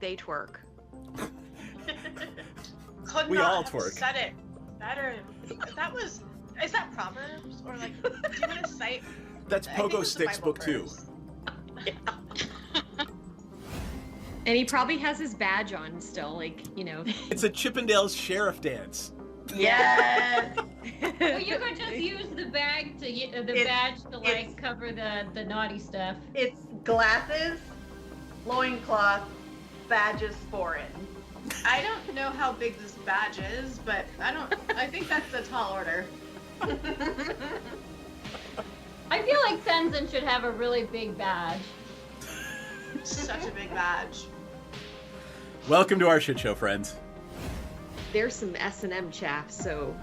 They twerk. Could We not all have twerk. said it better. Is that Proverbs? Or like, do you want to cite? That's I think Pogo it's the Sticks Bible book 2. verse. And he probably has his badge on still, like, you know. It's a Chippendales sheriff dance. Yes. Well, you could just use the bag to badge to like cover the naughty stuff. It's glasses, loincloth, badges foreign. I don't know how big this badge is, but I think that's a tall order. I feel like Tenzin should have a really big badge. Such a big badge. Welcome to our shit show, friends. There's some S&M chaff, so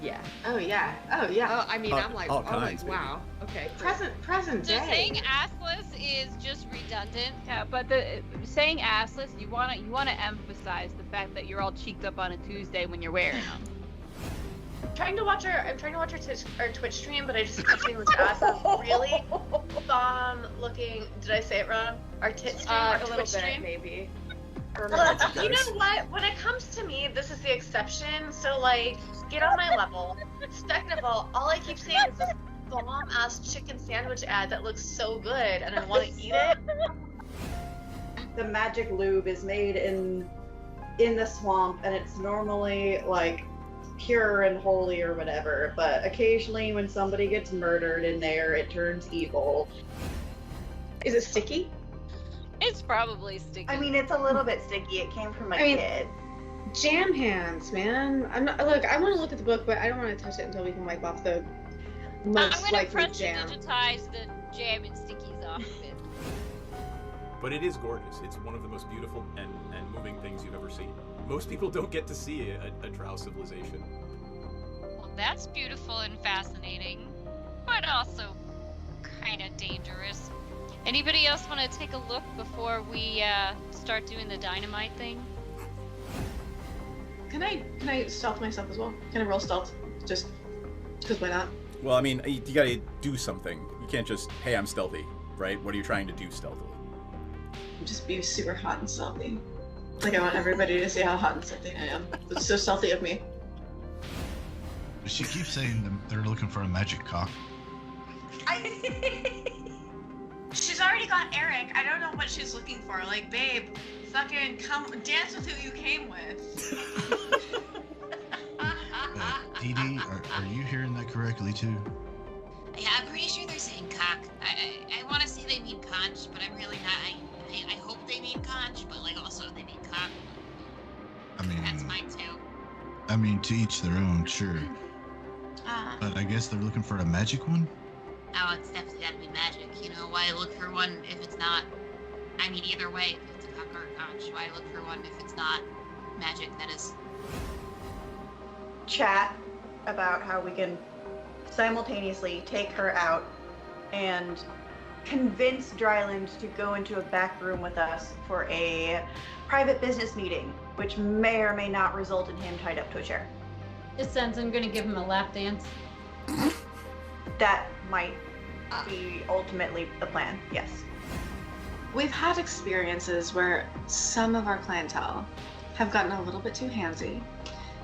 yeah. Oh yeah. Oh yeah. Oh, I mean, I'm like, all kinds, wow. Okay. Present So day. saying assless is just redundant. Yeah, but saying assless, you wanna emphasize the fact that you're all cheeked up on a Tuesday when you're wearing them. I'm trying to watch our Twitch stream, but I just kept seeing this ass really bomb looking. Did I say it wrong? Our tit stream, our A little Twitch bit, stream. maybe. Well, you know what? When it comes to me, this is the exception. So like, get on my level. Second of all I keep seeing is this bomb ass chicken sandwich ad that looks so good, and I want to eat it. The magic lube is made in the swamp, and it's normally like pure and holy or whatever, but occasionally when somebody gets murdered in there, it turns evil. Is it sticky? It's probably sticky. I mean, it's a little bit sticky. It came from a kid. Jam hands, man. I'm not. Look, I want to look at the book, but I don't want to touch it until we can wipe off the most I'm gonna likely press jam. digitize the jam and stickies off of it. But it is gorgeous. It's one of the most beautiful and moving things you've ever seen. Most people don't get to see a drow civilization. Well, that's beautiful and fascinating, but also kind of dangerous. Anybody else want to take a look before we start doing the dynamite thing? Can I stealth myself as well? Can I roll stealth? Just because why not? Well, I mean, you gotta do something. You can't just, hey, I'm stealthy, right? What are you trying to do stealthily? Just be super hot and stealthy. Like I want everybody to see how hot and stealthy I am. It's so stealthy of me. She keeps saying that they're looking for a magic cock. She's already got Eric. I don't know what she's looking for. Like, babe, fucking come dance with who you came with. Dee Dee, are you hearing that correctly too? Yeah, I'm pretty sure they're saying cock. I want to say they mean conch, but I'm really not. I hope they mean conch, but like also they mean cock. I mean, That's mine too. I mean, to each their own, sure. But I guess they're looking for a magic one? Oh, it's definitely gotta be magic. You know, why look for one if it's not? I mean, either way, if it's a cock or a conch, why look for one if it's not magic? That is. Chat about how we can simultaneously take her out and convince Dryland to go into a back room with us for a private business meeting, which may or may not result in him tied up to a chair. Just since I'm gonna give him a lap dance. That might be ultimately the plan, yes. We've had experiences where some of our clientele have gotten a little bit too handsy.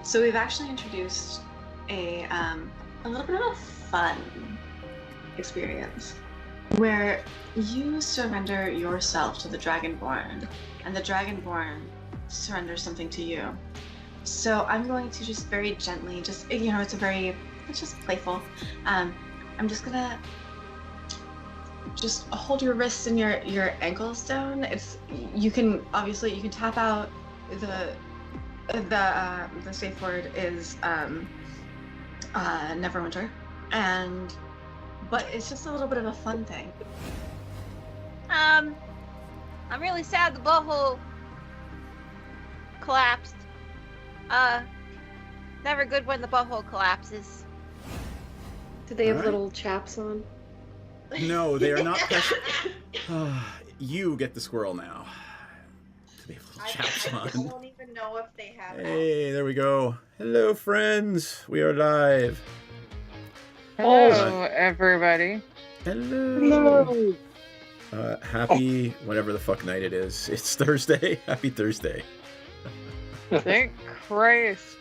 So we've actually introduced a little bit of a fun experience where you surrender yourself to the Dragonborn and the Dragonborn surrenders something to you. So I'm going to just very gently, it's just playful. I'm just gonna just hold your wrists and your ankles down. You can tap out the safe word is Neverwinter, but it's just a little bit of a fun thing. I'm really sad the butthole collapsed. Never good when the butthole collapses. Do they have Alright. little chaps on? No, they are not. You get the squirrel now. They have little chaps I on. don't even know if they have Hey, there we go. Hello, friends. We are live. Hello, everybody. Hello. Happy whatever the fuck night it is. It's Thursday. Happy Thursday. Thank Christ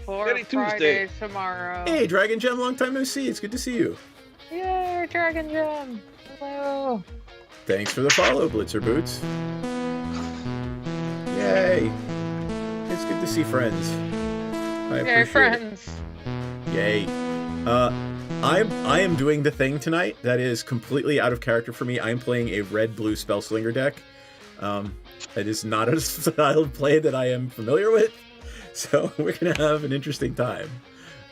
for Happy Friday Tuesday. tomorrow. Hey, Dragon Gem, long time no see. It's good to see you. Yay, Dragon Gem. Hello. Thanks for the follow, Blitzer Boots. Yay. It's good to see friends. I Yay, appreciate friends. it. Yay. I am doing the thing tonight that is completely out of character for me. I am playing a red-blue Spellslinger deck. It is not a style of play that I am familiar with, so we're going to have an interesting time.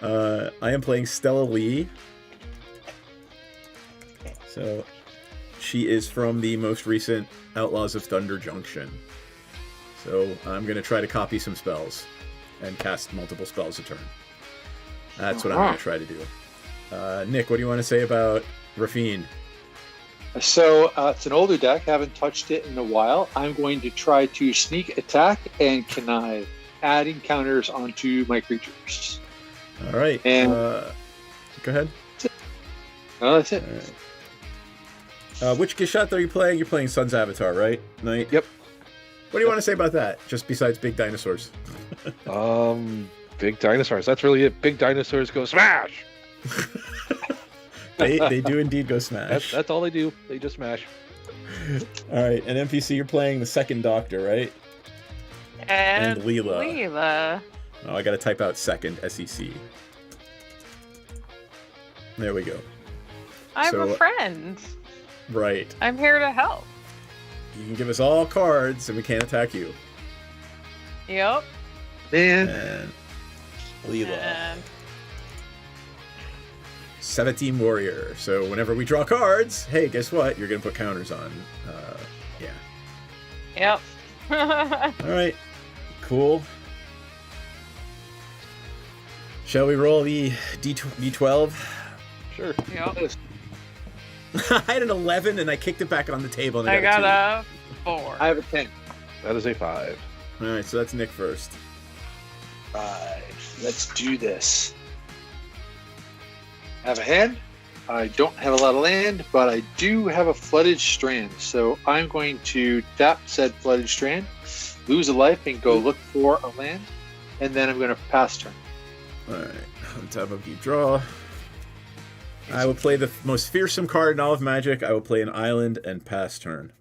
I am playing Stella Lee. So, she is from the most recent Outlaws of Thunder Junction. So, I'm going to try to copy some spells and cast multiple spells a turn. That's what I'm going to try to do. Nick, what do you want to say about Rafine? So it's an older deck. Haven't touched it in a while. I'm going to try to sneak attack and connive, adding counters onto my creatures. All right. And go ahead. No, that's it. All right. Which Gishat are you playing? You're playing Sun's Avatar, right? Knight? Yep. What do you want to say about that? Just besides big dinosaurs. Big dinosaurs. That's really it. Big dinosaurs go smash. They do indeed go smash. That's all they do. They just smash. All right, and NPC, you're playing the second Doctor, right? And Leela. Leela. Oh, I got to type out second SEC. There we go. I'm So- a friend. Right. I'm here to help. You can give us all cards, and we can't attack you. Yep. And Leela. And 17 Warrior. So whenever we draw cards, hey, guess what? You're going to put counters on. Yeah. yep. All right. Cool. Shall we roll the D12? Sure. Yep. I had an 11 and I kicked it back on the table. And I got a a 4. I have a 10. That is a 5. 2. All right, so that's Nick first. 5. Let's do this. I have a hand. I don't have a lot of land, but I do have a flooded strand. So I'm going to tap said flooded strand, lose a life, and go look for a land. And then I'm going to pass turn. All right, on top of you draw. I will play the most fearsome card in all of Magic. I will play an island and pass turn.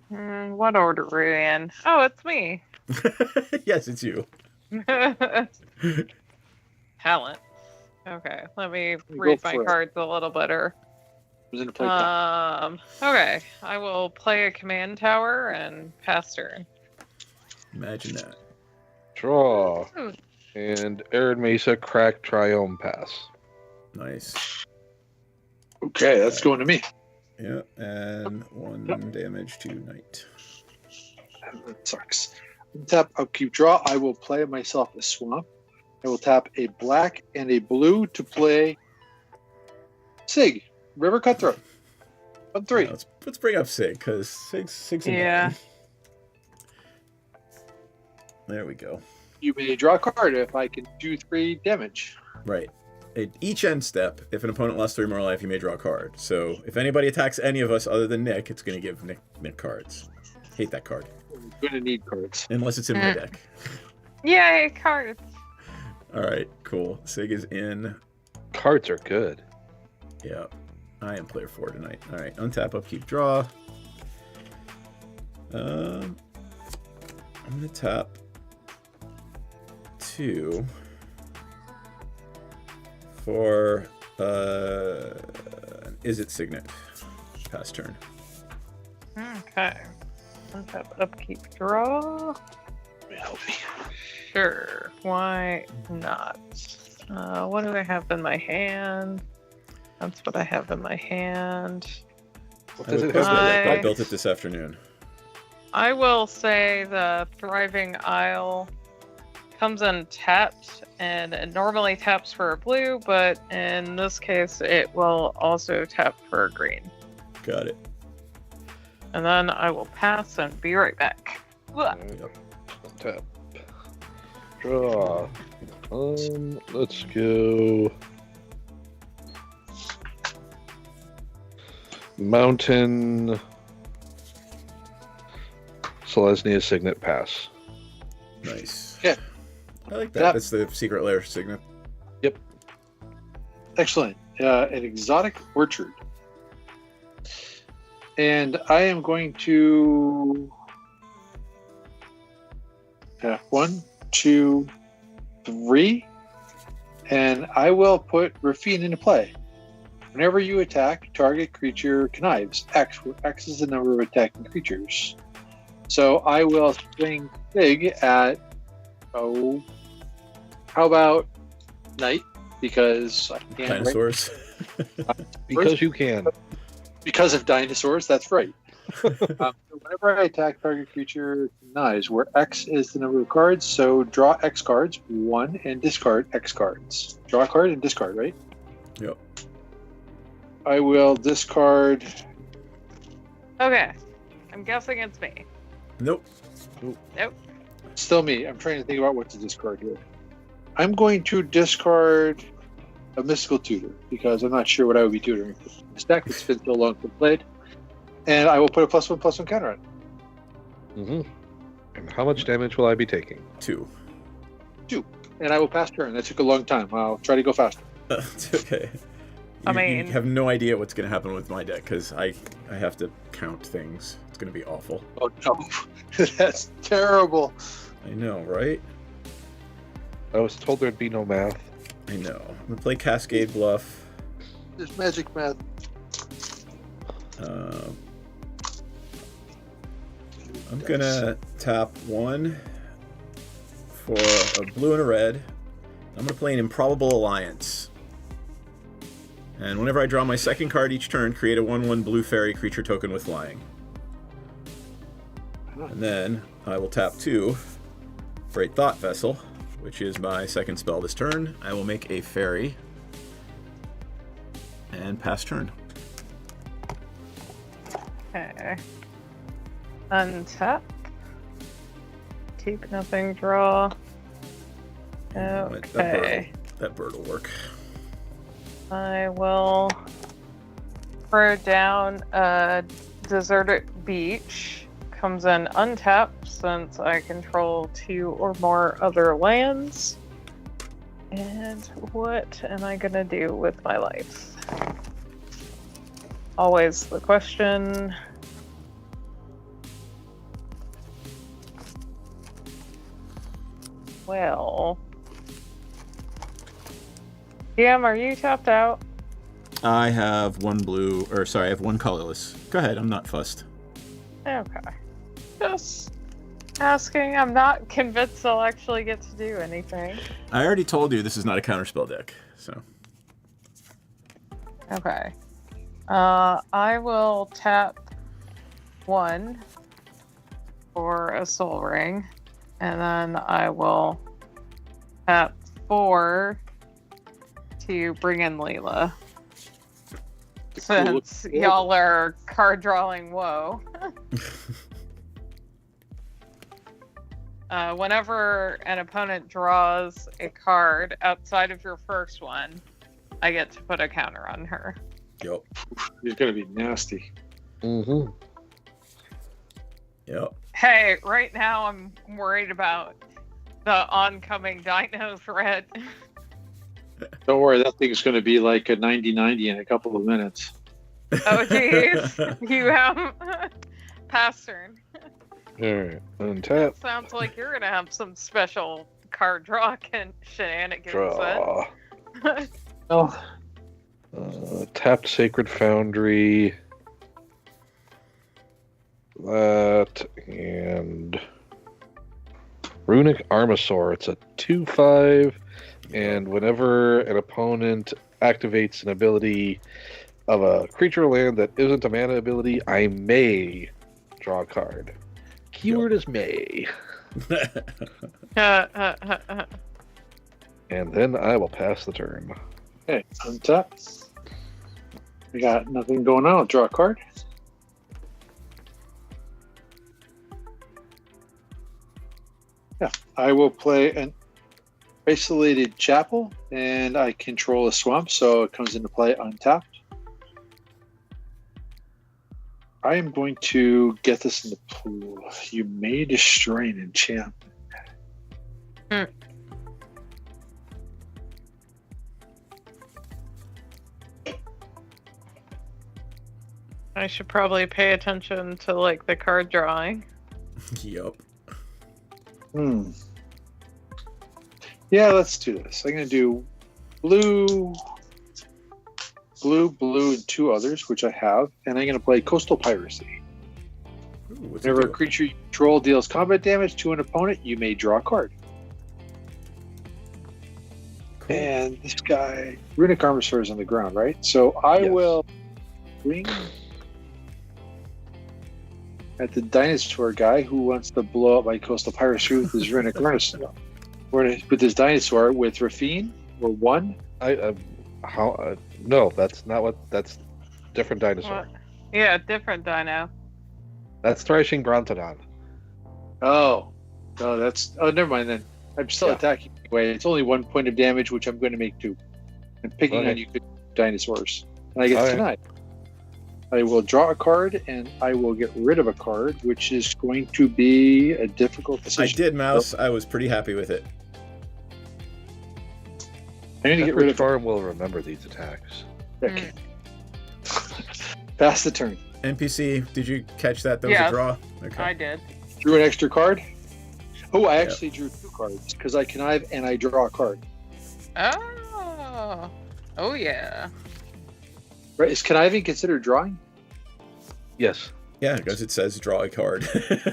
What order are we in? Oh, it's me. Yes, it's you. Talent. Okay, let me Go read my for it. cards a little better. Who's going to play that? Okay, I will play a command tower and pass turn. Imagine that. Draw. Ooh. And Arid Mesa, crack, triome, pass. Nice. Okay, that's going to me. Yeah, and 1 damage to Knight. That sucks. Tap upkeep draw. I will play myself a swamp. I will tap a black and a blue to play Sig, River Cutthroat. 1/3. Yeah, let's bring up Sig, because Sig's annoying. Yeah. There we go. You may draw a card if I can do 3 damage. Right. At each end step, if an opponent lost 3 more life, you may draw a card. So if anybody attacks any of us other than Nick, it's going to give Nick cards. Hate that card. I'm going to need cards. Unless it's in my deck. Yay, cards. All right, cool. Sig is in. Cards are good. Yeah. I am player 4 tonight. All right, untap, upkeep, draw. I'm going to tap 2 for Is It Signet. Pass turn. Okay. Untap, upkeep, draw. Help me. Sure. Why not? What do I have in my hand? That's what I have in my hand. What I does would it post have? it. I- I built it this afternoon. I will say the Thriving Isle comes untapped, and it normally taps for a blue, but in this case, it will also tap for a green. Got it. And then I will pass and be right back. Tap. Draw. Let's go. Mountain Selesnya Signet Pass. Nice. Yeah. I like that. Yeah. That's the secret lair signet. Yep. Excellent. An exotic orchard. And I am going to 1, 2, 3, and I will put Rafine into play. Whenever you attack, target creature connives X, where X is the number of attacking creatures. So I will swing big at, how about Knight? Because I can't. Dinosaurs. Because you can. Because of dinosaurs, that's right. Whenever I attack target creature connives, where X is the number of cards, so draw X cards, 1, and discard X cards. Draw a card and discard, right? Yep. I will discard. Okay. I'm guessing it's me. Nope. Nope. Still me. I'm trying to think about what to discard here. I'm going to discard a Mystical Tutor because I'm not sure what I would be tutoring for this deck. It's been so long since played. And I will put a +1/+1 counter on it. Mm-hmm. And how much damage will I be taking? 2. And I will pass turn. That took a long time. I'll try to go faster. It's okay. I You mean- have no idea what's going to happen with my deck because I have to count things. It's going to be awful. Oh no, that's terrible. I know, right? I was told there'd be no math. I know. I'm going to play Cascade Bluff. There's magic math. I'm going to tap 1 for a blue and a red. I'm going to play an Improbable Alliance. And whenever I draw my second card each turn, create a 1/1 blue fairy creature token with flying. And then I will tap 2 for a Thought Vessel, which is my second spell this turn. I will make a fairy and pass turn. Okay. Untap. Keep nothing, draw. Okay. That bird will work. I will throw down a deserted beach. Comes in untapped since I control 2 or more other lands. And what am I gonna do with my life? Always the question. Well, DM, are you tapped out? I have 1 blue, or sorry, I have 1 colorless. Go ahead, I'm not fussed. Okay. Just asking. I'm not convinced I'll actually get to do anything. I already told you this is not a counterspell deck, so. Okay. I will tap 1 for a soul ring, and then I will tap 4 to bring in Leela. Since y'all are card drawing woe. Whenever an opponent draws a card outside of your first one, I get to put a counter on her. Yep. He's gonna be nasty. Mm-hmm. Yep. Hey, right now I'm worried about the oncoming dino threat. Don't worry, that thing's gonna be like a 90-90 in a couple of minutes. Oh jeez. You have pass turn. Alright, untap. Sounds like you're gonna have some special card draw shenanigans. Draw. Then. Oh, Tapped Sacred Foundry. That and Runic Armasaur. It's a 2/5, and whenever an opponent activates an ability of a creature land that isn't a mana ability, I may draw a card. Keyword is may. And then I will pass the turn. okay, untap. We got nothing going on. I'll draw a card. Yeah, I will play an isolated chapel, and I control a swamp, so it comes into play untapped. I am going to get this in the pool. You may destroy an enchantment. I should probably pay attention to like the card drawing. Yup. Yeah, let's do this. I'm going to do blue, and 2 others, which I have, and I'm going to play Coastal Piracy. Ooh, what's Whenever it a do? creature you control deals combat damage to an opponent, you may draw a card. Cool. And this guy, Runic Armosaur, is on the ground, right? So I Yes. will bring at the dinosaur guy who wants to blow up my Coastal Piracy with his Runic Armosaur. We're going to put this dinosaur with Rafine, or 1. No, that's not what. That's different dinosaur. What? Yeah, different dino. That's Thrashing Brontodon. Oh, that's. Oh, never mind then. I'm still Yeah. attacking anyway. It's only 1 point of damage, which I'm going to make 2. I'm picking Okay. on you good dinosaurs. And I get Okay. tonight. I will draw a card, and I will get rid of a card, which is going to be a difficult I decision. did, Mouse. I was pretty happy with it. I'm going to get rid of. Storm will remember these attacks. Okay. Pass the turn. NPC, did you catch that? That was Yes. a draw? Okay. I did. Drew an extra card. Oh, I actually drew 2 cards because I connive and I draw a card. Oh. Oh yeah. Right? Is conniving considered drawing? Yes. Yeah, because it says draw a card.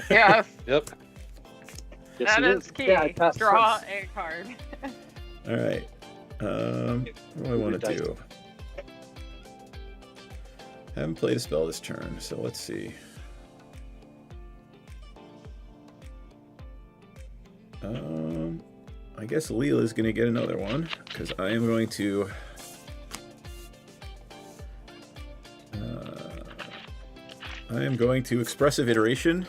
Yes. Yep. Yes, That it is key. Yeah, I passed Draw first. a card. All right. What do I want to do? Haven't played a spell this turn, so let's see. I guess Leela's going to get another one, because I am going to... I am going to Expressive Iteration.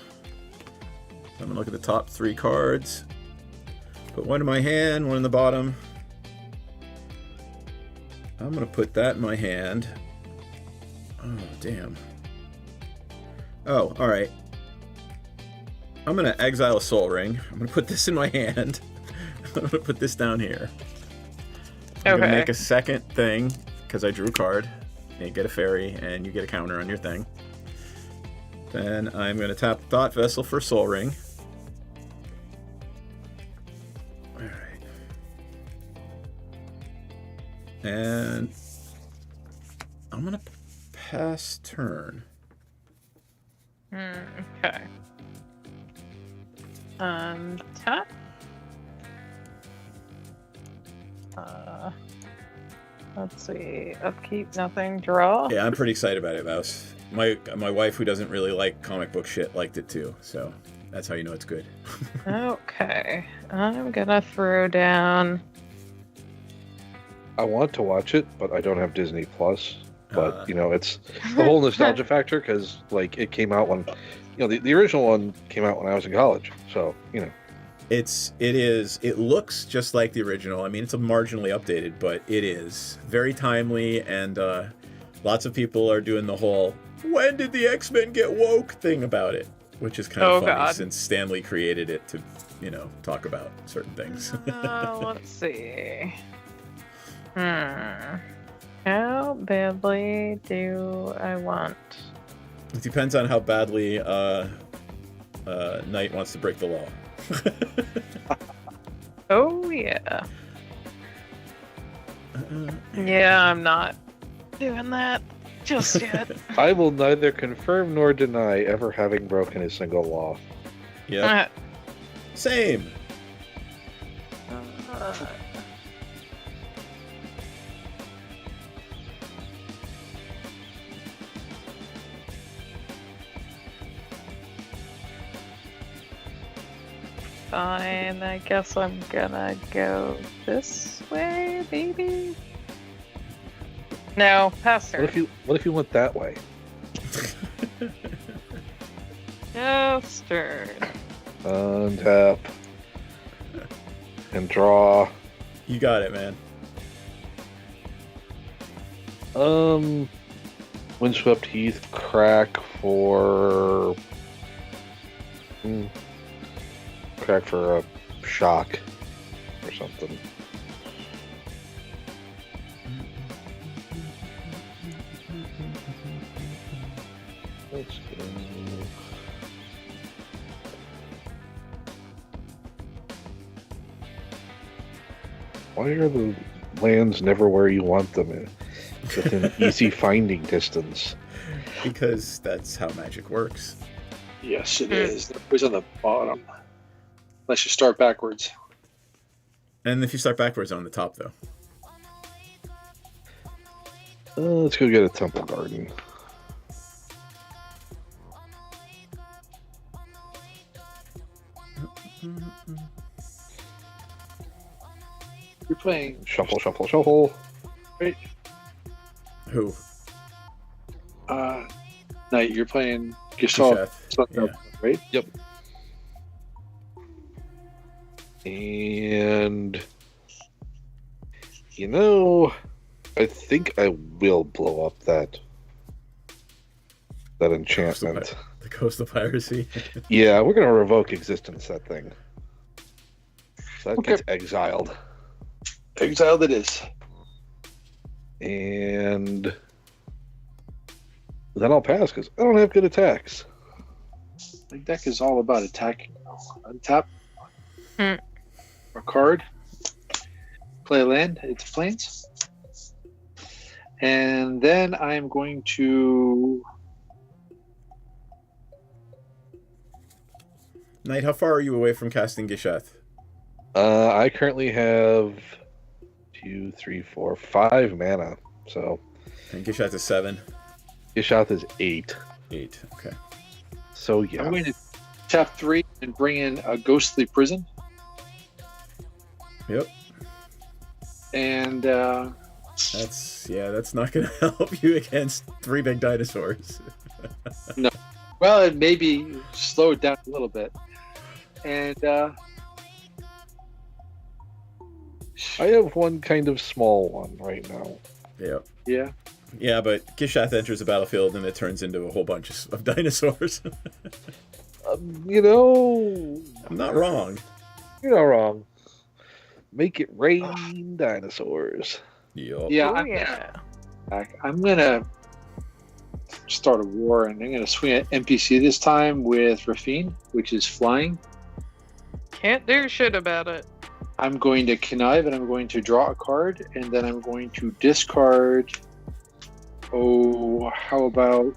I'm going to look at the top 3 cards. Put one in my hand, one in the bottom. I'm going to put that in my hand. Oh, damn. Oh, alright. I'm going to exile a Soul Ring. I'm going to put this in my hand. I'm going to put this down here. I'm going to make a second thing, because I drew a card. You get a fairy, and you get a counter on your thing. Then I'm going to tap Thought Vessel for Soul Ring. Alright. And I'm going to pass turn. Okay. Tap. Let's see. Upkeep, nothing. Draw. Yeah, I'm pretty excited about it, Mouse. My wife, who doesn't really like comic book shit, liked it too. So that's how you know it's good. Okay. I'm gonna throw down. I want to watch it, but I don't have Disney Plus. But you know, it's the whole nostalgia factor because like it came out when, you know, the original one came out when I was in college. So you know, it looks just like the original. I mean, it's a marginally updated, but it is very timely, and lots of people are doing the whole "when did the X-Men get woke" thing about it, which is kind of funny God. since Stan Lee created it to, you know, talk about certain things. Let's see. How badly do I want? It depends on how badly Knight wants to break the law. Oh yeah. Yeah, I'm not doing that just yet. I will neither confirm nor deny ever having broken a single law. Yeah. Same. Fine, I guess I'm gonna go this way, maybe? No, pass her. What if you went that way? Just turn. Untap. And draw. You got it, man. Windswept Heath, crack for a shock or something. Let's go. Why are the lands never where you want them? Within easy finding distance. Because that's how magic works. Yes, it is. They're always on the bottom. Unless you start backwards. And if you start backwards, on the top, though. Let's go get a temple garden. You're playing Shuffle, shuffle, shuffle. Right. Who? Knight, you're playing Gestalt, Yeah. right? Yep. And you know, I think I will blow up that enchantment. The Coastal Piracy. Yeah, we're gonna revoke existence that thing. So that Okay. gets exiled. Exiled it is. And then I'll pass because I don't have good attacks. My deck is all about attacking. Untap Hmm. a card, play a land, it's plains. And then I'm going to. Knight, how far are you away from casting Gisheth? I currently have 2, 3, 4, 5 mana. So And Gisheth is 7. Gishath is 8. 8. Okay. So yeah. I'm going to tap 3 and bring in a ghostly prison. Yep. And that's not going to help you against 3 big dinosaurs. no. Well, it maybe slow it down a little bit. And I have one kind of small one right now. Yeah. Yeah. Yeah, but Gisheth enters the battlefield and it turns into a whole bunch of dinosaurs. You know, I'm not wrong. You're not wrong. Make it rain dinosaurs. Yep. yeah, Oh, I'm gonna start a war, and I'm gonna swing at NPC this time with Rafine, which is flying. Can't do shit about it. I'm going to connive, and I'm going to draw a card, and then I'm going to discard. Oh, how about?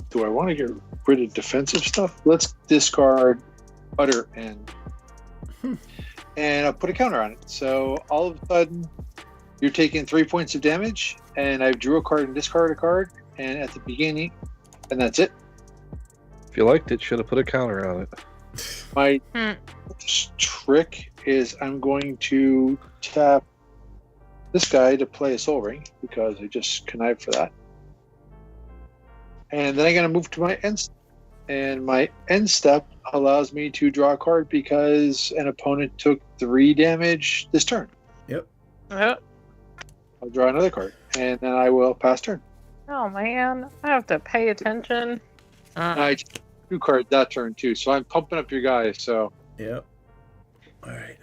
Do I want to get rid of defensive stuff? Let's discard Utter End. And I'll put a counter on it. So all of a sudden, you're taking 3 points of damage, and I drew a card and discarded a card, and at the beginning, and that's it. If you liked it, should have put a counter on it. My trick is I'm going to tap this guy to play a Soul Ring, because I just connived for that. And then I'm going to move to my end step. And my end step allows me to draw a card because an opponent took 3 damage this turn. Yep. Yep. I'll draw another card, and then I will pass turn. Oh man, I have to pay attention. I just 2 cards that turn too, so I'm pumping up your guys. So Yep. All right.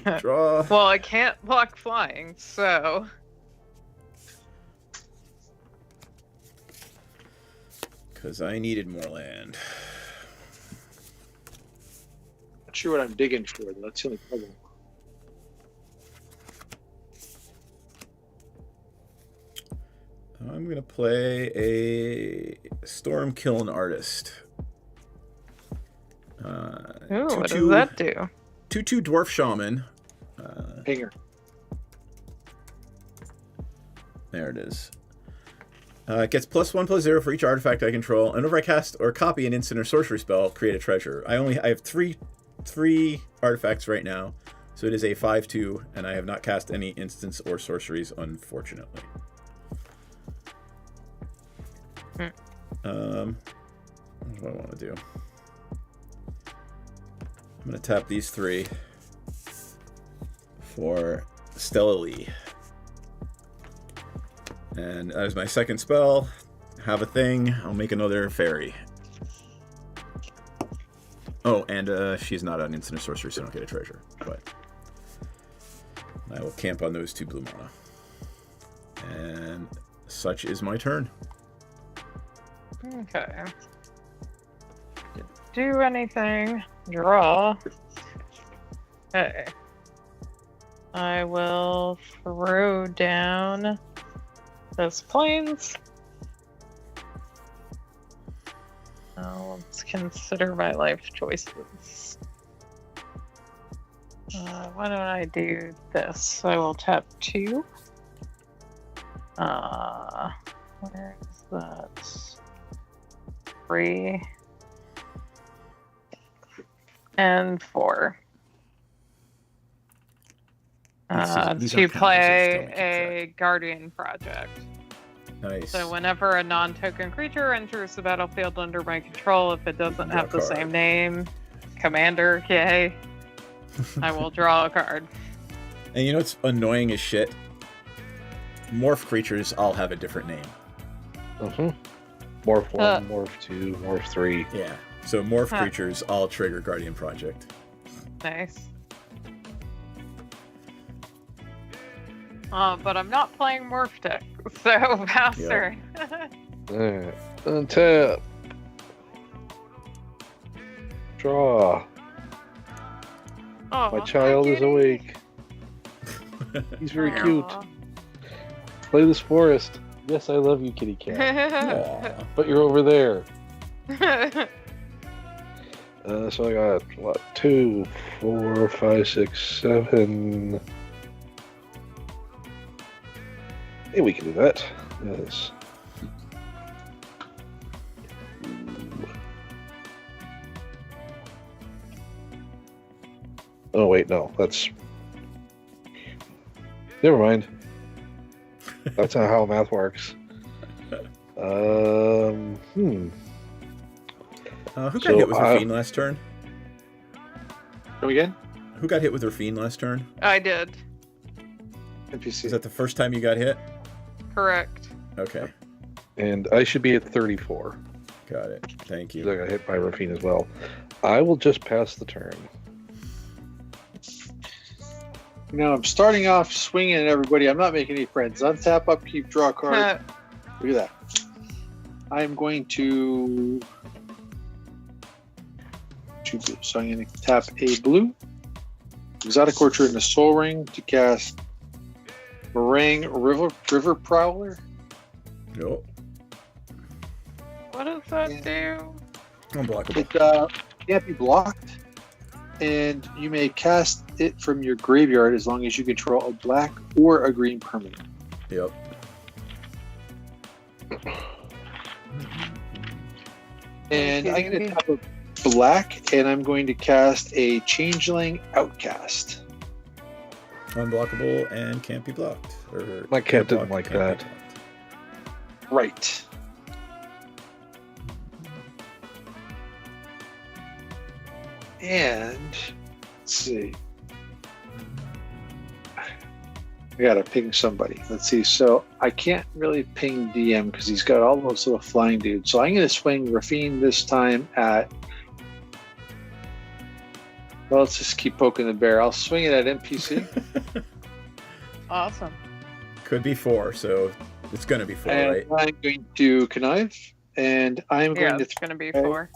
I'm draw. Well, I can't block flying, so. Because I needed more land. not sure what I'm digging for. That's the only problem. I'm gonna play a Storm Kiln Artist. Ooh, what does that do? 2/2 Dwarf Shaman. Hanger. There it is. It gets +1/+0 for each artifact I control. And whenever I cast or copy an instant or sorcery spell, create a treasure. I have three artifacts right now, so it is a 5/2, and I have not cast any instants or sorceries, unfortunately. What do I want to do? I'm going to tap these 3 for stealthily. And as my second spell, have a thing. I'll make another fairy. Oh, and she's not an instant sorcery, so I don't get a treasure. But I will camp on those 2 blue mana. And such is my turn. Okay. Do anything. Draw. Okay. I will throw down those planes. Now let's consider my life choices. Why don't I do this? I will tap 2. Where is that? 3 and 4. To play a Guardian project. Nice. So whenever a non-token creature enters the battlefield under my control, if it doesn't have the same name, commander, yay, I will draw a card. And you know what's annoying as shit? Morph creatures all have a different name. Morph 1, Morph 2, Morph 3. Yeah. So morph creatures all trigger Guardian Project. Nice. But I'm not playing Morph Deck, so pass turn. Alright. Untap. Draw. Oh, my child is awake. He's very cute. Play this forest. Yes, I love you, kitty cat. But you're over there. So I got, what, 2, 4, 5, 6, 7. Yeah, we can do that. Yes. Oh, wait, no. That's... Never mind. That's not how math works. Who got hit with Rafine last turn? Come again? Who got hit with Rafine last turn? I did. NPC. Is that the first time you got hit? Correct. Okay. And I should be at 34. Got it. Thank you. I got hit by Rafine as well. I will just pass the turn. Now I'm starting off swinging at everybody. I'm not making any friends. Untap, upkeep, draw a card. Look at that. I'm going to... 2 blue. So I'm going to tap a blue. Exotic Orchard and a Soul Ring to cast Meringue River Prowler. Nope. What does that do? Unblockable. It can't be blocked. And you may cast it from your graveyard as long as you control a black or a green permanent. Yep. And I'm going to tap a black, and I'm going to cast a Changeling Outcast. Unblockable and can't be blocked. Or my cat didn't like that. Right. And let's see. I gotta ping somebody. Let's see. So I can't really ping DM because he's got all those little flying dudes. So I'm gonna swing Rafine this time at. Well, let's just keep poking the bear. I'll swing it at NPC. Awesome. Could be 4, so it's gonna be 4, and right? I'm going to connive, and I'm going to. It's gonna be 4.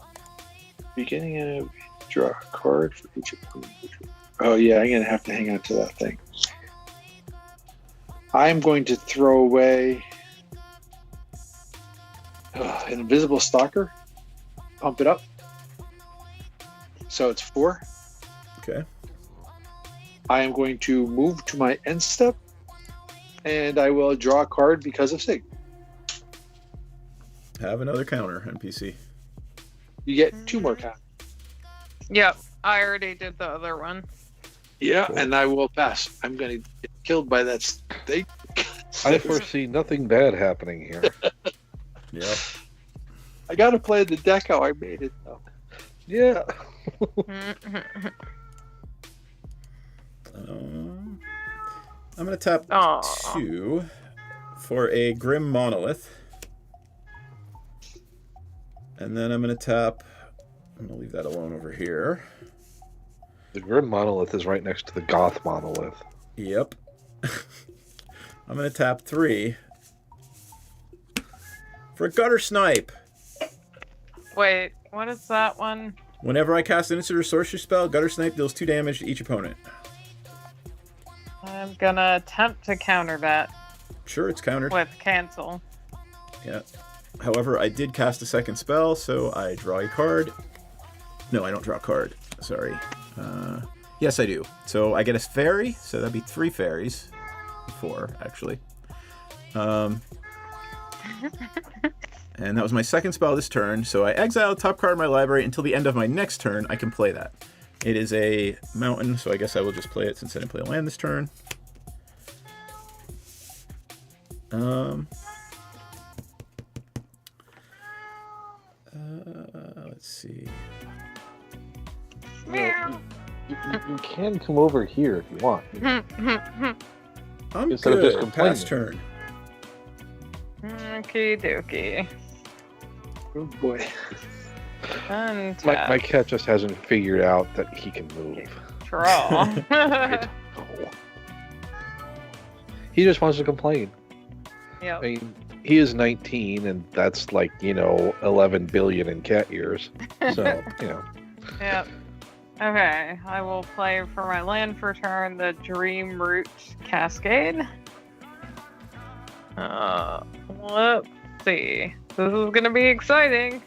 Beginning of draw a card for each opponent. Oh yeah, I'm gonna have to hang on to that thing. I'm going to throw away an invisible stalker. Pump it up. So it's 4. Okay. I am going to move to my end step, and I will draw a card because of Sig. Have another counter, NPC. You get 2 more counters. Yep, I already did the other one. Yeah, cool. And I will pass. I'm going to get killed by that snake. I foresee nothing bad happening here. Yep. I got to play the deck how I made it, though. Yeah. I'm going to tap Aw. 2 for a Grim Monolith. And then I'm going to tap... I'm going to leave that alone over here. The Grim Monolith is right next to the Goth Monolith. Yep. I'm going to tap 3 for a Gutter Snipe. Wait, what is that one? Whenever I cast an instant or sorcery spell, Gutter Snipe deals 2 damage to each opponent. I'm gonna attempt to counter that Sure, it's countered. with cancel. Yeah. However, I did cast a second spell, so I draw a card. No, I don't draw a card. Sorry. Yes, I do. So I get a fairy, so that'd be 3 fairies. 4, actually. And that was my second spell this turn, so I exile the top card of my library until the end of my next turn. I can play that. It is a mountain, so I guess I will just play it since I didn't play a land this turn. Let's see. Meow. You can come over here if you want. I'm Instead of good. just complaining. Pass turn. Okie dokie. Oh boy. Untap. My cat just hasn't figured out that he can move. Draw. Oh. He just wants to complain. Yep. I mean, he is 19, and that's like, 11 billion in cat years. So, Yep. Okay, I will play for my land for turn the Dream Root Cascade. Let's see. This is gonna be exciting.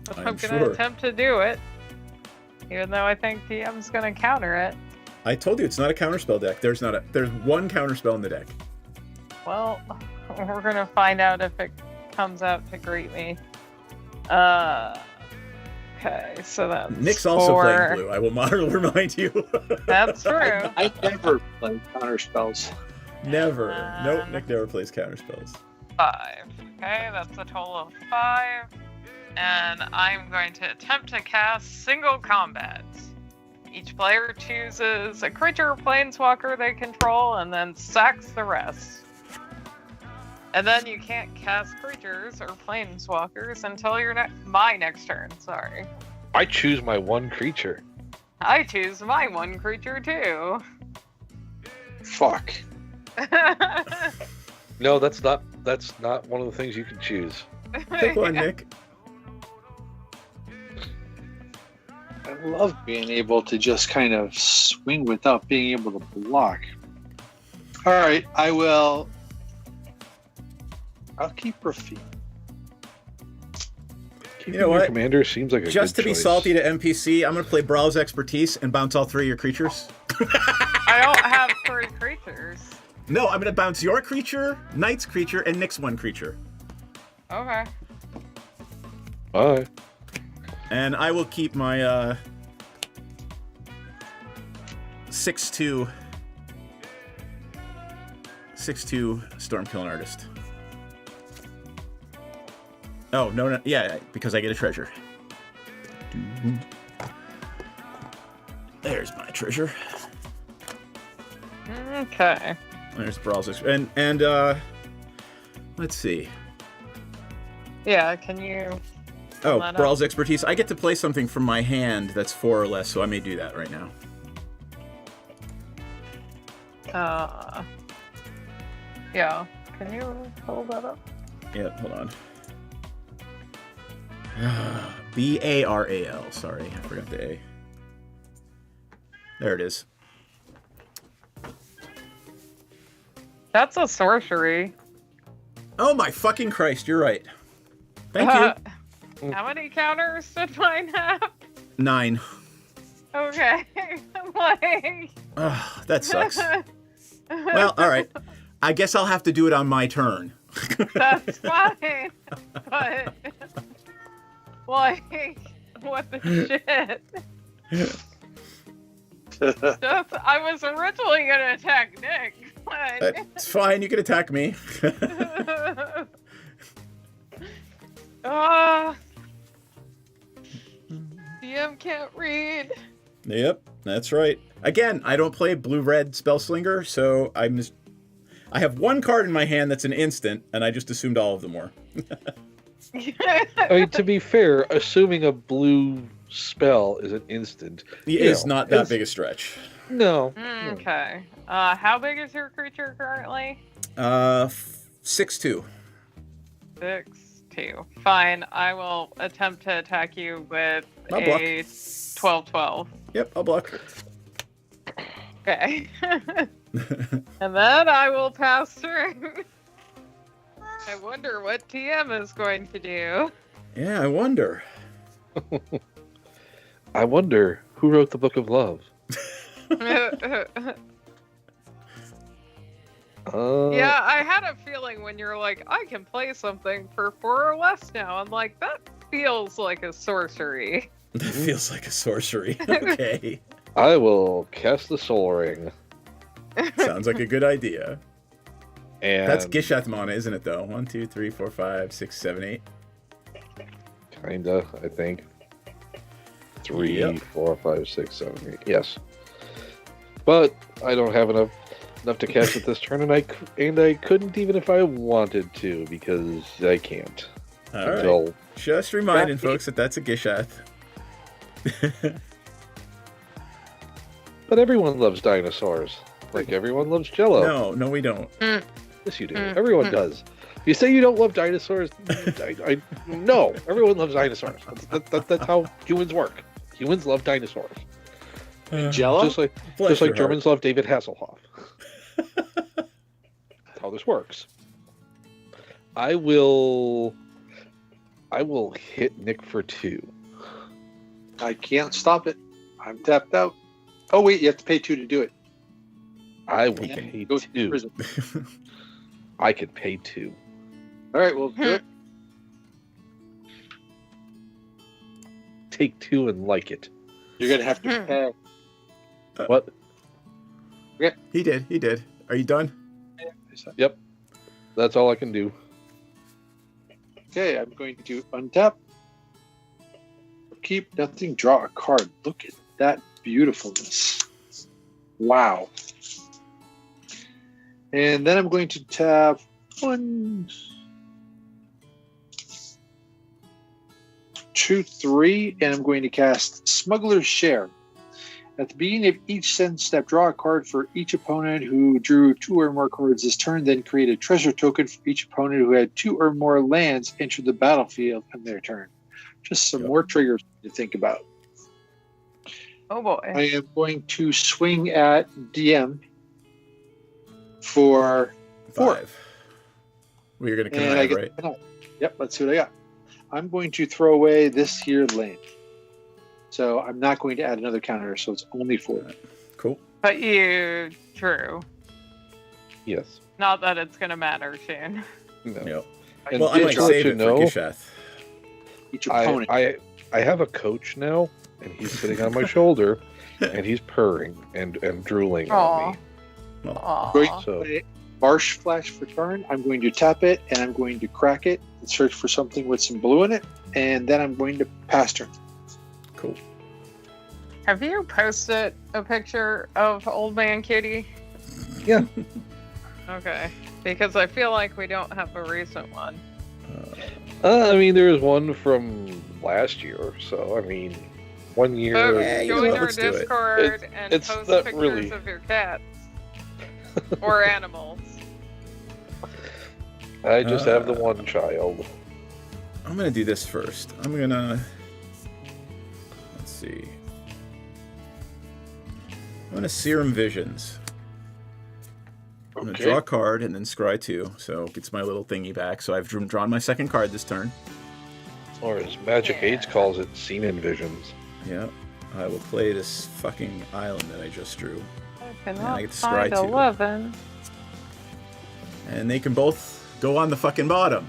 But I'm gonna sure. attempt to do it. Even though I think DM's gonna counter it. I told you it's not a counterspell deck. There's one counterspell in the deck. Well, we're gonna find out if it comes out to greet me. Okay, so that's Nick's also 4. playing blue. I will remind you. That's true. I never play counter spells. Never. Nope, Nick never plays counterspells. 5. Okay, that's a total of 5. And I'm going to attempt to cast Single Combat. Each player chooses a creature or planeswalker they control and then sacks the rest. And then you can't cast creatures or planeswalkers until my next turn, sorry. I choose my one creature. I choose my one creature too. Fuck. No, that's not one of the things you can choose. Pick one, Nick. I love being able to just kind of swing without being able to block. All right, I'll keep Rafik. You know what? Commander seems like a Just to good be choice. salty to NPC, I'm going to play Brawl's Expertise and bounce all 3 of your creatures. I don't have 3 creatures. No, I'm going to bounce your creature, Knight's creature, and Nick's one creature. Okay. Bye. And I will keep my 6/2 Stormkilling Artist. Oh, no, yeah, because I get a treasure. There's my treasure. Okay. There's Brawl's and let's see. Yeah, can you... Oh, that Brawl's Expertise. I get to play something from my hand that's 4 or less, so I may do that right now. Yeah. Can you pull that up? Yeah, hold on. Baral. Sorry, I forgot the A. There it is. That's a sorcery. Oh my fucking Christ, you're right. Thank you. How many counters did mine have? 9. Okay. Like... Ugh, that sucks. Well, alright. I guess I'll have to do it on my turn. That's fine. But... Like... What the shit? I was originally gonna attack Nick, but... It's fine, you can attack me. DM can't read. Yep, that's right. Again, I don't play blue-red Spellslinger, so I'm just I have one card in my hand that's an instant, and I just assumed all of them were. I mean, to be fair, assuming a blue spell is an instant Is not that big a stretch. No. Okay. How big is your creature currently? 6'2". 6'2". Fine. I will attempt to attack you with I'll block. a 12/12. Yep, I'll block. Okay. And then I will pass through. I wonder what TM is going to do. Yeah, I wonder. I wonder who wrote the Book of Love. Yeah, I had a feeling when you're like, I can play something for 4 or less now. I'm like, that feels like a sorcery. That feels like a sorcery. Okay. I will cast the Soul Ring. Sounds like a good idea. And That's Gishath mana, isn't it, though? 1, 2, 3, 4, 5, 6, 7, 8. Kinda, I think. 3, Yep. 4, 5, 6, 7, 8. Yes. But I don't have enough to cast it this turn, and I couldn't even if I wanted to, because I can't. All right. Just reminding folks that that's a Gishath. But everyone loves dinosaurs. Like everyone loves Jello. No, we don't. Yes, you do. Everyone does. You say you don't love dinosaurs? No, everyone loves dinosaurs. That's how humans work. Humans love dinosaurs. Jello? Just like Germans love David Hasselhoff. That's how this works. I will hit Nick for 2. I can't stop it. I'm tapped out. Oh wait, you have to pay 2 to do it. I will pay Go to 2. prison. I could pay 2. All right, well, do it. Take 2 and like it. You're gonna have to pay. What? He did. Are you done? Yep. That's all I can do. Okay, I'm going to untap. Keep nothing, draw a card. Look at that beautifulness. Wow. And then I'm going to tap 1, 2, 3, and I'm going to cast Smuggler's Share. At the beginning of each send step, draw a card for each opponent who drew 2 or more cards this turn, then create a treasure token for each opponent who had 2 or more lands enter the battlefield on their turn. Just some more triggers to think about. Oh boy. I am going to swing at DM for 4. 5. Well, you're going to And I connive, get right? Yep, let's see what I got. I'm going to throw away this here land. So I'm not going to add another counter, so it's only 4. Cool. But you drew. Yes. Not that it's going to matter soon. No. Yep. And Well, I might just to save it know, for Gishath. Each opponent. I have a coach now, and he's sitting on my shoulder, and he's purring and drooling on me. Aww. Going to play Marsh Flash for turn. I'm going to tap it, and I'm going to crack it and search for something with some blue in it, and then I'm going to pass turn. Cool. Have you posted a picture of Old Man Kitty? Yeah. Okay. Because I feel like we don't have a recent one. I mean, there's one from last year, so I mean, 1 year. So Yeah, you know join what, our let's do it. Discord and It's post not pictures really- of your cats. Or animals. I just have the one child. I'm going to do this first. I'm going to... Let's see. I'm going to Serum Visions. I'm going to draw a card and then scry 2, so it gets my little thingy back. So I've drawn my second card this turn. Or as Magic Aids calls it, Semen Visions. Yep. I will play this fucking island that I just drew. I And I cannot get to find scry 2. 11. And they can both go on the fucking bottom.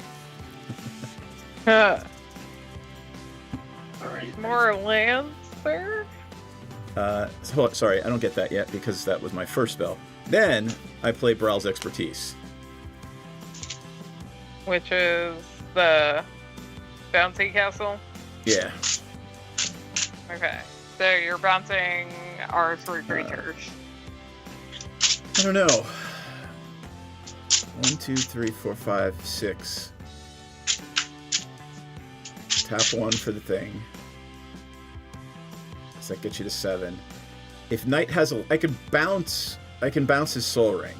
All right. More lands there? Sorry, I don't get that yet because that was my first spell. Then I play Browse Expertise. Which is the bouncy castle? Yeah. Okay. So you're bouncing our 3 creatures. I don't know. 1, 2, 3, 4, 5, 6. Tap 1 for the thing. Does that get you to 7? If Knight has a... I can bounce his Soul Ring.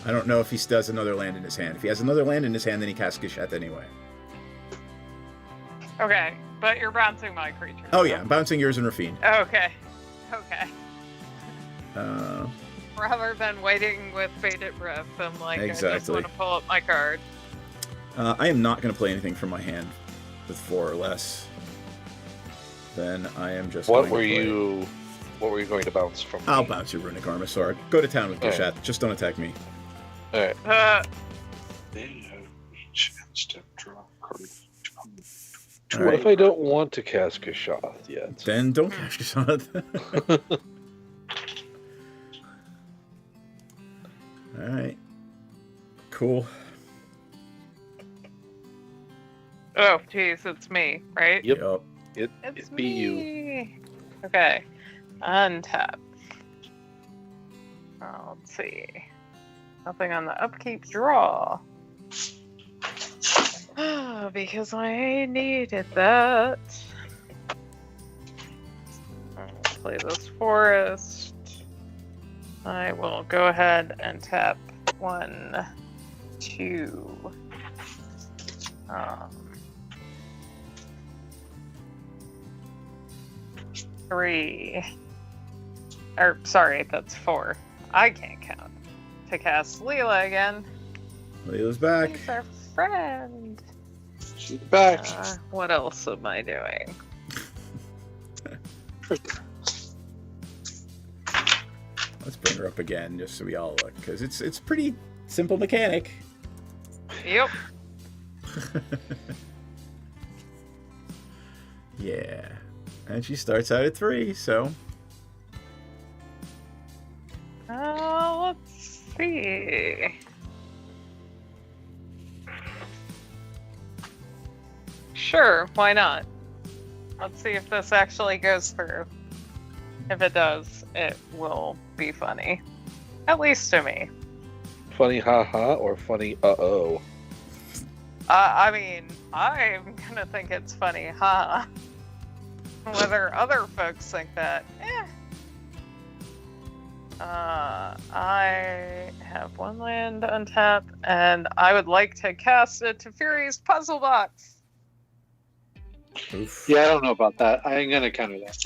I don't know if he does another land in his hand. If he has another land in his hand, then he casts Gisheth anyway. Okay, but you're bouncing my creature. Oh yeah, I'm bouncing yours and Rafine. Okay. Uh, Rather than waiting with bated breath, I'm like, I just Exactly. want to pull up my card. I am not going to play anything from my hand with 4 or less. Then I am just. What going were to play... you? What were you going to bounce from? I'll me? bounce your Runic Armor Sword. Go to town with Gisheth. Alright. Just don't attack me. All right. They have each step draw a card. All What right. if I don't want to cast Kashath yet? Then don't cast Gisheth. Alright. Cool. Oh, jeez, it's me, right? Yep. Yup. It's be you. me. Okay. Untap. Oh, let's see. Nothing on the upkeep draw. Because I needed that. I'll play this forest. I will go ahead and tap 1, 2. 3. Or, sorry, that's 4. I can't count. To cast Leela again. Leela's back. She's our friend. She's back. What else am I doing? Let's bring her up again, just so we all look, because it's pretty simple mechanic. Yep. Yeah. And she starts out at 3, so... Let's see. Sure, why not? Let's see if this actually goes through. If it does, it will be funny. At least to me. Funny haha or funny uh-oh? I mean, I'm gonna think it's funny, huh? Whether other folks think that, I have 1 land untapped, and I would like to cast it to Fury's Puzzle Box. Oof. Yeah, I don't know about that. I ain't gonna counter that.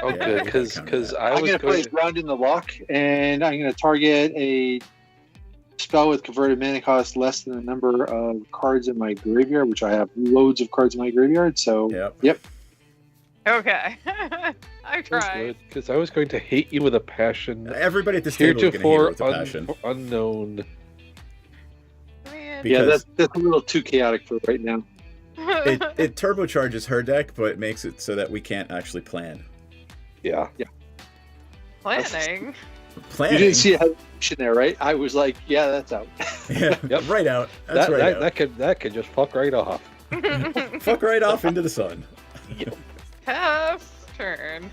Oh, Yeah, good, I because can't count that. I I'm was gonna going play Ground in the Lock, and I'm gonna target a spell with converted mana cost less than the number of cards in my graveyard, which I have loads of cards in my graveyard. So, Yep. Okay. I tried. because I was going to hate you with a passion. Everybody at this table is going to hate her Heretofore with a passion. unknown. Man. yeah, Because that's a little too chaotic for right now. it turbocharges her deck, but it makes it so that we can't actually plan. Yeah. Planning. Planning? You didn't see how in there, right? I was like, yeah, that's out. Yeah, Yep. right out. That's right out. That could just fuck right off. Fuck right off into the sun. Tough turn.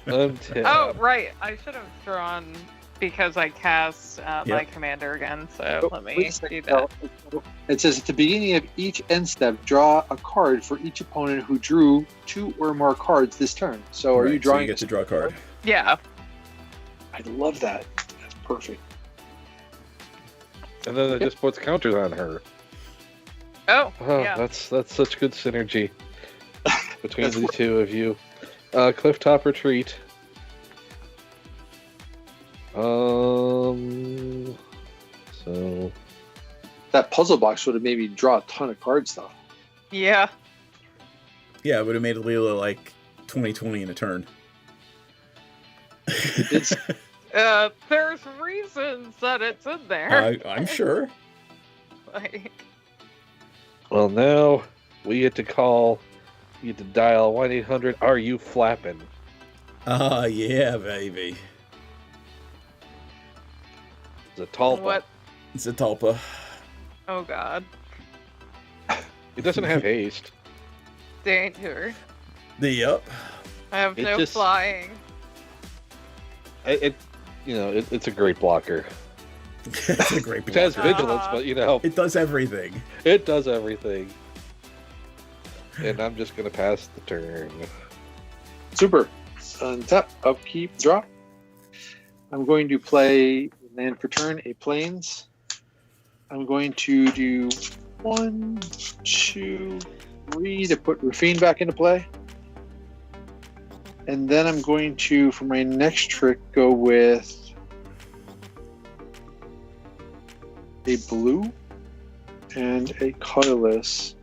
Untap. Oh, right. I should have drawn because I cast my Yep. commander again, so Oh, let wait me a second. do that. It says at the beginning of each end step, draw a card for each opponent who drew 2 or more cards this turn. So, are Right, you drawing? So you get to draw a card. Yeah. I love that. That's perfect. And then it just puts counters on her. Oh, Oh, yeah. that's such good synergy between That's the what- two of you. Clifftop Retreat. So That puzzle box would have made me draw a ton of cards, though. Yeah. Yeah, it would have made Leela like 2020 in a turn. It's There's reasons that it's in there. I'm sure. Like, well, now we get to call. You get to dial 1-800. Are you flapping? Yeah, baby. It's a Talpa. what? It's a Talpa. Oh, God. It doesn't have haste. Danger. Yup. I have It no just- flying. It's a great blocker. That's a great Which has blocker. vigilance, but It does everything. it does everything. And I'm just gonna pass the turn. Super. Untap, upkeep, draw. I'm going to play land for turn, a plains. I'm going to do 1, 2, 3 to put Rafine back into play. And then I'm going to, for my next trick, go with a blue and a colorless.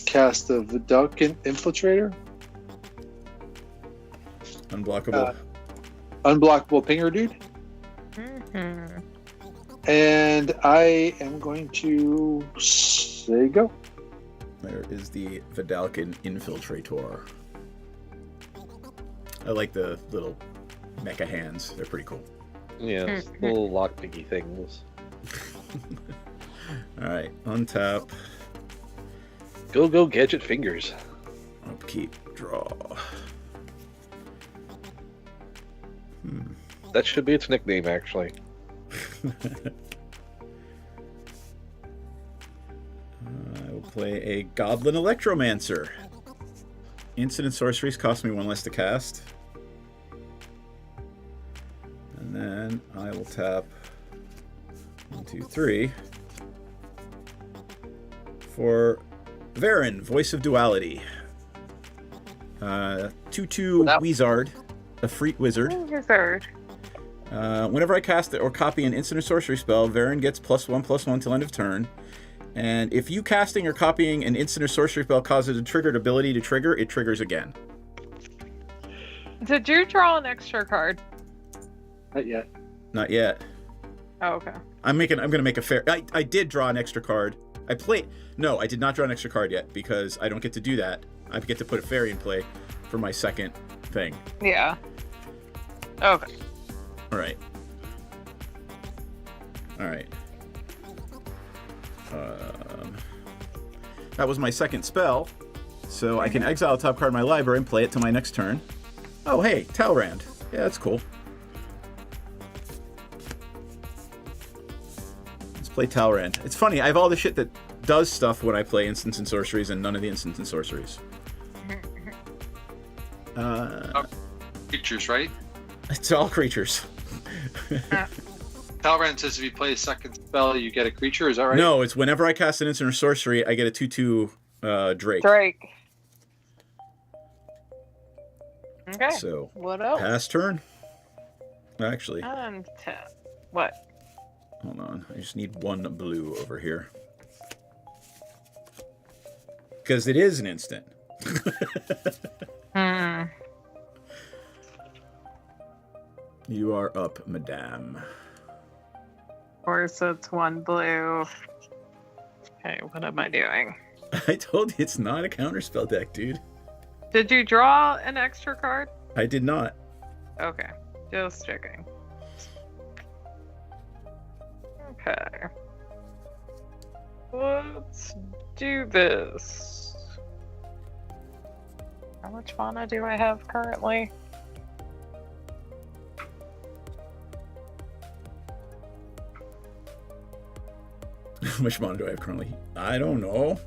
Cast a Vidalcan Infiltrator. Unblockable. Unblockable pinger dude. Mhm. And I am going to say go. There is the Vidalcan Infiltrator. I like the little mecha hands. They're pretty cool. Yeah, little lockpicky things. Alright, untap. Go, gadget fingers. Upkeep, draw. That should be its nickname, actually. I will play a Goblin Electromancer. Instant sorceries cost me 1 less to cast. And then I will tap 1, 2, 3 for Varen, Voice of Duality. 2/2 Wizard, a Freak Wizard. Wizard. Whenever I cast it or copy an instant or sorcery spell, Varen gets +1/+1 till end of turn. And if you casting or copying an instant or sorcery spell causes a triggered ability to trigger, it triggers again. Did you draw an extra card? Not yet. Not yet. Oh, okay. I'm gonna make a fair. I did draw an extra card. No, I did not draw an extra card yet because I don't get to do that. I get to put a fairy in play for my second thing. Yeah. Okay. All right. That was my second spell, so I can exile a top card of my library and play it to my next turn. Oh, hey, Talrand. Yeah, that's cool. Let's play Talrand. It's funny, I have all the shit that does stuff when I play instants and sorceries and none of the instants and sorceries. Creatures, right? It's all creatures. Talrand says if you play a second spell, you get a creature. Is that right? No, it's whenever I cast an instant or sorcery, I get a 2/2 Drake. Drake. Okay. So, what else? pass turn. Actually, Untap. What? hold on. I just need 1 blue over here. Because it is an instant. You are up, madame. Of course, it's 1 blue. Okay, what am I doing? I told you it's not a counterspell deck, dude. Did you draw an extra card? I did not. Okay, just checking. Okay. Let's do this. How much mana do I have currently? How much mana do I have currently? I don't know.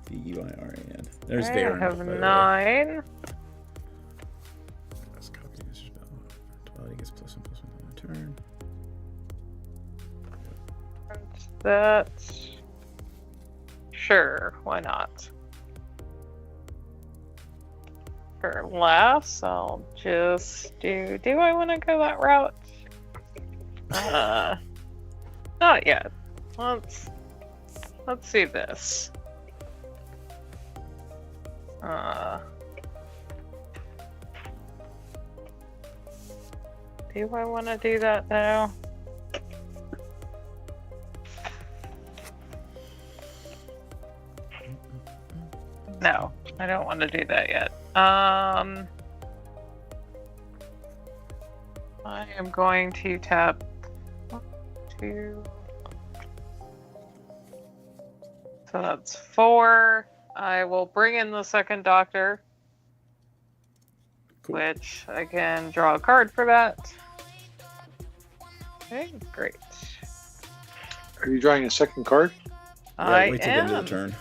D-U-I-R-A-N. There's Varen. I have 9. Let's copy this spell. Duality gets +1/+1 on the turn. That. Sure, why not? For last, I'll just do. Do I want to go that route? Not yet. Let's see this. Do I want to do that now? No, I don't want to do that yet. I am going to tap 1, 2. So that's 4. I will bring in the second doctor. Cool. which I can draw a card for that. Okay, great. Are you drawing a second card? I wait till the end of am. the turn.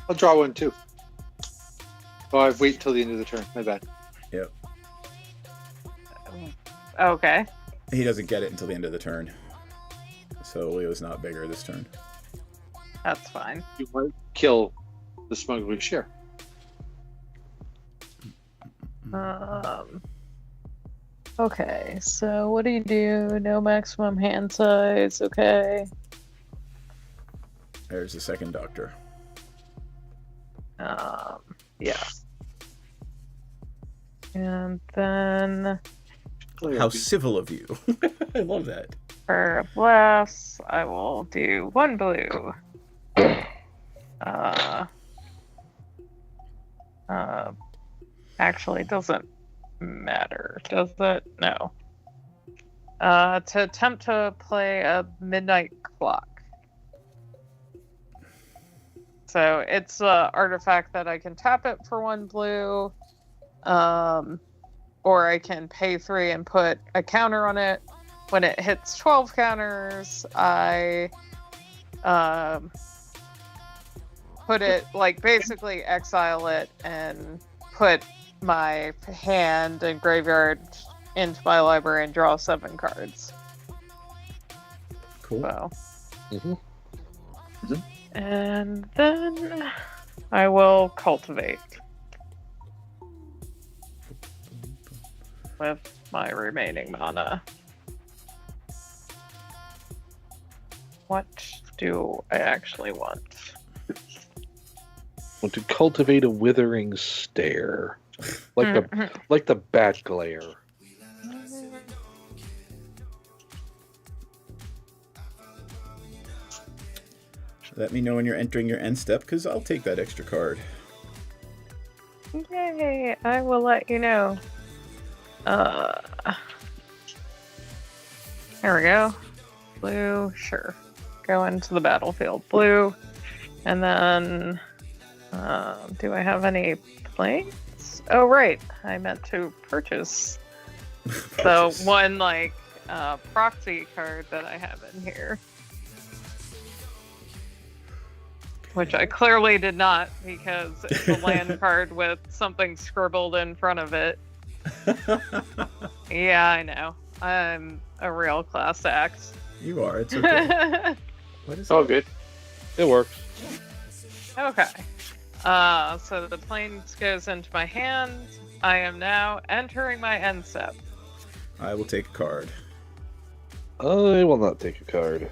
I'll draw one too. Oh, I've waited till the end of the turn. My bad. Yep. Okay. He doesn't get it until the end of the turn. So Leo's not bigger this turn. That's fine. You might kill the smuggler's share. Okay, so what do you do? No maximum hand size, okay. There's the second doctor. Yeah. And then How civil of you. I love that. for blast, I will do 1 blue. Actually, it doesn't matter, does it? No. To attempt to play a midnight clock. So it's an artifact that I can tap it for 1 blue, or I can pay 3 and put a counter on it. When it hits 12 counters, I put it, like, basically exile it and put my hand and graveyard into my library and draw 7 cards. Cool. So. Mm-hmm. And then I will cultivate with my remaining mana. What do I actually want? Want to cultivate a withering stare, like the bat glare. Let me know when you're entering your end step, because I'll take that extra card. Yay! I will let you know. There we go. Blue, sure. Go into the battlefield. Blue. And then, do I have any planes? Oh, right. I meant to purchase the one, like, proxy card that I have in here. Which I clearly did not, because it's a land card with something scribbled in front of it. Yeah, I know. I'm a real class act. You are. It's okay. What is Oh, it? good. It works. Okay. So the planes goes into my hand. I am now entering my end step. I will take a card. I will not take a card.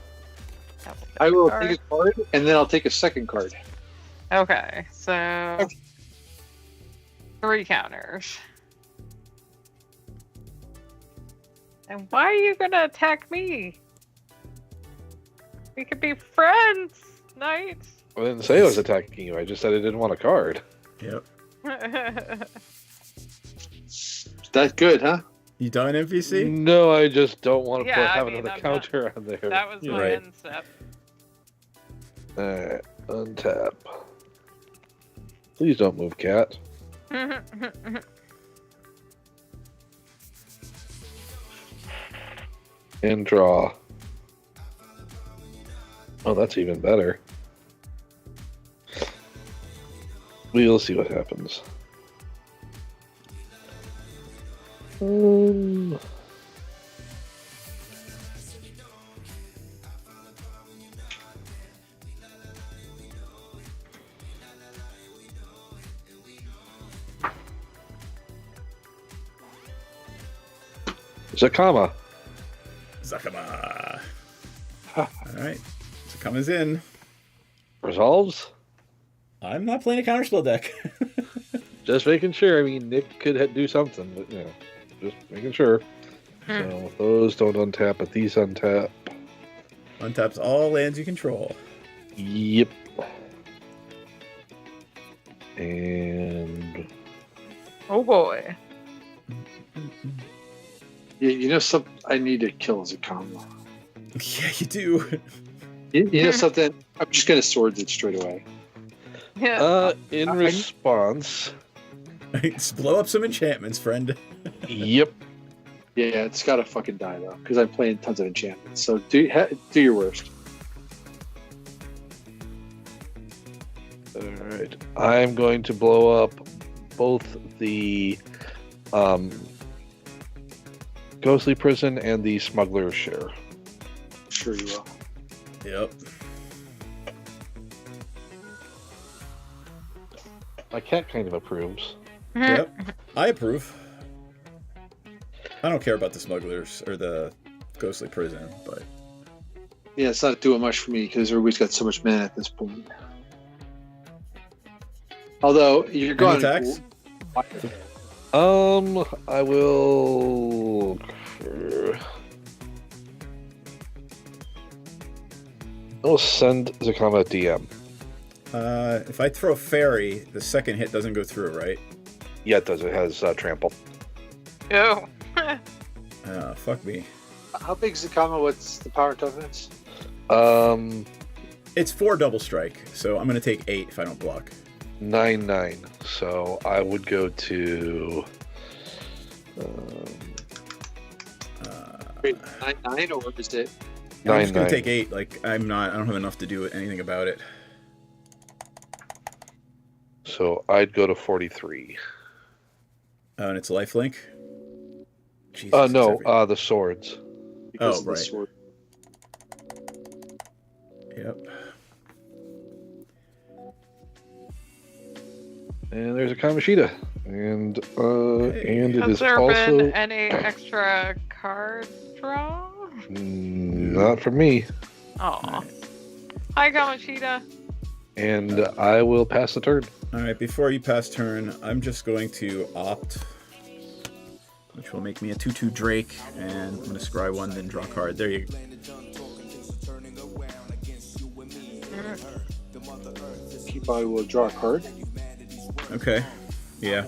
I will take a card, and then I'll take a second card. Okay, so 3 counters. And why are you gonna attack me? We could be friends, Knight. I didn't say I was attacking you. I just said I didn't want a card. Yep. That's good, huh? You done, NPC? No, I just don't want to have mean, another counter on there. That was my end step. Alright, untap. Please don't move, cat. And draw. Oh, that's even better. We'll see what happens. Zakama. Zakama. Alright. Zakama's in. Resolves? I'm not playing a counterspell deck. Just making sure. I mean, Nick could do something, but, you know, just making sure. So those don't untap, but these untap. Untaps all lands you control. Yep. And Oh boy. Yeah, you know something? I need to kill Zakama. Yeah, you do. You know something? I'm just gonna sword it straight away. Yeah. in response, Let's blow up some enchantments, friend. Yep. Yeah, it's got to fucking die though, because I'm playing tons of enchantments. So do your worst. All right. I'm going to blow up both the Ghostly Prison and the Smuggler's Share. Sure you will. Yep. My cat kind of approves. Yep. I approve. I don't care about the smugglers or the Ghostly Prison, but Yeah, it's not doing much for me because everybody's got so much mana at this point. Although you're going attacks? I will. I'll send Zakama a DM. if I throw Fairy, the second hit doesn't go through, right? Yeah, it does. It has trample. Oh. Fuck me. How big is the combo? What's the power toughness? It's 4 double strike, so I'm gonna take 8 if I don't block. 9/9. So I would go to. Wait, 9/9 or is it? I'm just gonna 9/9. take 8. Like I don't have enough to do anything about it. So I'd go to 43. And it's lifelink. Jesus, No, the swords. Because Oh, of the right. sword. Yep. And there's a Kamishita. And and it Has is there also been any extra card draw? not for me. Aw. Hi, Kamishita. And I will pass the turn. All right. Before you pass turn, I'm just going to opt, which will make me a 2/2 Drake, and I'm gonna scry 1, then draw a card. There you go. Keep I will draw a card. Okay. Yeah.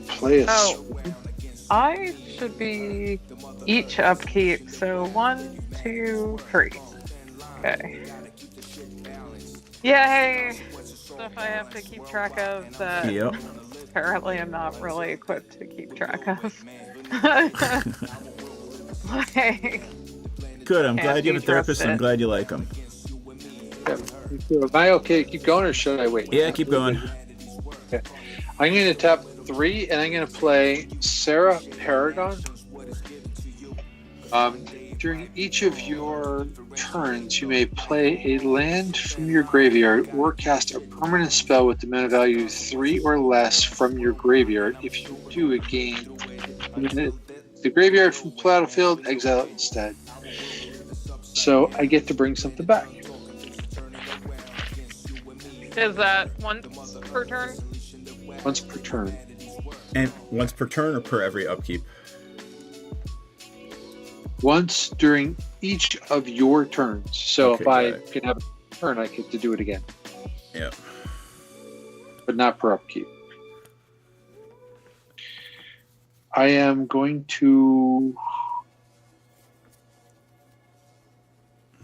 Play a Oh. I should be each upkeep, so 1, 2, 3. Okay. Yay! Stuff I have to keep track of that Yep. apparently I'm not really equipped to keep track of. Like, Good. I'm Can't glad you be have a therapist. And I'm trusted. glad you like him. Yeah. Am I okay to keep going or should I wait? Yeah. Keep going. Okay. I'm going to tap 3 and I'm going to play Sarah Paragon. During each of your turns, you may play a land from your graveyard or cast a permanent spell with the mana value 3 or less from your graveyard. If you do, it gains the graveyard from battlefield, exile it instead. So I get to bring something back. is that once per turn? Once per turn. And once per turn or per every upkeep? Once during each of your turns. So Okay, if I got it. can have a turn, I get to do it again. Yeah. But not per upkeep. I am going to.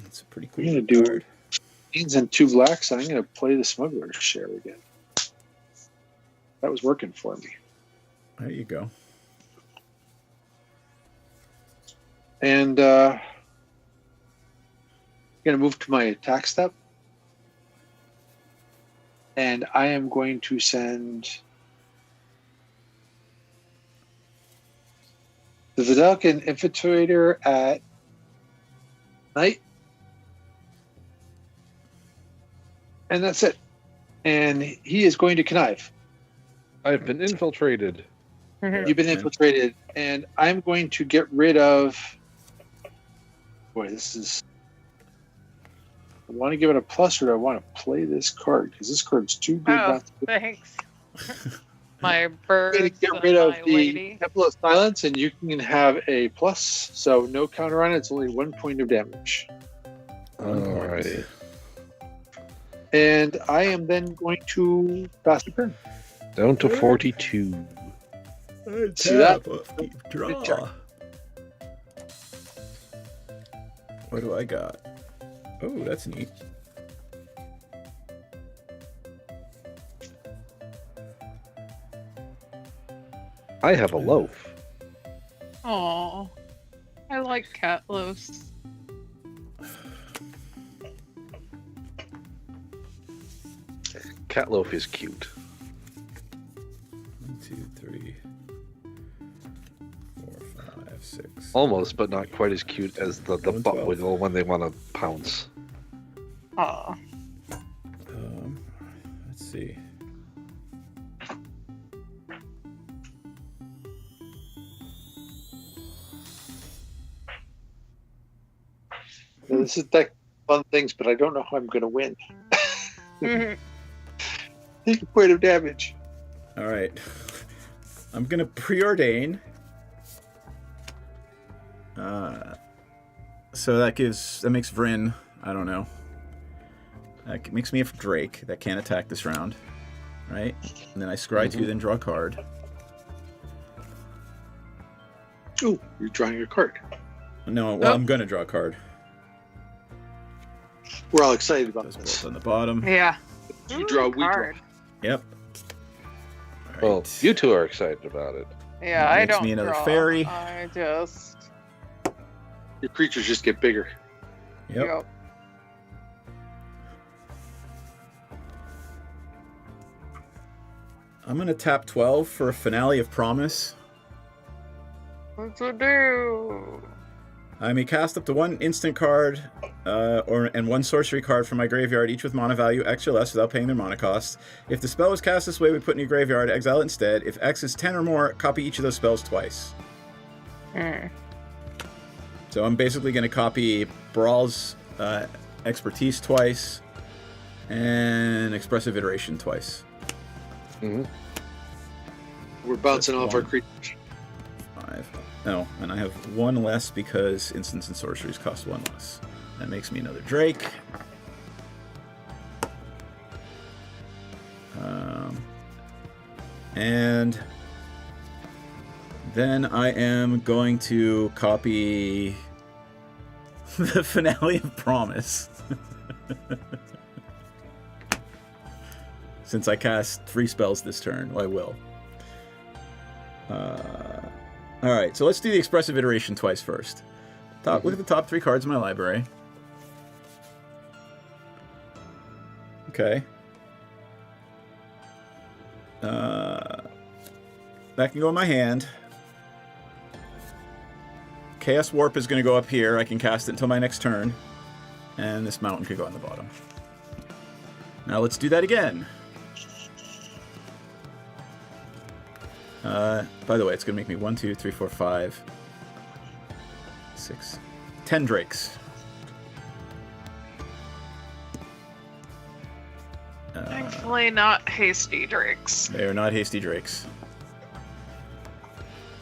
That's a pretty I'm cool going to do card. greens and 2 blacks. I'm going to play the Smuggler's Share again. That was working for me. There you go. And I'm going to move to my attack step. And I am going to send the Vidalcan Infiltrator at night. And that's it. And he is going to connive. I've been infiltrated. You've been infiltrated. And I'm going to get rid of. Boy, this is. I want to give it a plus, or do I want to play this card? Because this card's too good Oh, not to. thanks. My I'm birds going to get and rid of my the lady. Temple of Silence, and you can have a plus. So no counter on it. It's only 1 point of damage. Alrighty. And I am then going to pass the turn. Down to 42. See that? Draw. check. What do I got? Oh, that's neat. I have a loaf. Aw. I like cat loaves. Cat loaf is cute. 1, 2, 3, 4, 5, 6. Almost, but not quite as cute as the butt 12. wiggle when they want to pounce. Aw. Let's see. This is like fun things, but I don't know how I'm going to win. Take a point of damage. All right. I'm gonna preordain. So that makes Vryn, I don't know. That makes me a Drake that can't attack this round, right? And then I scry 2, then draw a card. Ooh, you're drawing a card. No, well, I'm gonna draw a card. We're all excited about Those this. both on the bottom. Yeah. You draw, we draw. Card. Yep. All Well, right. you two are excited about it. Yeah, That I makes don't me another draw. fairy. I just... Your creatures just get bigger. Yep. I'm gonna tap 12 for a Finale of Promise. What's it do? I may cast up to 1 instant card and 1 sorcery card from my graveyard, each with mana value X or less without paying their mana cost. If the spell was cast this way, we put in your graveyard, exile it instead. If X is 10 or more, copy each of those spells twice. So I'm basically going to copy Brawl's Expertise twice and Expressive Iteration twice. Mm-hmm. We're bouncing off our creatures. 5. No, and I have 1 less because instants and sorceries cost 1 less. That makes me another Drake. And then I am going to copy the Finale of Promise. Since I cast 3 spells this turn, well, I will. Alright, so let's do the Expressive Iteration twice first. Look at the top 3 cards in my library. Okay. That can go in my hand. Chaos Warp is going to go up here. I can cast it until my next turn. And this mountain could go on the bottom. Now let's do that again. By the way, it's going to make me 1, 2, 3, 4, 5, 6, 10 Drakes. Thankfully not hasty drakes. They are not hasty Drakes.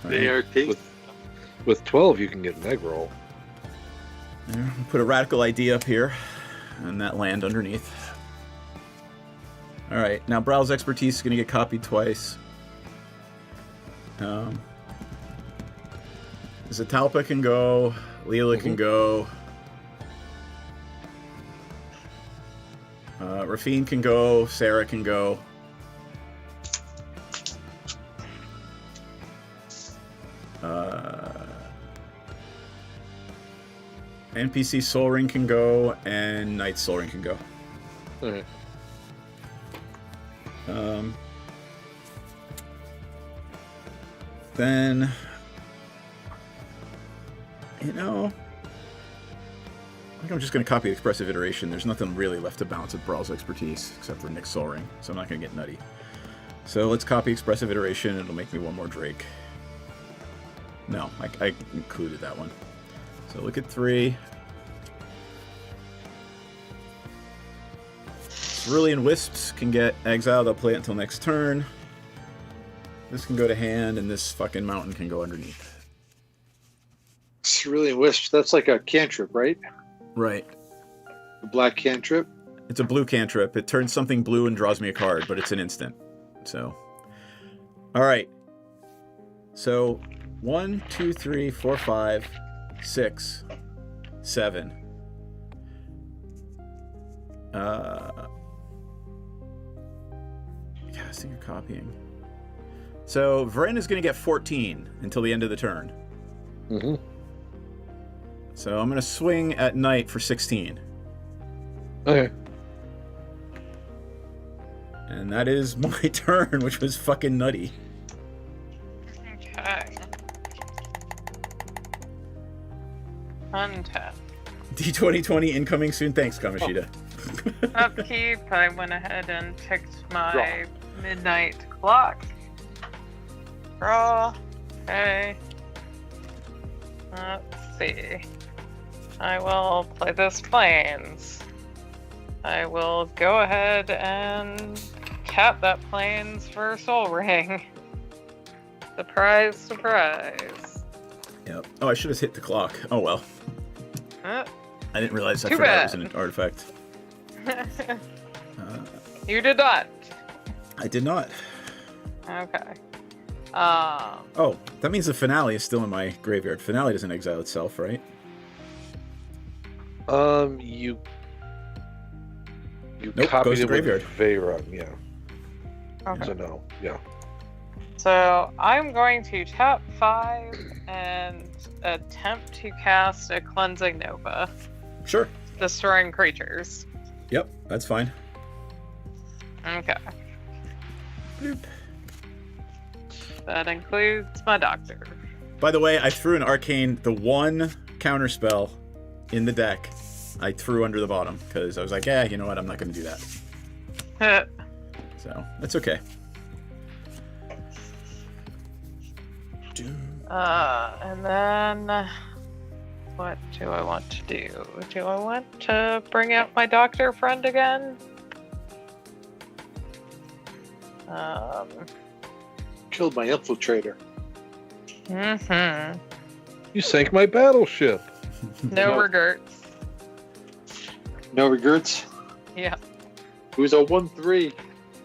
They are tasty. With 12, you can get an egg roll. There, put a radical idea up here, and that land underneath. All right, now Brow's Expertise is going to get copied twice. Zatalpa can go, Leela can go, Rafine can go, Sarah can go. NPC Soul Ring can go, and Knight Soul Ring can go. Alright. Then, you know, I think I'm just going to copy Expressive Iteration. There's nothing really left to balance with Brawl's Expertise, except for Nick's Soul Ring, so I'm not going to get nutty. So let's copy Expressive Iteration, and it'll make me 1 more Drake. No, I included that one. So look at 3. Cerulean Wisps can get exiled. I'll play it until next turn. This can go to hand, and this fucking mountain can go underneath. Cerulean Wisps, that's like a cantrip, right? Right. A black cantrip? It's a blue cantrip. It turns something blue and draws me a card, but it's an instant. So, all right. So, 1, 2, 3, 4, 5, 6, 7. Casting or copying. So Vren is going to get 14 until the end of the turn. Mm-hmm. So I'm going to swing at night for 16. Okay. And that is my turn, which was fucking nutty. Okay. Untap. D2020 incoming soon. Thanks, Kamishita. Upkeep, I went ahead and picked my midnight clock. Draw. Okay. Let's see. I will play this Plains. I will go ahead and tap that Plains for Soul Ring. Surprise, surprise. Yep. Oh, I should have hit the clock. Oh well. I didn't realize I Too forgot bad. it was an artifact. You did not. I did not. Okay. Oh, that means the finale is still in my graveyard. Finale doesn't exile itself, right? You Nope, copied goes to it with graveyard. Veyron, yeah. Okay. So no, yeah. So I'm going to tap 5 and attempt to cast a Cleansing Nova, Sure. destroying creatures. Yep, that's fine. Okay. Bloop. That includes my doctor. By the way, I threw an arcane, the one counter spell in the deck. I threw under the bottom because I was like, yeah, you know what? I'm not going to do that. So that's okay. And then what do I want to do? Do I want to bring out my doctor friend again? Killed my infiltrator. Mm-hmm. You sank my battleship. No No. regrets. No regrets. Yeah. It was a 1-3. It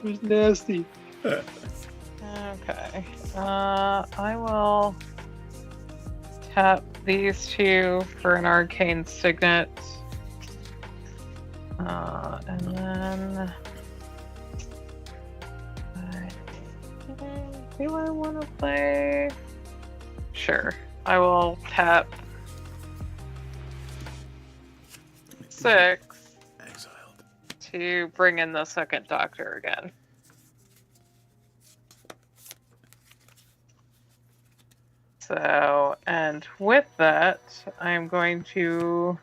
was nasty. Okay. I will tap these two for an arcane signet. And then do I want to play? Sure. I will tap 6 Exiled. to bring in the second doctor again. So, and with that, I'm going to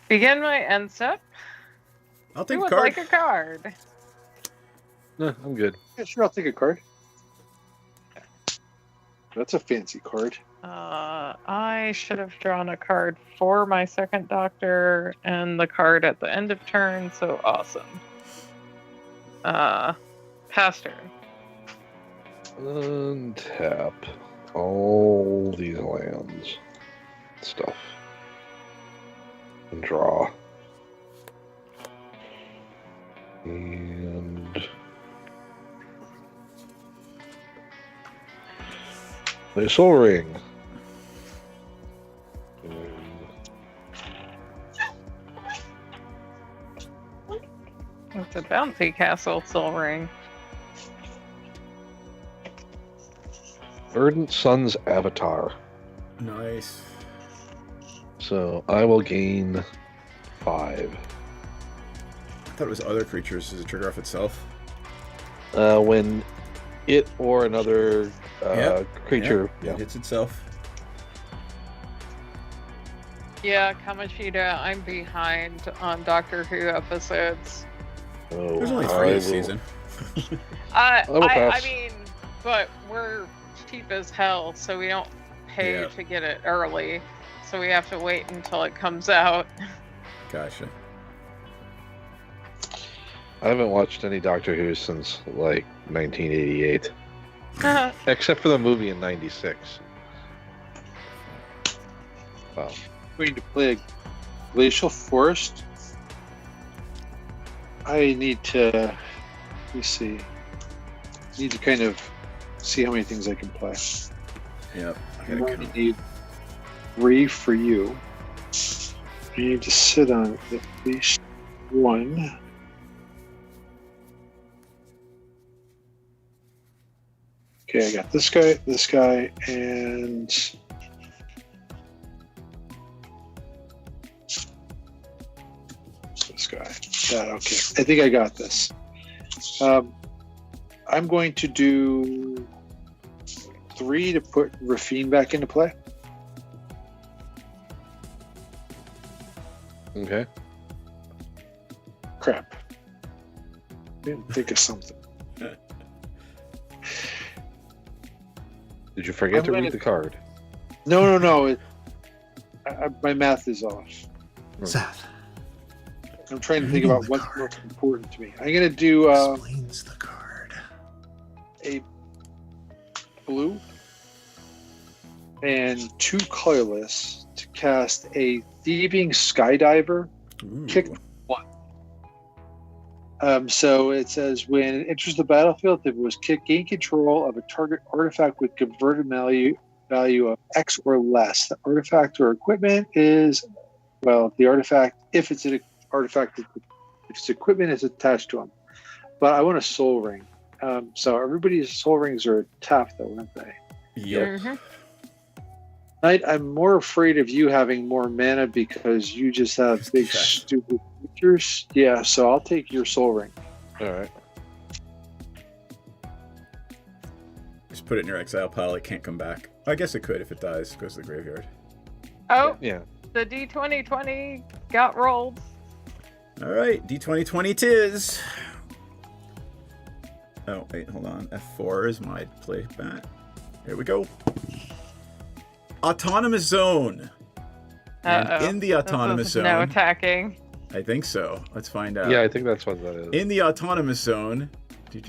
begin my end step. I'll take Who a would card. like a card? No, I'm good. Yeah, sure, I'll take a card. That's a fancy card. I should have drawn a card for my second doctor and the card at the end of turn, so awesome. Pass turn. Untap all these lands. Stuff. And draw. And play a Soul Ring. It's a bouncy castle Soul Ring. Verdant Sun's Avatar. Nice. So I will gain 5. I thought it was other creatures. Does it trigger off itself? When it or another creature. It hits itself. Yeah, Kamishita, I'm behind on Doctor Who episodes. Oh, There's only 3 I this will- season. will I pass. mean, but we're cheap as hell, so we don't pay Yeah. to get it early. So we have to wait until it comes out. Gotcha. I haven't watched any Doctor Who since like 1988, except for the movie in '96. Wow. Going to play a Glacial Forest. I need to, let me see. Need to kind of see how many things I can play. Yep. I I gotta only count. need 3 for you. I need to sit on at least 1. Okay, I got this guy, and this guy. That okay. I think I got this. I'm going to do 3 to put Rafine back into play. Okay. Crap. Didn't think of something. Did you forget to read the card? No. My math is off. Seth. I'm trying to think about what's most important to me. I'm going to do explains the card. A blue and 2 colorless to cast a Thieving Skydiver. Ooh. Kick 1. So it says when it enters the battlefield, if it was kicked, gain control of a target artifact with converted value of X or less. The artifact or equipment is, the artifact, if it's an artifact, if its equipment is attached to them. But I want a soul ring. So everybody's soul rings are tapped, though, aren't they? Yep. Mm-hmm. Knight, I'm more afraid of you having more mana because you just have big, stupid creatures. Yeah, so I'll take your soul ring. All right. Just put it in your exile pile. It can't come back. I guess it could if it dies. It goes to the graveyard. Oh, Yeah. the D2020 got rolled. All right, D2020 tis. Oh, wait, hold on. F4 is my play back. Here we go. Autonomous zone. And in the autonomous zone. No attacking. I think so. Let's find out. Yeah, I think that's what that is. In the autonomous zone. No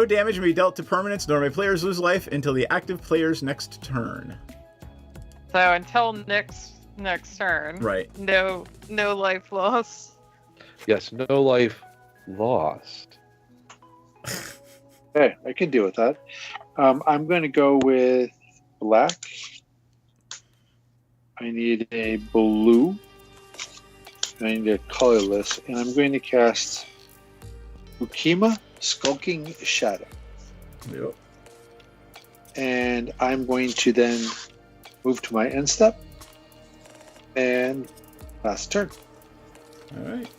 damage may be dealt to permanents, nor may players lose life until the active player's next turn. So until next turn. Right. No life loss. Yes, no life lost. Hey, I can deal with that. I'm going to go with black. I need a blue. I need a colorless. And I'm going to cast Ukima, Skulking Shadow. Yep. And I'm going to then move to my end step. And last turn. All right.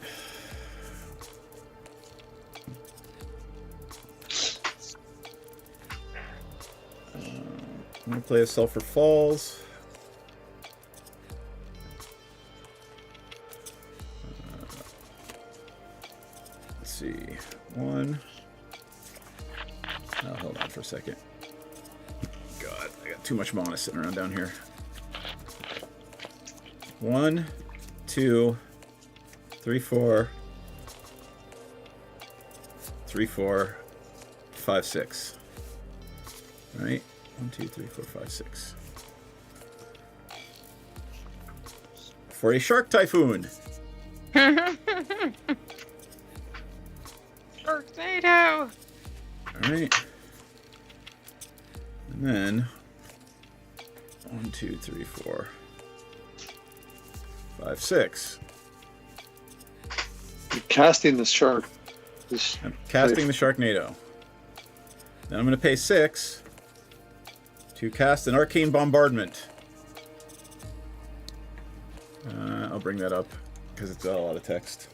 I'm going to play a Sulphur Falls. Let's see. 1. Oh, hold on for a second. God, I got too much mana sitting around down here. 1, 2, 3, 4. 3, 4, 5, 6. All right. 1, 2, 3, 4, 5, 6. For a Shark Typhoon. Sharknado. All right. And then 1, 2, 3, 4, 5, 6. You're casting the shark. I'm casting the Sharknado. Then I'm going to pay 6 to cast an Arcane Bombardment. I'll bring that up because it's got a lot of text.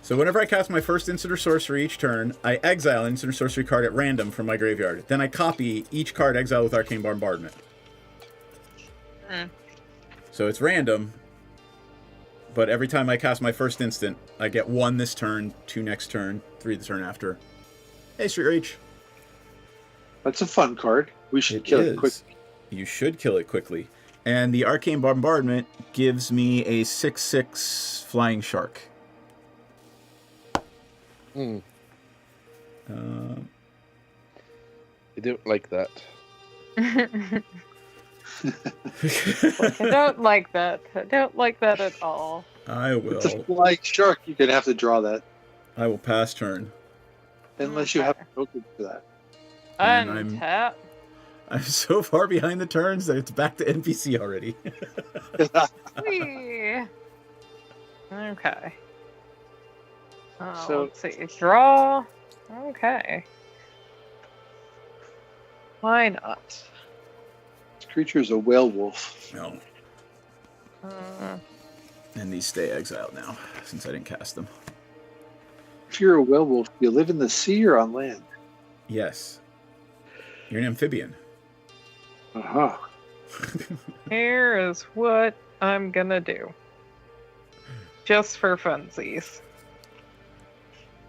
So whenever I cast my first instant or sorcery each turn, I exile an instant or sorcery card at random from my graveyard. Then I copy each card exiled with Arcane Bombardment. So it's random, but every time I cast my first instant, I get 1 this turn, 2 next turn, 3 the turn after. Hey, Street Rage. That's a fun card. We should kill it quickly. You should kill it quickly. And the Arcane Bombardment gives me a 6/6 Flying Shark. I don't like that. I don't like that. I don't like that at all. I will. It's a flying shark. You're going to have to draw that. I will pass turn. Unless you have a token for that. And Untap. I'm so far behind the turns that it's back to NPC already. Whee. Okay. So- Let's see. Draw. Okay. Why not? This creature is a werewolf. No. Uh, And these stay exiled now, since I didn't cast them. If you're a werewolf, you live in the sea or on land? Yes. You're an amphibian. Uh-huh. Here is what I'm gonna do. Just for funsies.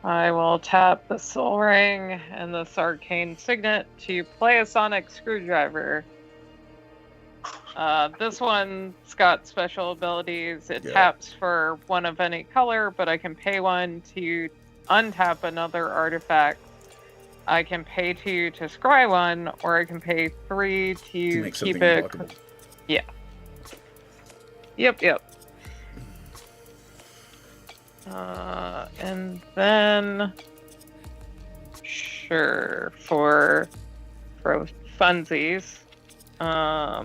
I will tap the Soul Ring and this Arcane Signet to play a Sonic Screwdriver. This one's got special abilities. It taps for one of any color, but I can pay 1 to untap another artifact. I can pay 2 to scry 1, or I can pay 3 to make keep something it. unblockable. Yeah. Yep. And then, sure, for funsies, I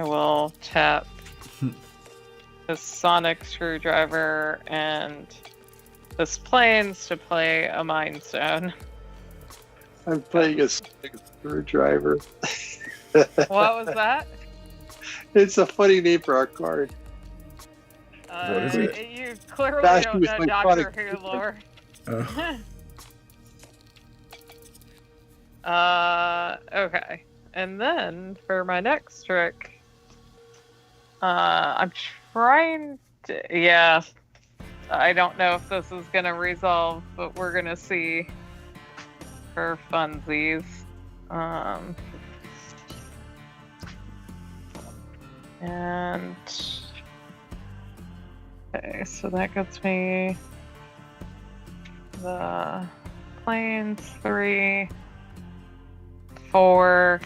will tap the Sonic Screwdriver and this Plains to play a Mind Stone. I'm playing a screwdriver. What was that? It's a funny name for our card. What is it? You clearly That don't was know my Doctor product. Who lore. Oh. Okay. And then for my next trick, I'm trying to. Yeah. I don't know if this is gonna resolve, but we're gonna see. For funsies. And okay, so that gets me the Plains 3, 4.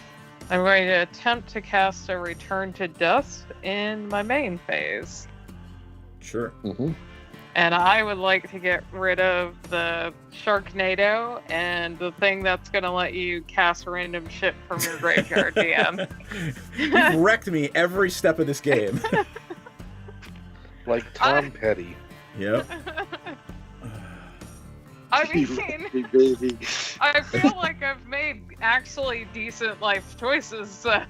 I'm going to attempt to cast a Return to Dust in my main phase. Sure. Mm-hmm. And I would like to get rid of the Sharknado and the thing that's going to let you cast random shit from your graveyard, DM. You've wrecked me every step of this game. Like Tom Petty. Yep. I mean, baby. I feel like I've made actually decent life choices, so...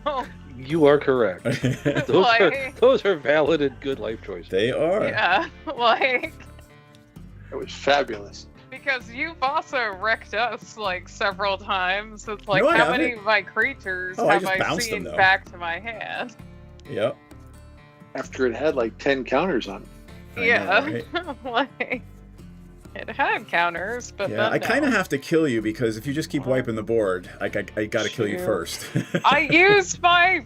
You are correct. Those are valid and good life choices. They are. Yeah, like... That was fabulous. Because you've also wrecked us, like, several times. It's like, No, I how many haven't. of my creatures Oh, I have just I bounced seen them, though. back to my hand? Yep. After it had like 10 counters on it. Yeah, know, like... It had counters, but Yeah, then I kind of no. have to kill you because if you just keep wiping the board, I gotta kill you Shoot. first. I used my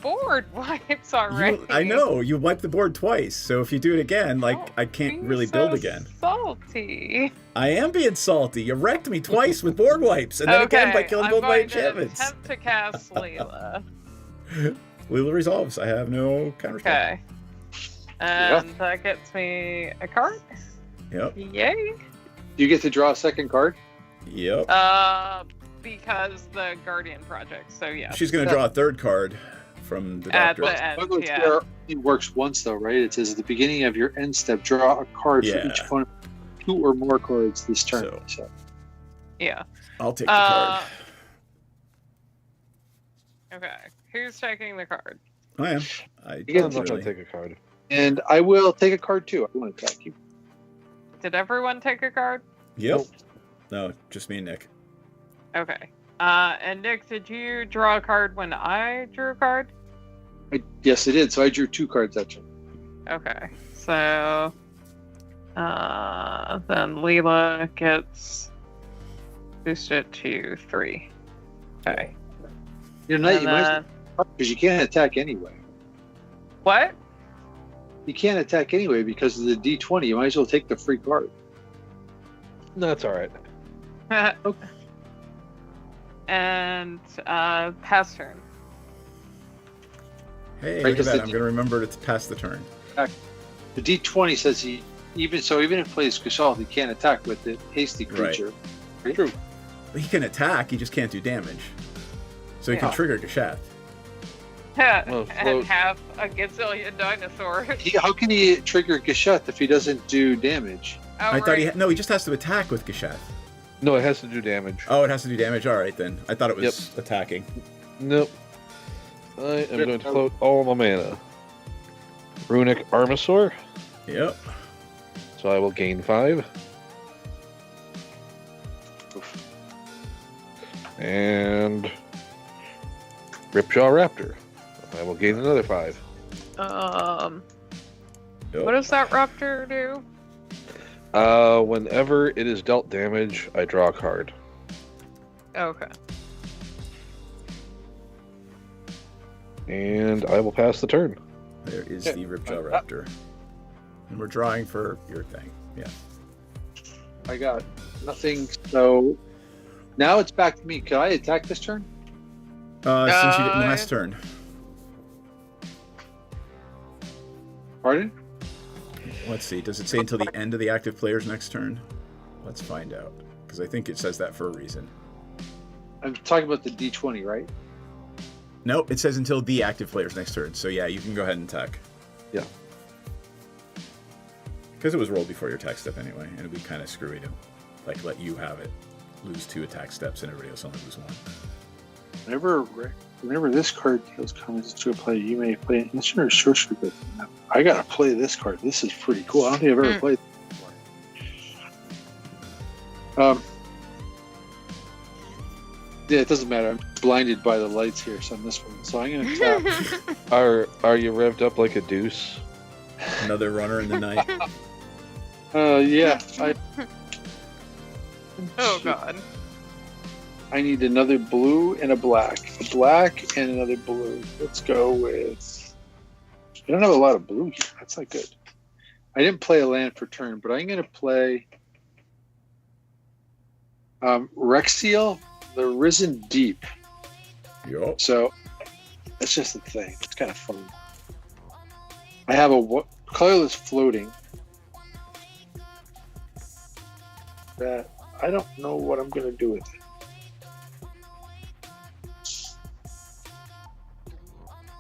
board wipes already. I know, you wiped the board twice, so if you do it again, like, I can't really build again. Salty. I am being salty. You wrecked me twice with board wipes, and then again by killing I'm both my going to enchantments. attempt to cast Leela. Leela resolves. I have no counter. Okay. And that gets me a card. Yep. Yay. You get to draw a second card? Yep. Because the Guardian Project, so yeah. She's gonna draw a third card from the At doctor. the end, Bugler yeah. Square only works once though, right? It says at the beginning of your end step, draw a card for Yeah. each opponent. 2 or more cards this turn. So. Yeah. I'll take the card. Okay. Who's taking the card? I am. You get I'm not to going to take a card. And I will take a card too. I want to attack you. Did everyone take a card? Yep. No, just me and Nick. Okay. And Nick, did you draw a card when I drew a card? Yes, I did. So I drew 2 cards that turn. Okay. So, then Leela gets boosted to 3. Okay. You're not. And You might because you can't attack anyway. What? You can't attack anyway because of the D20. You might as well take the free card. No, that's all right. And pass turn. Hey, Right, look at 'cause that. the I'm gonna remember to pass the turn. The D20 says he even if he plays Gestalt, he can't attack with the hasty creature. Right? True. He can attack. He just can't do damage. So he can Yeah. trigger Geshath. Well, And have a gazillion dinosaurs. How can he trigger Gesheth if he doesn't do damage? Oh, I thought he right. no. He just has to attack with Geshath. No, it has to do damage. Oh, it has to do damage. All right then. I thought it was attacking. Nope. I am going to float all my mana. Runic Armasaur. Yep. So I will gain 5. And Ripjaw Raptor. I will gain another 5. What does that raptor do? Whenever it is dealt damage, I draw a card. Okay. And I will pass the turn. There is the Ripjaw Raptor. And we're drawing for your thing. Yeah. I got nothing, so now it's back to me. Can I attack this turn? Since you didn't last turn. Pardon? Let's see. Does it say until the end of the active player's next turn? Let's find out. Because I think it says that for a reason. I'm talking about the D20, right? Nope, it says until the active player's next turn. So yeah, you can go ahead and attack. Yeah. Because it was rolled before your attack step anyway, and it'd be kind of screwy to let you have it lose 2 attack steps and everybody else only lose 1. Whenever this card deals comments to a player, you may play an instant or sorcery. But I gotta play this card. This is pretty cool. I don't think I've ever played this before. Yeah, it doesn't matter. I'm blinded by the lights here, so on this one. So I'm gonna tap. Are you revved up like a deuce? Another runner in the night. Yeah. Oh god. I need another blue and a black. A black and another blue. Let's go with... I don't have a lot of blue here. That's not good. I didn't play a land for turn, but I'm going to play Rexiel, the Risen Deep. Yup. So that's just the thing. It's kind of fun. I have a colorless floating that I don't know what I'm going to do with it.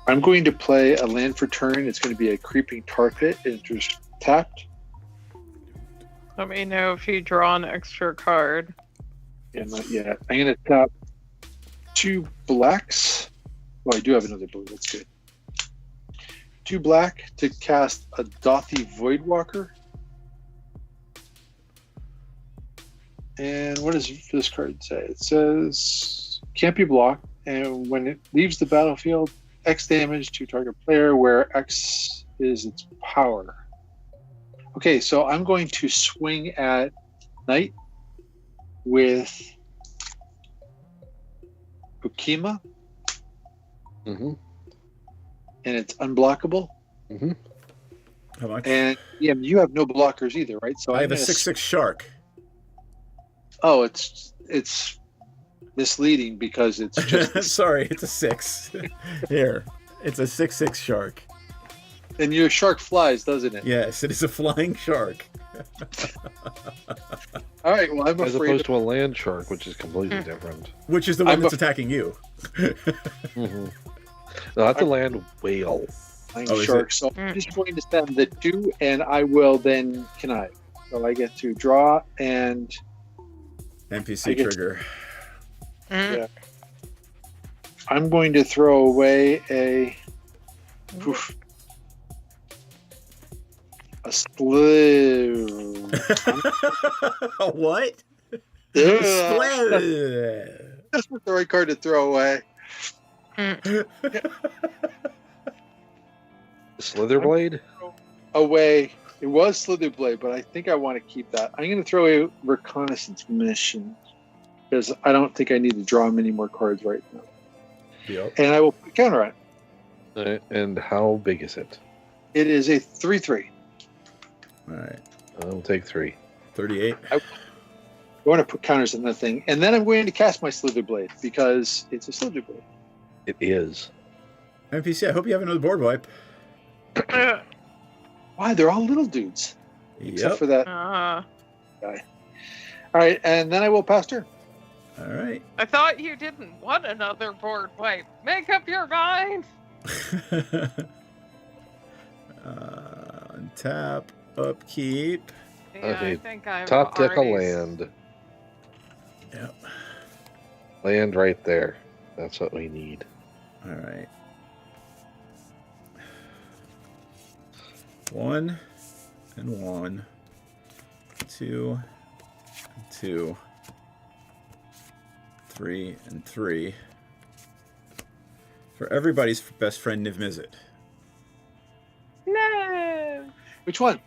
I'm going to play a land for turn. It's going to be a Creeping Tar Pit. It's just tapped. Let me know if you draw an extra card. Yeah, not yet. I'm going to tap 2 blacks. Well, I do have another blue. That's good. 2 black to cast a Dothy Voidwalker. And what does this card say? It says, can't be blocked. And when it leaves the battlefield, X damage to target player, where X is its power. Okay, so I'm going to swing at Knight with Ukima. Mm-hmm. And it's unblockable. Mm-hmm. How much? And yeah, you have no blockers either, right? So I have a 6/6 shark. Oh, it's misleading because it's just Sorry, it's a 6. Here, it's a 6/6 shark. And your shark flies, doesn't it? Yes, it is a flying shark. All right, well, I'm As afraid opposed to a land shark, which is completely different. Which is the one that's attacking you. Mm-hmm. No, that's a land whale. Shark. So I'm just going to send the 2, and I will then connive. So I get to draw and NPC trigger. Yeah. I'm going to throw away a slew. A what? That's not the right card to throw away. Slitherblade? Away. It was Slitherblade, but I think I want to keep that. I'm going to throw a reconnaissance mission because I don't think I need to draw many more cards right now. Yep. And I will counter it. And how big is it? It is a 3/3. All right. I'll take 3. 38. I want to put counters on that thing. And then I'm going to cast my Slitherblade because it's a Slitherblade. It is. NPC, I hope you have another board wipe. Why? They're all little dudes. Except for that guy. All right, and then I will pass turn. All right. I thought you didn't want another board wipe. Make up your mind. Tap, upkeep. Yeah, I think I've top deck a already land. Yep. Land right there. That's what we need. All right. 1 and 1. 2 and 2. 3 and 3. For everybody's best friend, Niv Mizzet. No. Which one?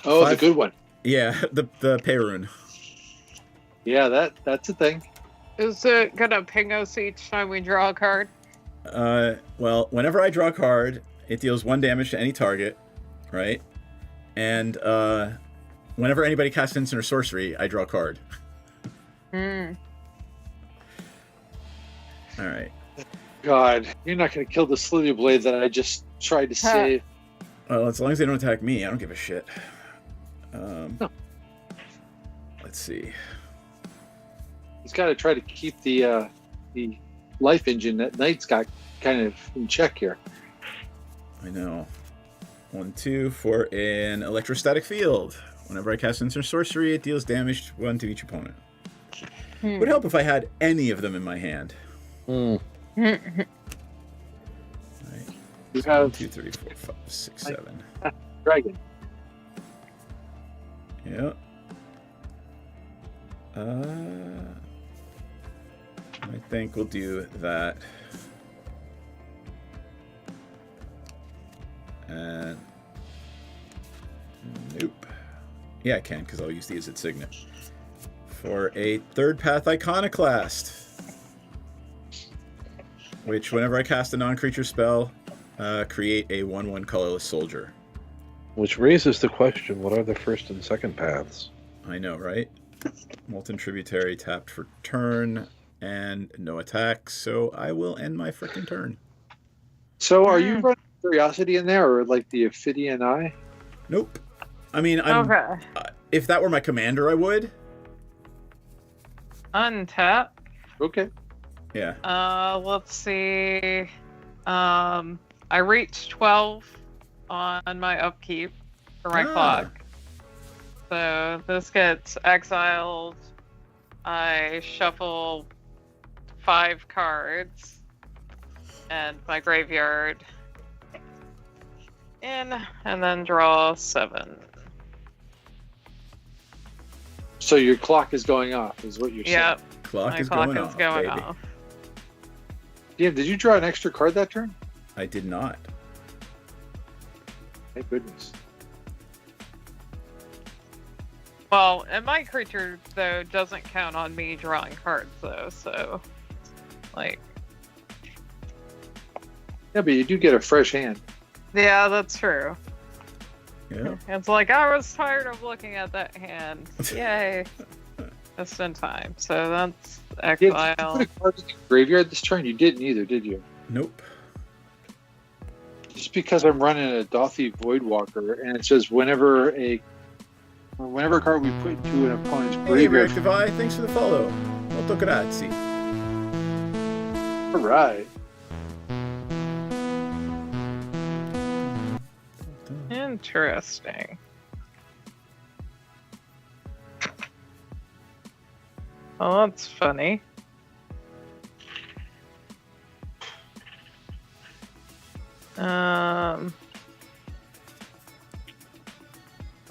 Oh, 5. the good one. Yeah, the Perun. Yeah, that's a thing. Is it gonna ping us each time we draw a card? Well, whenever I draw a card, it deals 1 damage to any target, right? And whenever anybody casts instant or sorcery, I draw a card. Hmm. All right. God, you're not going to kill the Slither Blade that I just tried to save. Well, as long as they don't attack me, I don't give a shit. Let's see. He's got to try to keep the life engine that Knight's got kind of in check here. I know. 1, 2 for an electrostatic field. Whenever I cast instant sorcery, it deals damage 1 to each opponent. Would help if I had any of them in my hand. You Right. have 1, 2, 3, 4, 5, 6, 7. Dragon. Yeah. I think we'll do that. And nope. Yeah, I can because I'll use these at Signet for a third path Iconoclast. Which, whenever I cast a non-creature spell, create a 1/1 colorless soldier. Which raises the question, what are the first and second paths? I know, right? Molten Tributary tapped for turn, and no attacks, so I will end my frickin' turn. So are you running Curiosity in there, or like the Ophidian Eye? Nope. I mean, if that were my commander, I would. Untap. Okay. Yeah. Let's see. I reached 12 on my upkeep for my clock. So this gets exiled. I shuffle 5 cards and my graveyard in, and then draw 7. So your clock is going off, is what you're Yep. saying? Clock My is clock going is off, going baby. off. Yeah, did you draw an extra card that turn? I did not. Thank goodness. Well, and my creature, though, doesn't count on me drawing cards, though, so, like... Yeah, but you do get a fresh hand. Yeah, that's true. Yeah. It's like, I was tired of looking at that hand. Yay. Just in time. So that's Yeah, did you exile. put a card in the graveyard this turn? You didn't either, did you? Nope. Just because I'm running a Dothy Voidwalker, and it says whenever a card we put into an opponent's Hey, graveyard. Reactive Eye, thanks for the follow. Molto grazie. All right. Interesting. Oh, that's funny.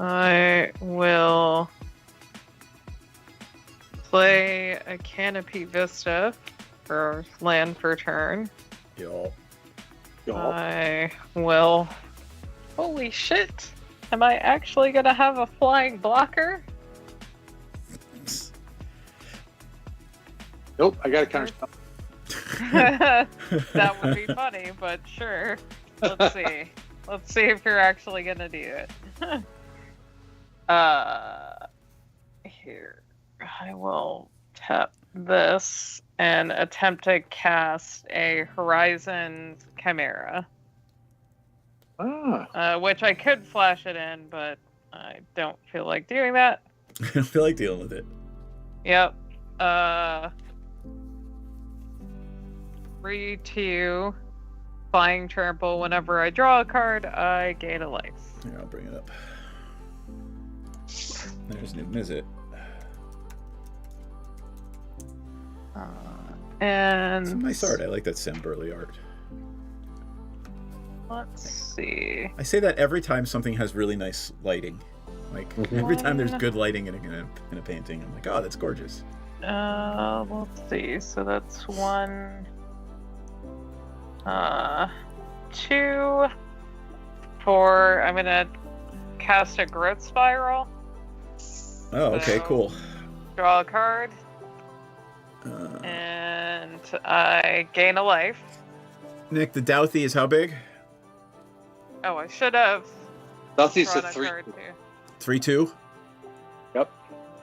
I will play a Canopy Vista for land per turn. Y'all. I will. Holy shit! Am I actually gonna have a flying blocker? Nope, I got a counter spell. That would be funny, but sure. Let's see. Let's see if you're actually gonna do it. Here. I will tap this and attempt to cast a Horizon Chimera. Which I could flash it in, but I don't feel like doing that. I don't feel like dealing with it. Yep. 3/2 flying trample. Whenever I draw a card, I gain a life. Here, I'll bring it up. There's Niv Mizzet. And It's a nice art. I like that Sam Burley art. let's see. I say that every time something has really nice lighting. Like, every time there's One. good lighting in a painting, I'm like, oh, that's gorgeous. Let's see. So that's 1, 2, 4. I'm gonna cast a growth spiral. Oh, okay, So- cool. Draw a card, and I gain a life. Nick, the Douthie is how big? Oh, I should have Nothing's drawn a a 3. card too. 3/2? Yep.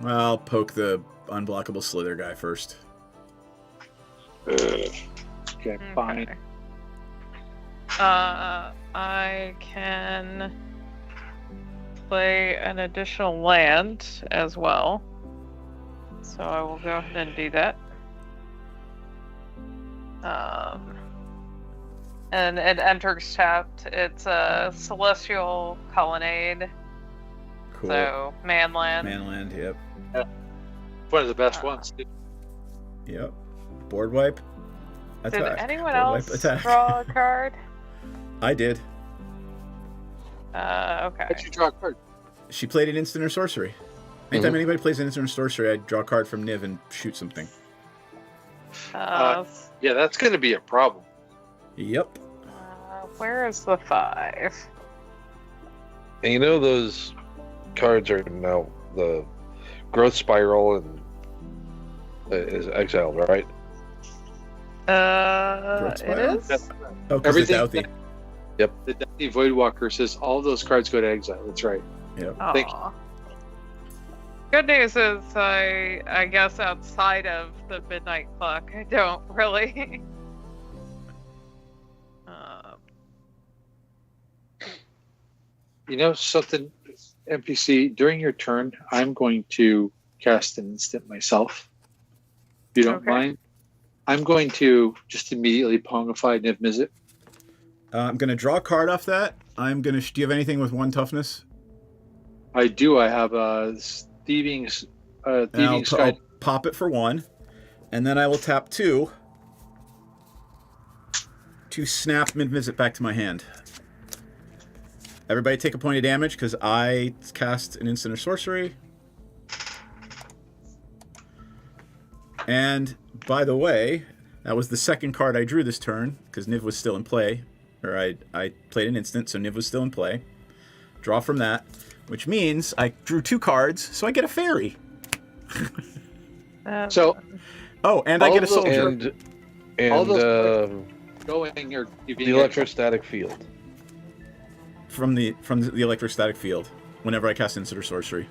Well, I'll poke the unblockable Slither guy first. Okay, fine. Okay. I can play an additional land as well. So I will go ahead and do that. And it enters tapped. It's a Celestial Colonnade. Cool. So, manland. Manland, yep. One of the best ones, too. Yep. Board wipe. Did Attack. anyone Board else wipe, attack. draw a card? I did. Okay. How'd you draw a card? She played an instant or sorcery. Anytime anybody plays an instant or sorcery, I draw a card from Niv and shoot something. Yeah, that's going to be a problem. Yep. Where is the 5? And you know those cards are now the growth spiral and is exiled, right? Growth It spiral? is? Oh, because it's Everything. Douthie. Yep. The Deathly Voidwalker says all those cards go to exile. That's right. Yep. Thank you. Aw. Good news is I guess outside of the midnight clock, I don't really. You know something, NPC, during your turn, I'm going to cast an instant myself. If you don't Okay. mind. I'm going to just immediately Pongify Niv Mizzet. I'm going to draw a card off that. I'm going to... do you have anything with 1 toughness? I do. I have a Thieving I'll Sky. pop it for 1. And then I will tap 2 to snap mid-visit back to my hand. Everybody take a point of damage because I cast an instant or sorcery. And, by the way, that was the second card I drew this turn because Niv was still in play. Or I played an instant, so Niv was still in play. Draw from that, which means I drew 2 cards, so I get a fairy. So, oh, and I all get a those- soldier. all And those going or the electrostatic field. From the electrostatic field, whenever I cast instant or sorcery.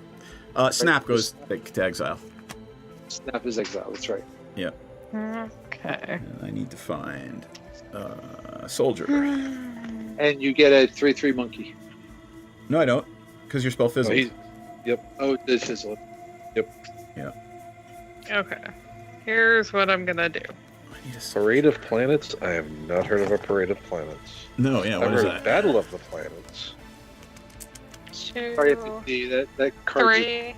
Snap goes to exile. Snap is exile. That's right. Yeah. Okay. And I need to find a soldier. And you get a 3/3 monkey. No, I don't, because your spell fizzles. Oh, this is it. Yeah. Okay. Here's what I'm gonna do. Parade of Planets? I have not heard of a Parade of Planets. No, yeah, what I've is heard that? Battle of the Planets. 2, Sorry, that card 3.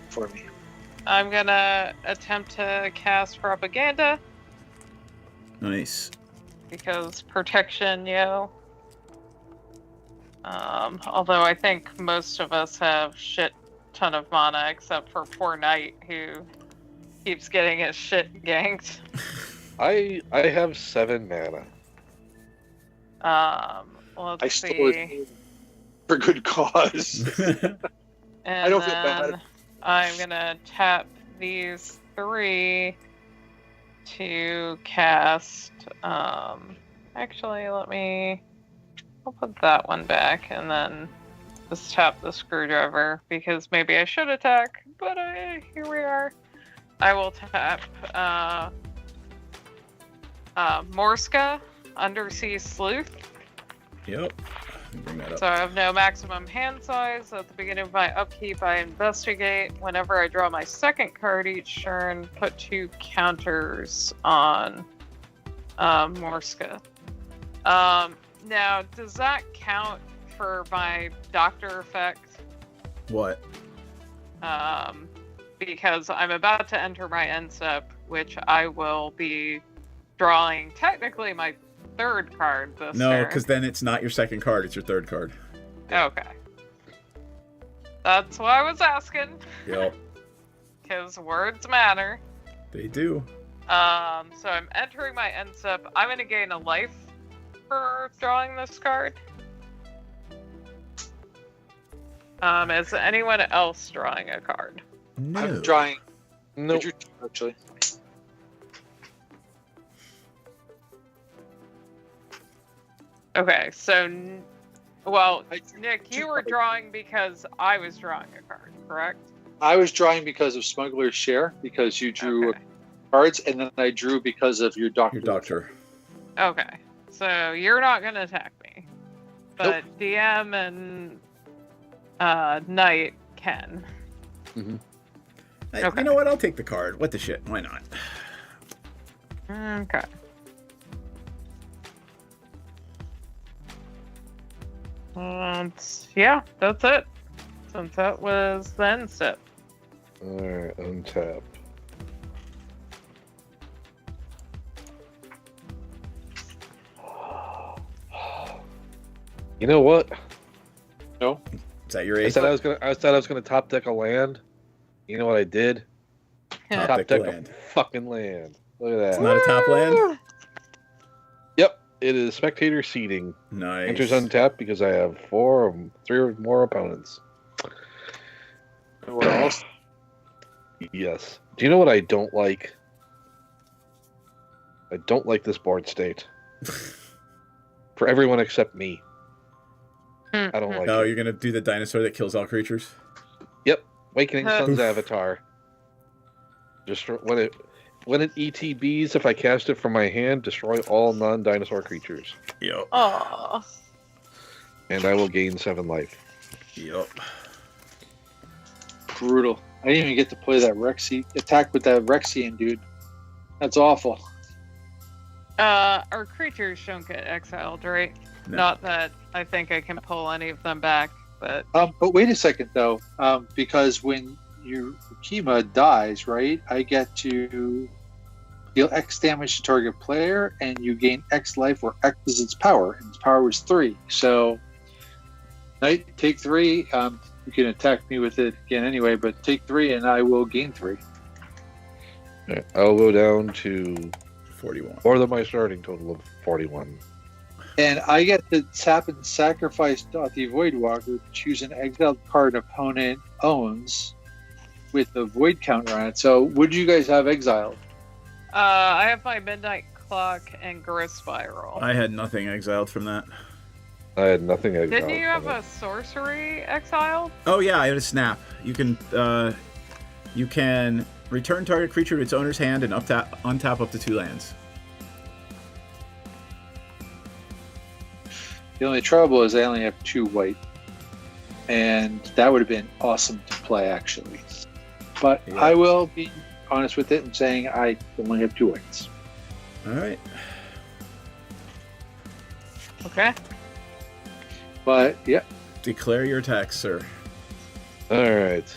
for me. I'm gonna attempt to cast Propaganda Nice. because protection, yo. Although I think most of us have shit ton of mana except for poor Knight who keeps getting his shit ganked. I have 7 mana. Let's I stole see. it for good cause. And I don't feel bad. then I'm gonna tap these 3 to cast. Actually, I'll put that one back and then just tap the screwdriver because maybe I should attack, but here we are. I will tap Morska, Undersea Sleuth. Yep. Bring that up. So I have no maximum hand size. At the beginning of my upkeep, I investigate. Whenever I draw my second card each turn, put 2 counters on Morska. Now, does that count for my doctor effect? What? Because I'm about to enter my end step, which I will be drawing technically my third card this No, turn. because then it's not your second card, it's your third card. Okay. That's what I was asking. Yep. Because words matter. They do. So I'm entering my end step. I'm going to gain a life for drawing this card. Is anyone else drawing a card? No. I'm drawing. Nope. Actually. Okay, so, well, Nick, you were drawing because I was drawing a card, correct? I was drawing because of Smuggler's Share, because you drew cards, and then I drew because of your doctor. Your doctor. Okay, so you're not going to attack me. But Nope. DM and Knight can. Mm-hmm. Okay. You know what? I'll take the card. What the shit? Why not? Okay. Yeah, that's it. Since that was the end step. Alright, untap. You know what? No. Is that your I ace? said I was gonna top deck a land. You know what I did? Top deck a land. Fucking land. Look at that. It's not a top land? Yep, it is spectator seating. Nice. Enters untapped because I have 3 or more opponents. What else? Yes. Do you know what I don't like? I don't like this board state. For everyone except me. I don't like No, it. you're gonna do the dinosaur that kills all creatures? Yep. Awakening Sun's Oof. avatar. Just when it ETBs, if I cast it from my hand, destroy all non-dinosaur creatures. Yep. Aww. And I will gain 7 life. Yep. Brutal. I didn't even get to play that attack with that Rexian dude. That's awful. Our creatures don't get exiled, right? No. Not that I think I can pull any of them back, but But wait a second though, because when your Kima dies, right, I get to deal X damage to target player, and you gain X life where X is its power, and its power was 3. So, Knight, take 3. You can attack me with it again anyway, but take 3, and I will gain 3. Alright, I'll go down to 41. More than my starting total of 41. And I get to tap and sacrifice the Voidwalker to choose an exiled card an opponent owns with the Void counter on it. So, would you guys have exiled? I have my Midnight Clock and Grist Spiral. I had nothing exiled from that. I had nothing exiled. Didn't you have from a sorcery exiled? Oh yeah, I had a snap. You can return target creature to its owner's hand and untap up to 2 lands. The only trouble is I only have 2 white. And that would have been awesome to play, actually. But Yeah. I will be honest with it and saying I only have 2 whites. Alright. Okay. But, yeah. Declare your attacks, sir. Alright.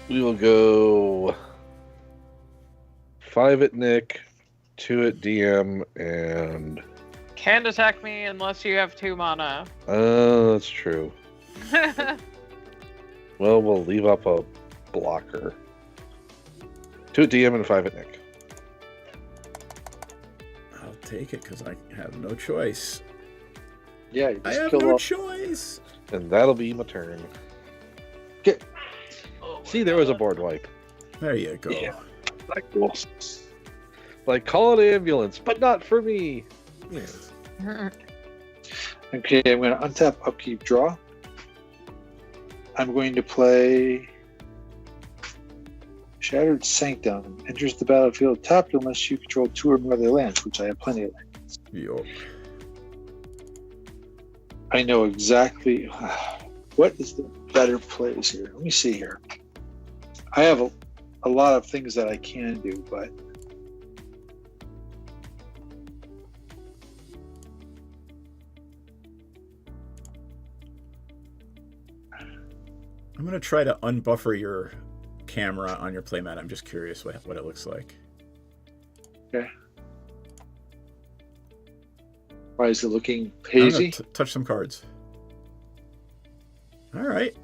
We will go 5 at Nick, 2 at DM, and... Can't attack me unless you have 2 mana. That's true. Well, we'll leave up a blocker. 2 at DM and 5 at Nick. I'll take it because I have no choice. Yeah, you I just have kill no off. choice. And that'll be my turn. Get. See, there was a board wipe. There you go. Yeah. Cool. Like, call an ambulance, but not for me. Yes. Okay, I'm going to untap, upkeep, draw. I'm going to play Shattered Sanctum. Enters the battlefield tapped unless you control 2 or more of their lands, which I have plenty of lands. Yup. I know exactly what is the better plays here. Let me see here. I have a lot of things that I can do, but I'm going to try to unbuffer your camera on your playmat. I'm just curious what it looks like. Okay. Why is it looking I'm gonna hazy? touch some cards. All right.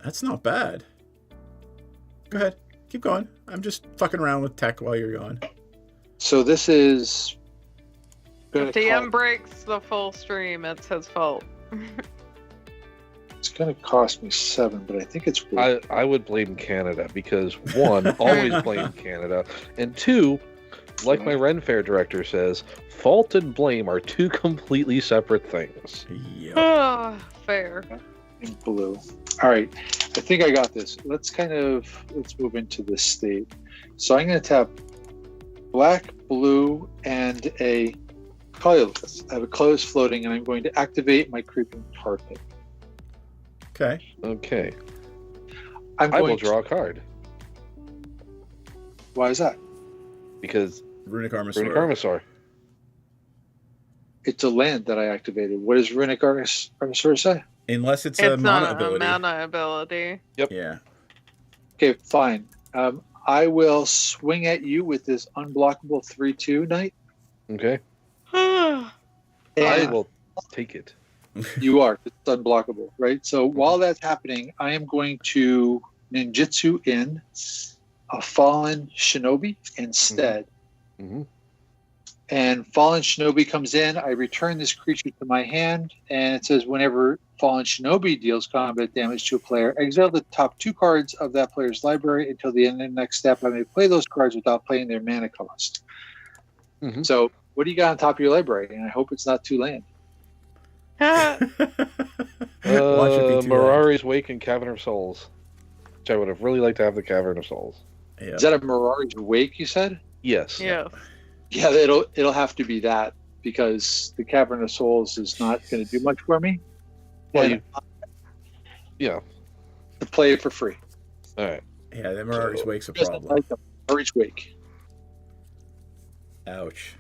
That's not bad. Go ahead. Keep going. I'm just fucking around with tech while you're going. So this is. If DM breaks the full stream, it's his fault. It's going to cost me 7, but I think it's worth I would blame Canada because 1, always blame Canada, and 2, like my Ren Fair director says, fault and blame are 2 completely separate things. Oh, fair. in blue. All right, I think I got this. Let's move into this state. So I'm going to tap black, blue, and a colorless. I have a colorless floating, and I'm going to activate my creeping carpet. Okay. I will draw a card. Why is that? Because Runic Armasaur. Runic Armasaur. It's a land that I activated. What does Runic Armasaur say? Unless it's a mana ability. A mana ability. Yep. Yeah. Okay, fine. I will swing at you with this unblockable 3/2 knight. Okay. And I will take it. You are. It's unblockable, right? So while that's happening, I am going to ninjutsu in a fallen shinobi instead. Mm-hmm. And fallen shinobi comes in. I return this creature to my hand, and it says whenever fallen shinobi deals combat damage to a player, exile the top 2 cards of that player's library until the end of the next step. I may play those cards without paying their mana cost. Mm-hmm. So what do you got on top of your library? And I hope it's not 2 land. Mirari's Wake and Cavern of Souls. Which I would have really liked to have the Cavern of Souls. Yeah. Is that a Mirari's Wake, you said? Yes. Yeah. Yeah, it'll have to be that because the Cavern of Souls is not going to do much for me. Well, yeah. To play it for free. All right. Yeah, the Mirari's Wake's a Just problem. like the Mirari's Wake. Ouch.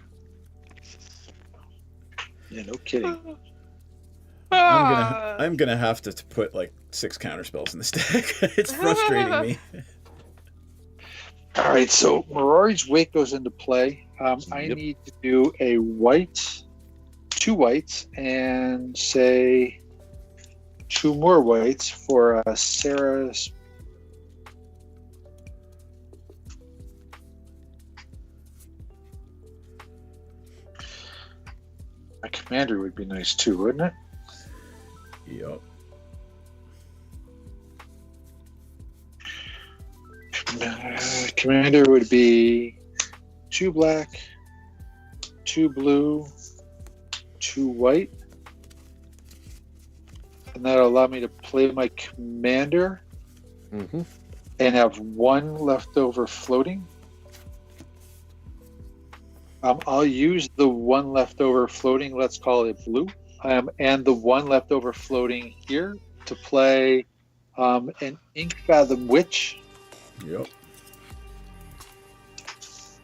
Yeah, no kidding. I'm gonna have to put like 6 counter spells in this deck. It's frustrating me. All right, so Mirari's Wake goes into play. I need to do a white, 2 whites, and say 2 more whites for Sarah's. A commander would be nice too, wouldn't it? Yep. Commander would be 2 black, 2 blue, 2 white. And that'll allow me to play my commander Mm-hmm. and have 1 leftover floating. I'll use the 1 leftover floating, let's call it blue, and the 1 leftover floating here to play an Ink Fathom Witch. Yep.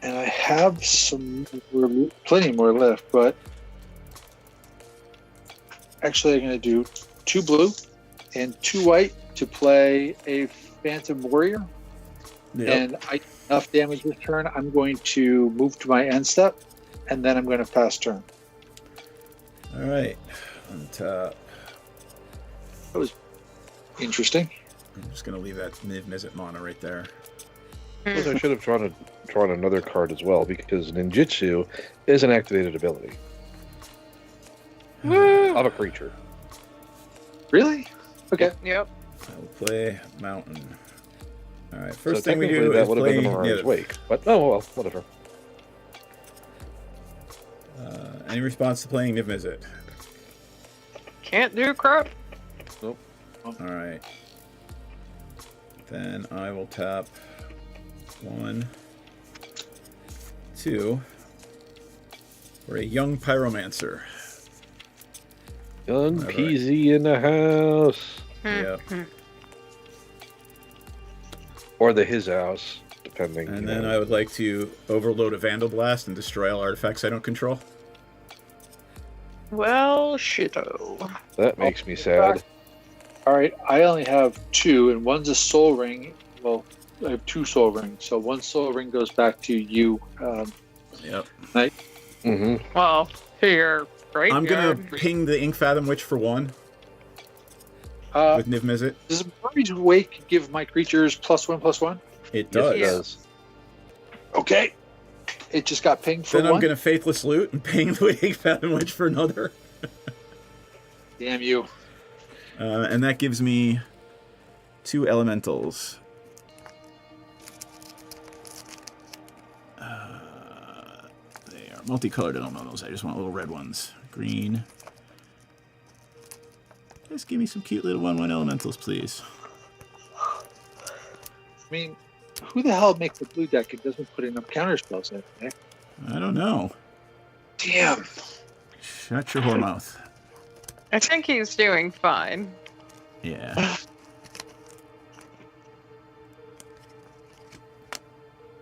And I have plenty more left, but actually I'm going to do 2 blue and 2 white to play a Phantom Warrior. Yep. And enough damage this turn, I'm going to move to my end step, and then I'm going to pass turn. All right. On top. That was interesting. I'm just gonna leave that Niv-Mizzet mana right there. I should have drawn another card as well because ninjutsu is an activated ability of a creature. Really? Okay. Yep. I will play Mountain. All right. First So thing we technically do that is would have play been the Mirari's Niv. Wake, but oh well, whatever. Any response to playing Niv-Mizzet? Can't do crap. Nope. All right. Then I will tap 1, 2 for a young pyromancer. Young All right. PZ in the house. Yeah. Or the his house, depending. And then I would like to overload a Vandal Blast and destroy all artifacts I don't control. Well, shitto. That makes me sad. All right, I only have 2, and one's a Soul Ring, Well, I have 2 soul rings, so 1 soul ring goes back to you. Yep. Knight. Mm-hmm. Well, here, right? I'm gonna ping the Ink Fathom Witch for 1 with Niv Mizzet. Does Murray's Wake give my creatures +1/+1? It does. Yes, it does. Okay. It just got pinged for Then 1. I'm gonna Faithless Loot and ping the Ink Fathom Witch for another. Damn you. And that gives me 2 elementals. They are multicolored elementals. I just want little red ones. Green. Just give me some cute little 1/1 elementals, please. I mean, who the hell makes a blue deck and doesn't put enough counterspells in it? I don't know. Damn. Shut your whore mouth. I think he's doing fine. Yeah.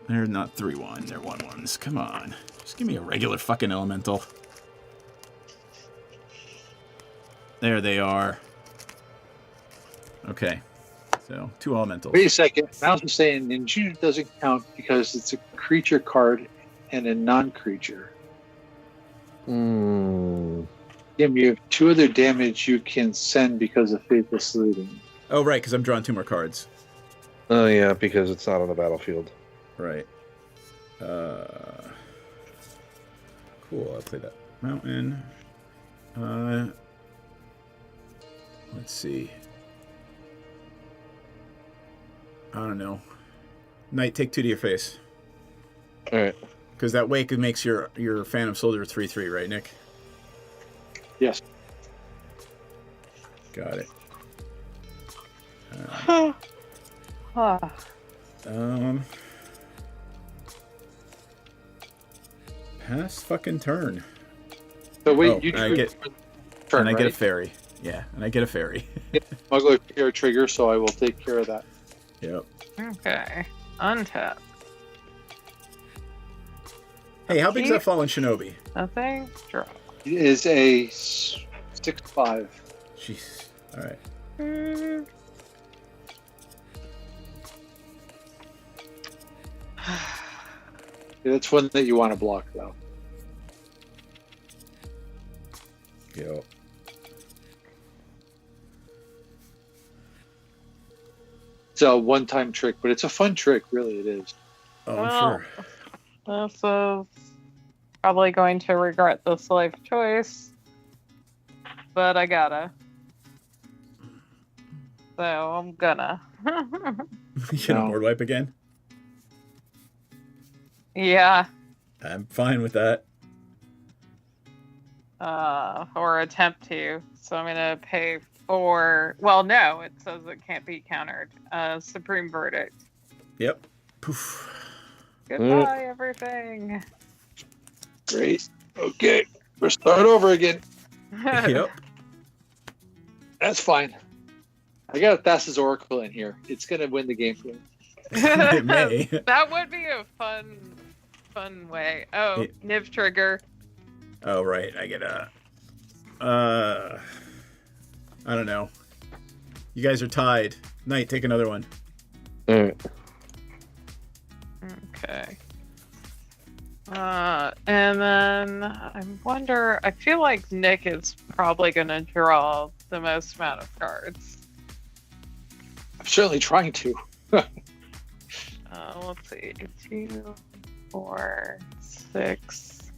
They're not 3/1, they're 1/1s. Come on. Just give me a regular fucking elemental. There they are. Okay. So, 2 elementals. Wait a second. Mouse is saying Ninja doesn't count because it's a creature card and a non-creature. Mm. Jim, you have 2 other damage you can send because of Faithless Looting. Oh, right, because I'm drawing 2 more cards. Oh yeah, because it's not on the battlefield. Right. Cool, I'll play that mountain. Let's see. I don't know. Knight, take 2 to your face. Alright. Because that wake makes your Phantom Soldier 3/3, right, Nick? Yes. Got it. Pass fucking turn. So wait, Oh, you and I do get turn, and I get a right? fairy. Yeah, and I get a fairy. Smuggler Fear trigger, so I will take care of that. Yep. Okay. Untap. Hey, how big's that fallen shinobi? Nothing. Draw. It is a 6/5. Jeez. All right. Yeah, that's one that you want to block, though. Yep. It's a one-time trick, but it's a fun trick, really. It is. Oh, Well, sure. This is probably going to regret this life choice, but I gotta. So I'm gonna. You gonna board wipe again? Yeah. I'm fine with that. Or attempt to. So I'm gonna pay for. Well, no, it says it can't be countered. Supreme Verdict. Yep. Poof. Goodbye, everything. Great. Okay. We'll start over again. Yep. That's fine. I got a Thassa's Oracle in here. It's going to win the game for me. It may. That would be a fun way. Oh, Niv trigger. Oh, right. I get a... I don't know. You guys are tied. Knight, take another one. Alright. Okay. And then I wonder, I feel like Nick is probably going to draw the most amount of cards. I'm certainly trying to. Let's see. 2, 4, 6.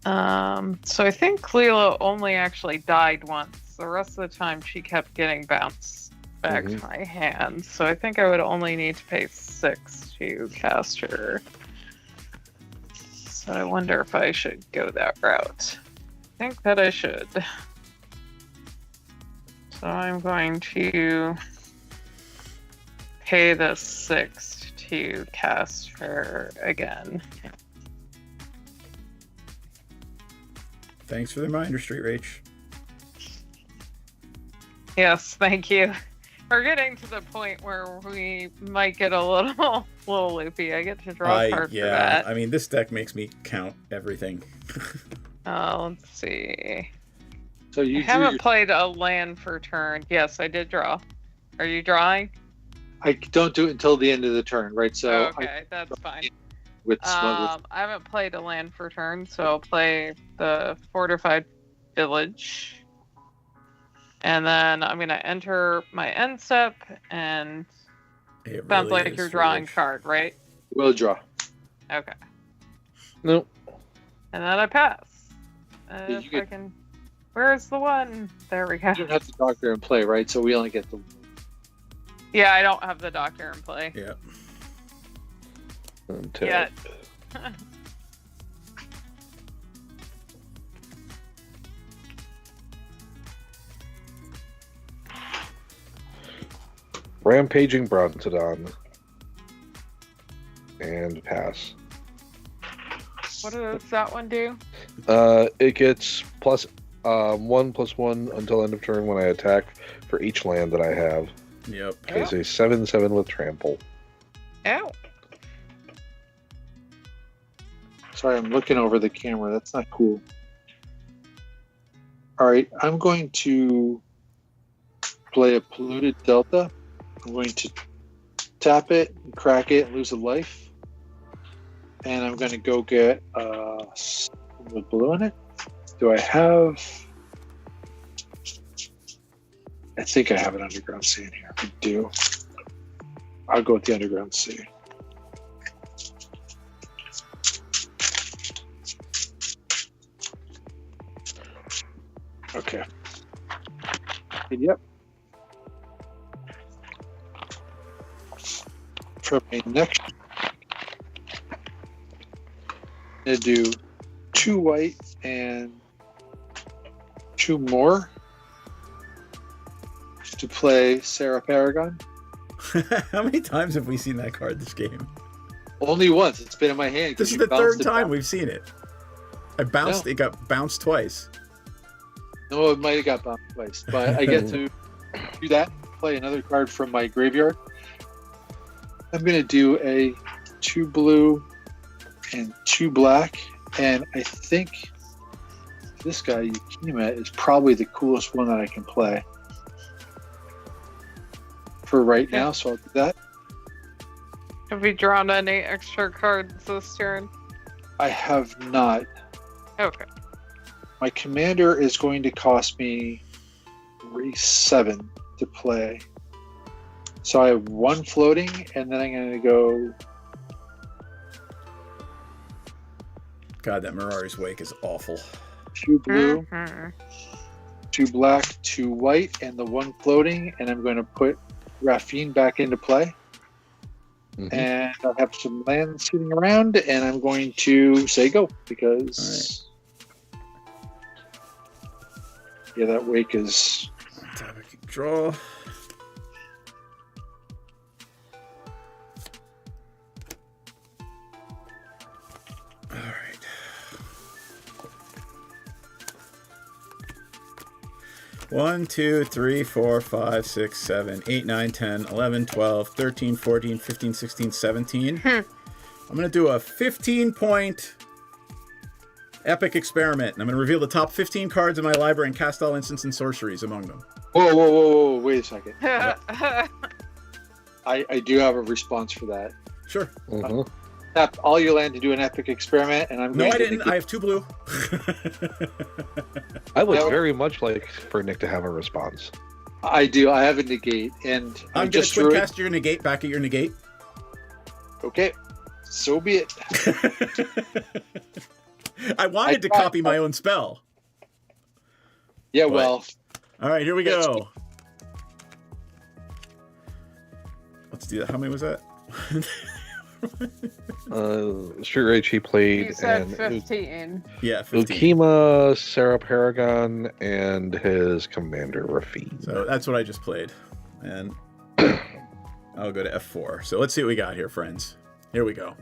So I think Cleo only actually died once. The rest of the time she kept getting bounced back to my hand. So I think I would only need to pay 6 to cast her. So I wonder if I should go that route. I think that I should. So I'm going to pay the 6 to cast her again. Thanks for the reminder, Street Rage. Yes, thank you. We're getting to the point where we might get a little loopy. I get to draw a card for that. I mean, this deck makes me count everything. Let's see. So I haven't played a land for turn. Yes, I did draw. Are you drawing? I don't do it until the end of the turn, right? So Okay, that's fine. with smuggler. I haven't played a land for turn, so I'll play the fortified village. And then I'm gonna enter my end step, and It sounds really like is you're drawing foolish. card, right? Will draw. Okay. Nope. And then I pass. You If I get- can. Where's the one? There we go. You don't have the doctor in play, right? So we only get the. Yeah, I don't have the doctor in play. Yeah. Untap. Yet. Rampaging Brontodon. And pass. What does that one do? It gets plus 1/1 until end of turn when I attack for each land that I have. Yep. It's a 7/7 with trample. Ow. Sorry, I'm looking over the camera. That's not cool. All right, I'm going to play a polluted delta. I'm going to tap it, crack it, and lose a life. And I'm going to go get with blue in it. Do I have? I think I have an underground sea in here. I do. I'll go with the underground sea. Okay. Yep. For my next, I'm going to do 2 white and 2 more to play Sarah Paragon. How many times have we seen that card this game? Only once. It's been in my hand. This is you the bounced third it time back. we've seen it. I bounced. No. It got bounced twice. No, it might have got bounced twice, but I get to do that. Play another card from my graveyard. I'm going to do a 2 blue and 2 black, and I think this guy Yukima is probably the coolest one that I can play for right now. So I'll do that. Have you drawn any extra cards this turn? I have not. Okay. My commander is going to cost me 7 to play. So I have 1 floating, and then I'm going to go. God, that Mirari's Wake is awful. 2 blue, Mm-hmm. 2 black, 2 white, and the 1 floating, and I'm going to put Raffine back into play. Mhm. And I have some land sitting around, and I'm going to say go because yeah, that wake is. Tap it, keep draw. All right. One, 2, 3, 4, 5, 6, 7, 8, 9, 10, 11, 12, 13, 14, 15, 16, 17. I'm going to do a 15-point epic experiment. And I'm going to reveal the top 15 cards in my library and cast all instants and sorceries among them. Whoa! Wait a second. I do have a response for that. Sure. Mhm. Tap all your land to do an epic experiment, and I'm No, going I to didn't. I have 2 blue. I would Yeah. very much like for Nick to have a response. I do. I have a negate, and I I'm going just to twin drew it. cast your negate back at your negate. Okay, so be it. I wanted to tried. copy my own spell. Yeah, What? well, All right, here we go. Let's do that. How many was that? Street Rage he played, You said and 15. Yeah, 15. Ukima, Sarah Paragon, and his commander Rafine. So that's what I just played. And I'll go to F4. So let's see what we got here, friends. Here we go.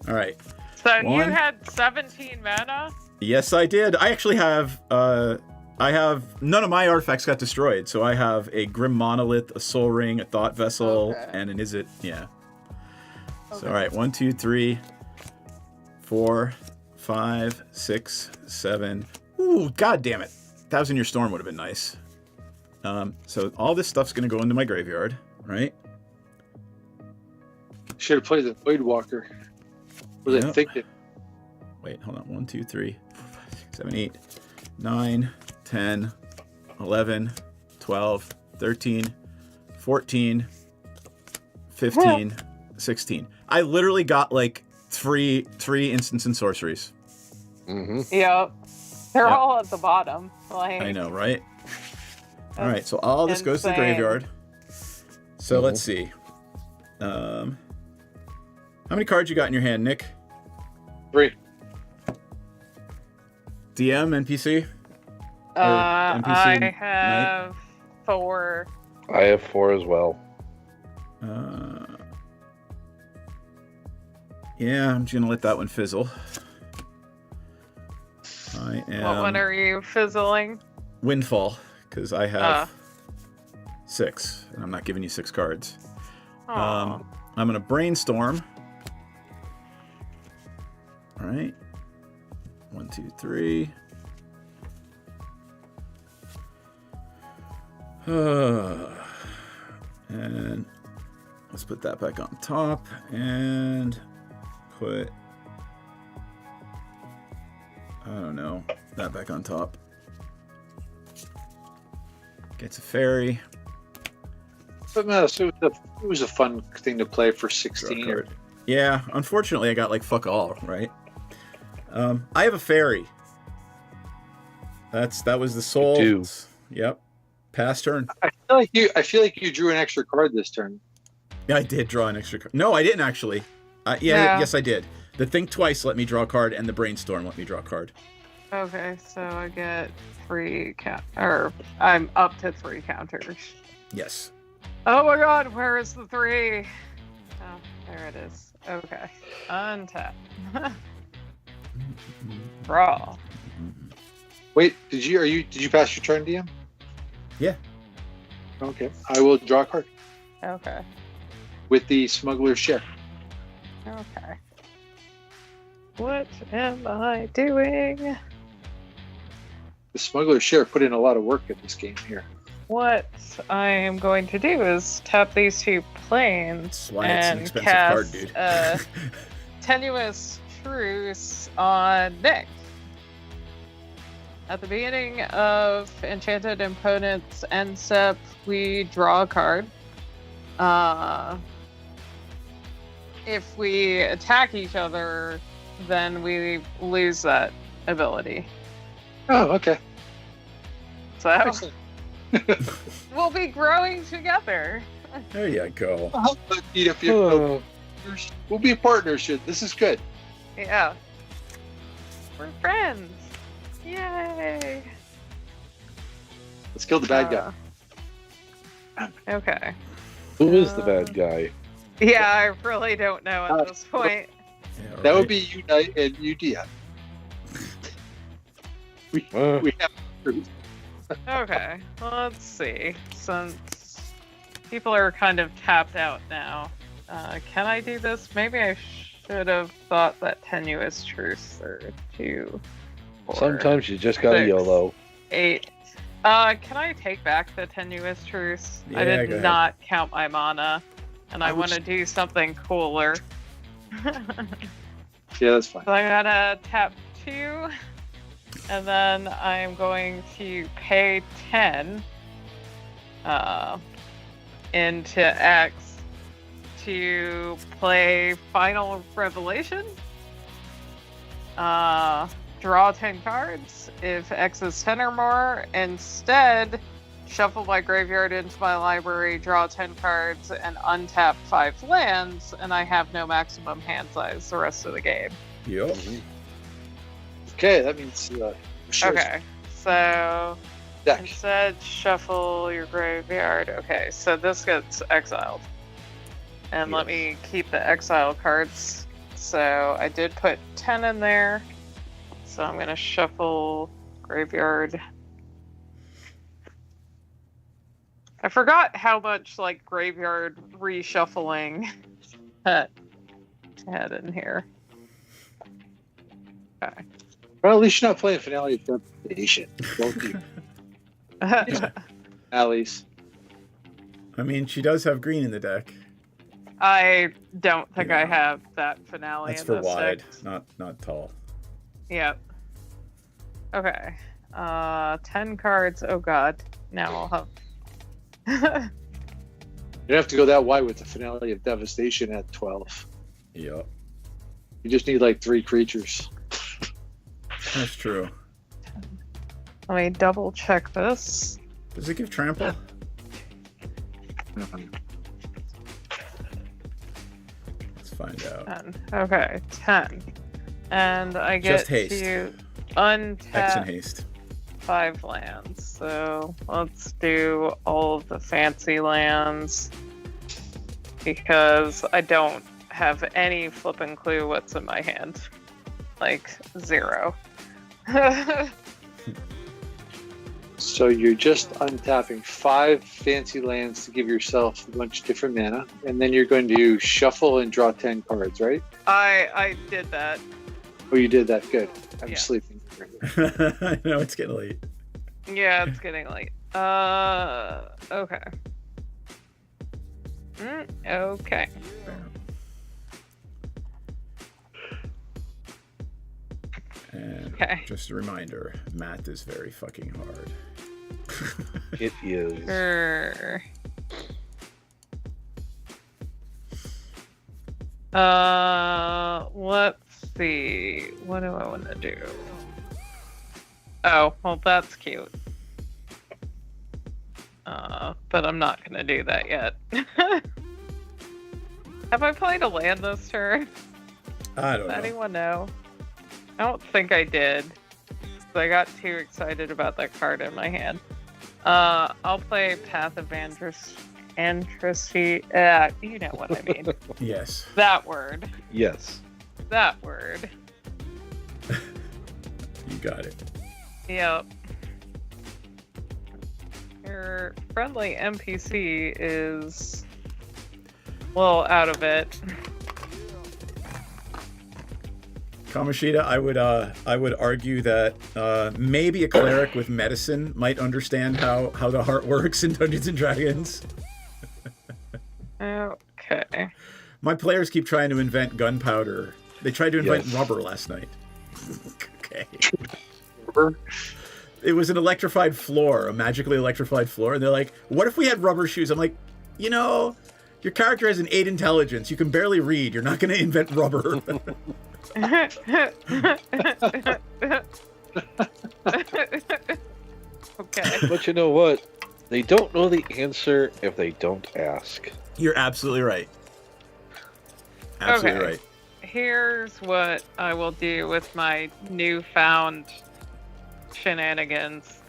All right. So One. you had 17 mana? Yes, I did. I actually have... none of my artifacts got destroyed. So I have a Grim Monolith, a Soul Ring, a Thought Vessel, Okay. and an Izzet. Yeah. So, Okay. all right. 1, 2, 3, 4, 5, 6, 7. Ooh, god damn it. Thousand Year Storm would have been nice. So all this stuff's going to go into my graveyard, right? Should have played the Void Walker. Was Yep. I thinking? Wait, hold on. 1, 2, 3, 4, 5, 6, 7, 8, 9, 10, 11, 12, 13, 14, 15, 16. I literally got like three instants and sorceries. Mm-hmm. Yep. They're Yep. all at the bottom. Like, I know, right? All right, so all this goes to the insane. graveyard. So let's see. How many cards you got in your hand, Nick? 3. DM, NPC? I have 4. I have 4 as well. Yeah, I'm just gonna let that one fizzle. I am What one are you fizzling? Windfall, because I have 6, and I'm not giving you 6 cards. Aw. I'm gonna brainstorm. All right. 1, 2, 3. And let's put that back on top and put, I don't know, that back on top. Gets a fairy. But no, so it was a fun thing to play for Draw a 16. card. Yeah, unfortunately I got like fuck all, right? I have a fairy. That was the soul. You do. Yep. Pass turn. I feel like you drew an extra card this turn. Yeah, I did draw an extra card. No, I didn't actually. Yeah. Yes, I did. The Think Twice let me draw a card, and the Brainstorm let me draw a card. Okay, so I get 3 or I'm up to 3 counters. Yes. Oh my god, where is the 3? Oh, there it is. Okay. Untap. Draw. Wait, did you pass your turn, DM? Yeah. Okay. I will draw a card Okay. with the Smuggler's Share. Okay. What am I doing? The Smuggler's Share put in a lot of work in this game here. What I am going to do is tap these 2 planes That's why it's an and expensive cast card, dude. Tenuous Truce on Nick. At the beginning of Enchanted Opponent's end step, we draw a card. If we attack each other, then we lose that ability. Oh, okay. So Excellent. we'll be growing together. There you go. Well, but, you know, if you're we'll be partnership. This is good. Yeah. We're friends. Yay. Let's kill the bad guy. Okay. Who is the bad guy? Yeah, I really don't know at this point. Yeah, That would right. be Unite and UDF. We have truth. Okay, let's see. Since people are kind of tapped out now, can I do this? Maybe I should have thought that Tenuous Truce or 2, 4, Sometimes you just gotta 6, YOLO. 8. Can I take back the Tenuous Truce? I Yeah, did go ahead. not count my mana, and I would want to do something cooler. Yeah, that's fine. So I'm gonna tap 2, and then I'm going to pay 10 into X to play Final Revelation. Draw 10 cards. If X is 10 or more, instead shuffle my graveyard into my library, draw 10 cards, and untap 5 lands, and I have no maximum hand size the rest of the game. Yep. Okay, that means sure. Okay, so Deck. instead shuffle your graveyard. Okay, so this gets exiled. And let me keep the exile cards. So I did put 10 in there. So I'm going to shuffle graveyard. I forgot how much like graveyard reshuffling I had in here. Okay. Well, at least you're not playing Finale of Destination. Both of you. Finales. I mean, she does have green in the deck. I don't think I Yeah. have that finale. That's in for this wide, deck. not tall. Yep. Okay. 10 cards. Oh god. Now I'll have. You have to go that wide with the finale of Devastation at 12. Yep. You just need like 3 creatures. That's true. Let me double check this. Does it give trample? Let's find out. 10. Okay, 10. And I get Just haste. to X and untap haste. 5 lands. So let's do all of the fancy lands because I don't have any flippin' clue what's in my hand. Like 0. So you're just untapping 5 fancy lands to give yourself a bunch of different mana, and then you're going to shuffle and draw 10 cards, right? I did that. Oh, you did that. Good. I'm Yeah. sleeping. I know it's getting late. Yeah, it's getting late. Okay. Okay. And Okay. just a reminder, math is very fucking hard. It is. Sure. Let's see. What do I want to do? Oh, well, that's cute. But I'm not gonna do that yet. Have I played a land this turn? I don't Does know. anyone know? I don't think I did. So I got too excited about that card in my hand. I'll play Path of Androsy. You know what I mean. Yes. That word. Yes. That word. You got it. Yep. Your friendly NPC is a little out of it. Kamoshida, I would argue that maybe a cleric with medicine might understand how the heart works in Dungeons and Dragons. Okay. My players keep trying to invent gunpowder. They tried to invent Yes. rubber last night. Okay. Rubber? It was an electrified floor, a magically electrified floor, and they're like, "What if we had rubber shoes?" I'm like, you know, your character has an 8 intelligence. You can barely read. You're not going to invent rubber. Okay. But you know what? They don't know the answer if they don't ask. You're absolutely right. Absolutely Okay. right. Here's what I will do with my newfound shenanigans.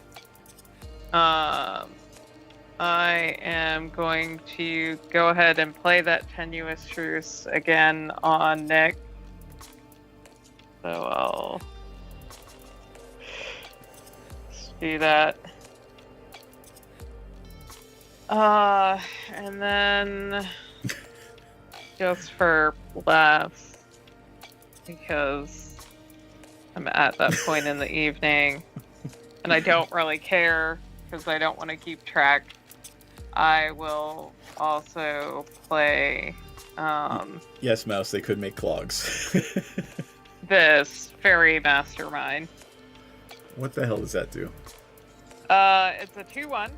I am going to go ahead and play that Tenuous Truce again on Nick. So I'll just do that. And then just for laughs, because I'm at that point in the evening and I don't really care because I don't want to keep track. I will also play Yes, Mouse, they could make clogs. this Fairy Mastermind. What the hell does that do? It's a 2/1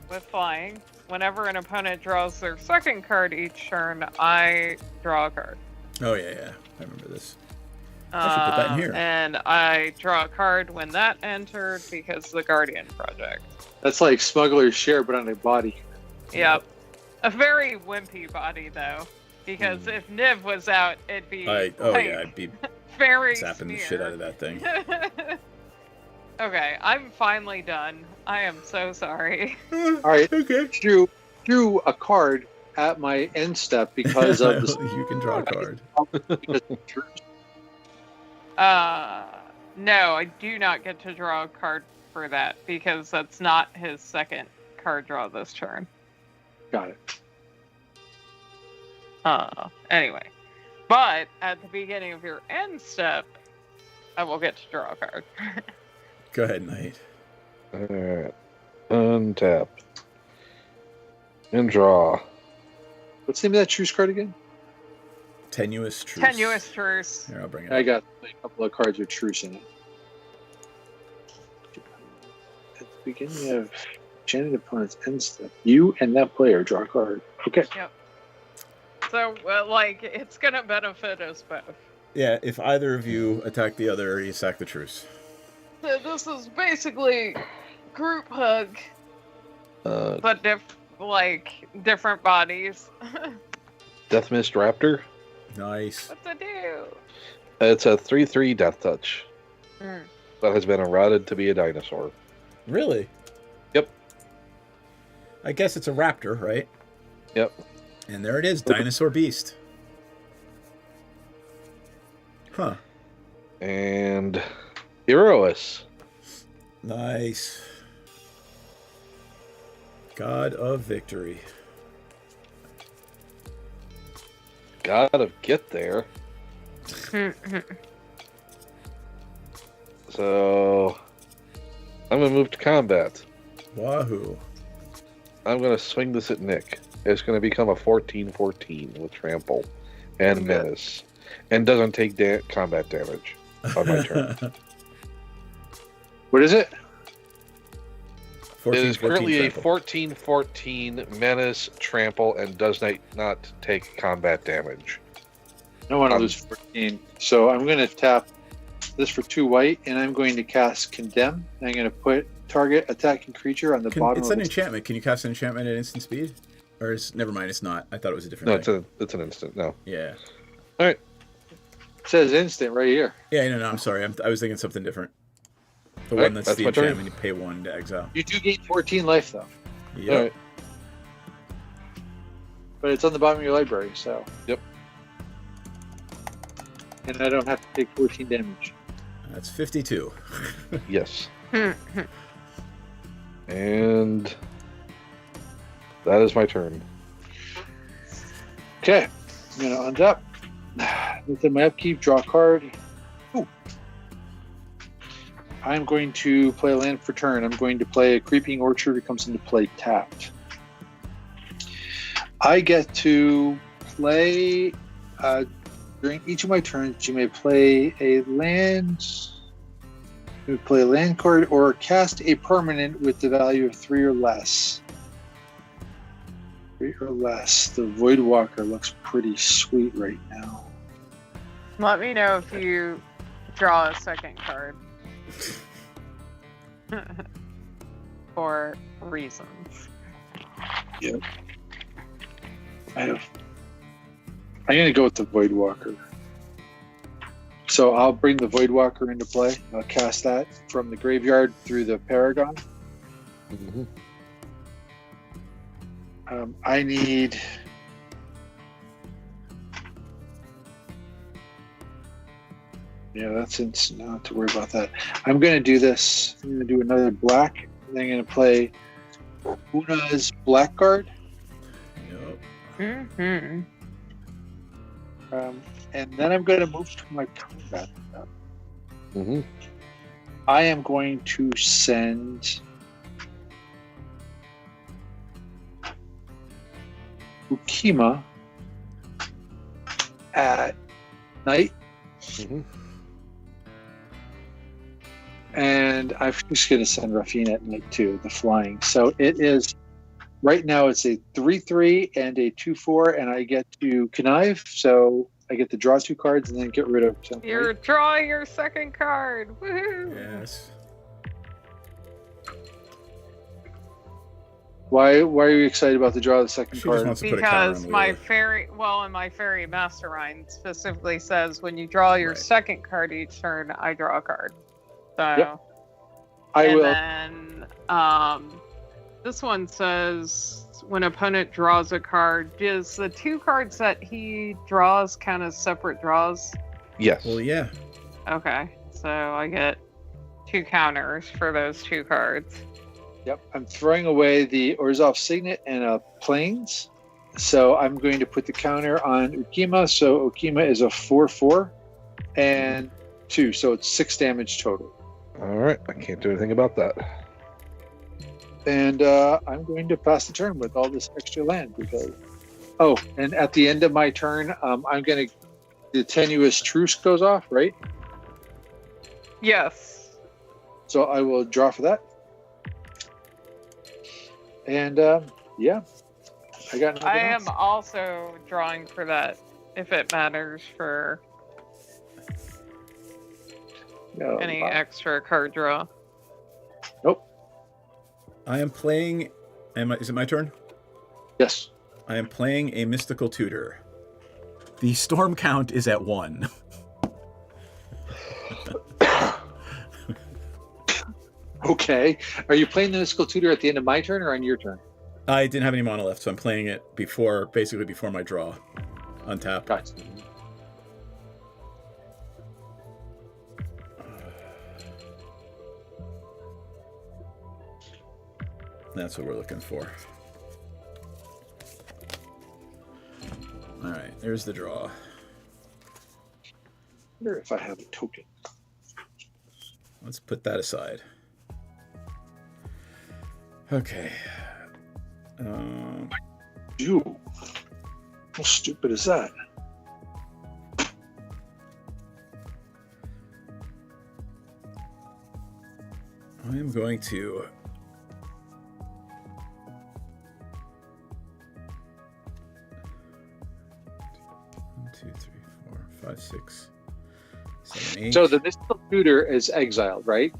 with flying. Whenever an opponent draws their second card each turn, I draw a card. Oh, yeah. I remember this. I should put that in here. And I draw a card when that entered because of the Guardian Project. That's like Smuggler's Share, but on a body. Yep. A very wimpy body, though. Because if Niv was out, it'd be I'd be very zapping the smear. shit out of that thing. Okay, I'm finally done. I am so sorry. All right. Okay. Drew a card at my end step because of the. You can draw a card. No, I do not get to draw a card for that because that's not his second card draw this turn. Got it. Anyway. But at the beginning of your end step, I will get to draw a card. Go ahead, Knight. Alright. Untap. And draw. What's the name of that truce card again? Tenuous truce. Tenuous truce. Here, I'll bring it I up. got a couple of cards with truce in it. At the beginning of enchanted opponent's end step, you and that player draw a card. Okay. Yep. So, like, it's gonna benefit us both. Yeah, if either of you attack the other, you sack the truce. So this is basically group hug, but different bodies. Death Mist Raptor. Nice. What's it do? It's a 3/3 Death Touch Mm. that has been eroded to be a dinosaur. Really? Yep. I guess it's a raptor, right? Yep. And there it is, Dinosaur Beast. Huh. And Eros. Nice. God of Victory. Gotta get there. So I'm gonna move to combat. Wahoo. I'm gonna swing this at Nick. It's gonna become a 14/14 with trample and menace, and doesn't take combat damage on my turn. What is it? 14, It is 14 currently trample. a 14/14 menace, trample, and does not take combat damage. I want to lose 14. So I'm going to tap this for 2 white, and I'm going to cast Condemn. And I'm going to put target attacking creature on the bottom It's of an its... enchantment. Can you cast an enchantment at instant speed? Or is never mind, it's not. I thought it was a different No, thing. it's an instant. No. Yeah. All right. It says instant right here. Yeah, no, I'm sorry. I was thinking something different. The All one right, that's the my turn. enchantment, you pay 1 to exile. You do gain 14 life, though. Yep. All right. But it's on the bottom of your library, so... Yep. And I don't have to take 14 damage. That's 52. Yes. And that is my turn. Okay. I'm going to untap. Within my upkeep, draw a card. Ooh. I'm going to play a land for turn. I'm going to play a Creeping Orchard. It comes into play tapped. I get to play, during each of my turns, you may play a land, you may play a land card or cast a permanent with the value of 3 or less. 3 or less. The Voidwalker looks pretty sweet right now. Let me know if you draw a second card. For reasons. Yep. I'm going to go with the Voidwalker. So I'll bring the Voidwalker into play. I'll cast that from the graveyard through the Paragon. Mm-hmm. I need... Yeah, that's instant. Not to worry about that. I'm going to do this. I'm going to do another black. And then I'm going to play Una's Blackguard. Yep. Mm-hmm. And then I'm going to move to my combat. Mm-hmm. I am going to send Ukima at night. Mm-hmm. And I'm just going to send Rafina at night too, the flying. So it is, right now it's a 3/3 and a 2/4, and I get to connive. So I get to draw 2 cards and then get rid of something. You're drawing your second card. Woohoo! Yes. Why are you excited about the draw of the second She just card? wants to put a counter on Because the my wheel. my fairy mastermind specifically says when you draw your Right. second card each turn, I draw a card. So Yep. I and will. then this one says when opponent draws a card, does the 2 cards that he draws count as separate draws? Yes. Well, yeah. Okay, so I get 2 counters for those 2 cards. Yep, I'm throwing away the Orzhov Signet and Plains. So I'm going to put the counter on Ukima. So Ukima is a 4/4 and 2. So it's 6 damage total. All right. I can't do anything about that. And I'm going to pass the turn with all this extra land because Oh, and at the end of my turn, I'm gonna. The tenuous truce goes off, right? Yes. So I will draw for that. And yeah, I got nothing I else. am also drawing for that, if it matters for No, any extra card draw. Nope. I am playing. Is it my turn? Yes. I am playing a mystical tutor. The storm count is at 1. Okay. Are you playing the mystical tutor at the end of my turn or on your turn? I didn't have any mana left, so I'm playing it basically before my draw. Untap. Gotcha. That's what we're looking for. All right, there's the draw. I wonder if I have a token. Let's put that aside. Okay. You. How stupid is that? I am going to One, 2, 3, 4, 5, 6, 7, 8. So the mystical tutor is exiled, right?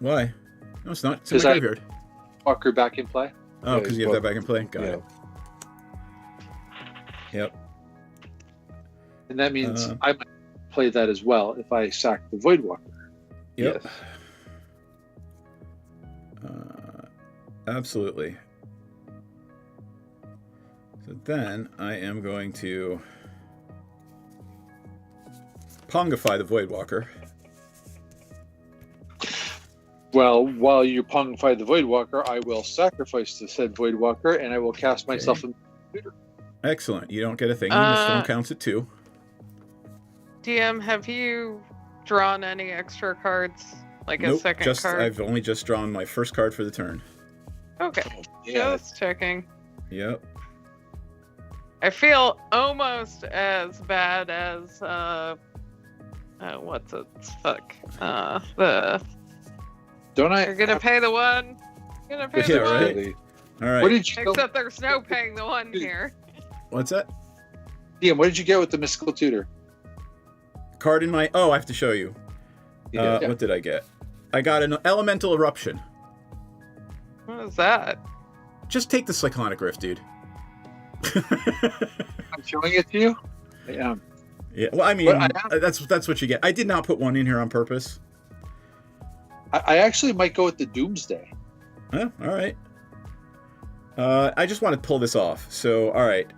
Why? No, it's not. It's in Does my that graveyard. Walker back in play? Oh, because you have that back in play? Got it. Yep. And that means I might play that as well if I sack the Voidwalker. Yep. Yes. Absolutely. So then I am going to Pongify the Voidwalker. Well, while you Pongify the Voidwalker, I will sacrifice the said Voidwalker and I will cast myself in tutor. Excellent. You don't get a thing. The storm counts at 2. DM, have you drawn any extra cards? Like Nope, a second card? I've only just drawn my first card for the turn. Okay. Just checking. Yep. I feel almost as bad as what's it? Fuck. The. Don't I? You're gonna pay the one. You're gonna pay Yeah, the one. right. All right. What did you Except there's no paying the one here. What's that? Ian, what did you get with the mystical tutor? Card in my. Oh, I have to show you. Yeah. What did I get? I got an elemental eruption. What is that? Just take the cyclonic rift, dude. I'm showing it to you. Yeah. Yeah. Well, I mean, that's what you get. I did not put one in here on purpose. I actually might go with the Doomsday. All right. I just want to pull this off. So, all right.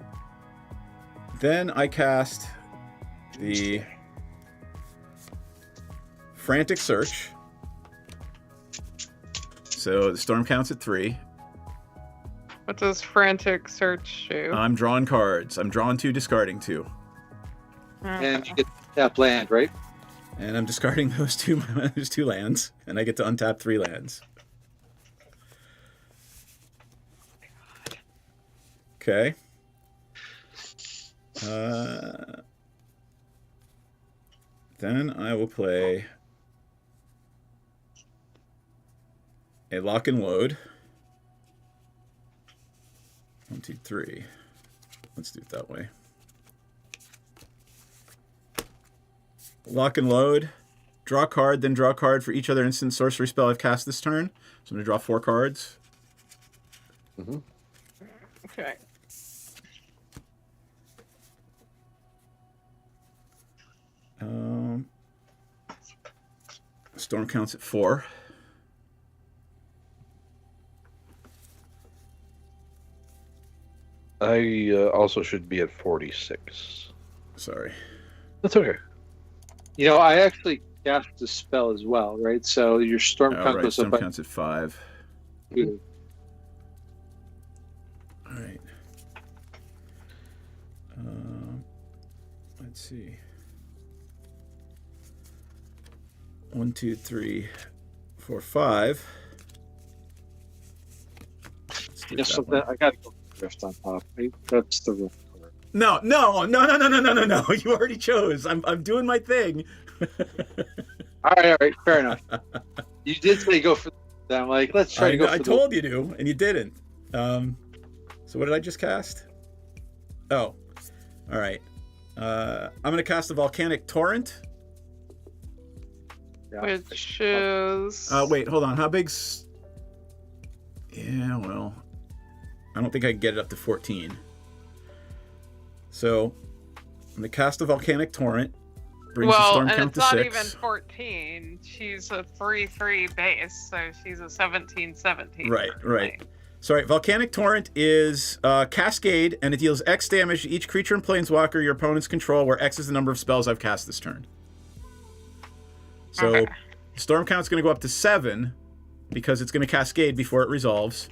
Then I cast the Frantic Search. So the storm counts at 3. What does Frantic Search do? I'm drawing cards. I'm drawing 2, discarding 2. And you get that land, right? And I'm discarding those two lands, and I get to untap 3 lands. Okay. Then I will play a Lock and Load. 1, 2, 3. Let's do it that way. Lock and Load. Draw a card, then draw a card for each other instant sorcery spell I've cast this turn. So I'm going to draw 4 cards. Mm-hmm. Okay. Storm counts at 4. I also should be at 46. Sorry. That's okay. You know, I actually cast the spell as well, right? So your storm count Right, goes storm up. counts at 5. All right. Let's see. 1, 2, 3, 4, 5. Let's do Yes, that so one. I got to go Rift on top. That's the wrong card. No. You already chose. I'm doing my thing. All right, fair enough. You did say go for that. I'm like, let's try to go for I told you to, and you didn't. So what did I just cast? Oh, all right. I'm gonna cast the Volcanic Torrent. Yeah. Which is. Wait, hold on. How big's? Yeah, well, I don't think I can get it up to 14. So I'm gonna cast the Volcanic Torrent. Brings the storm count to 6. Well, and it's not even 14. She's a 3/3 base, so she's a 17/17. Right. Sorry, Volcanic Torrent is Cascade, and it deals X damage to each creature and planeswalker your opponents control, where X is the number of spells I've cast this turn. So the storm count's going to go up to 7, because it's going to Cascade before it resolves.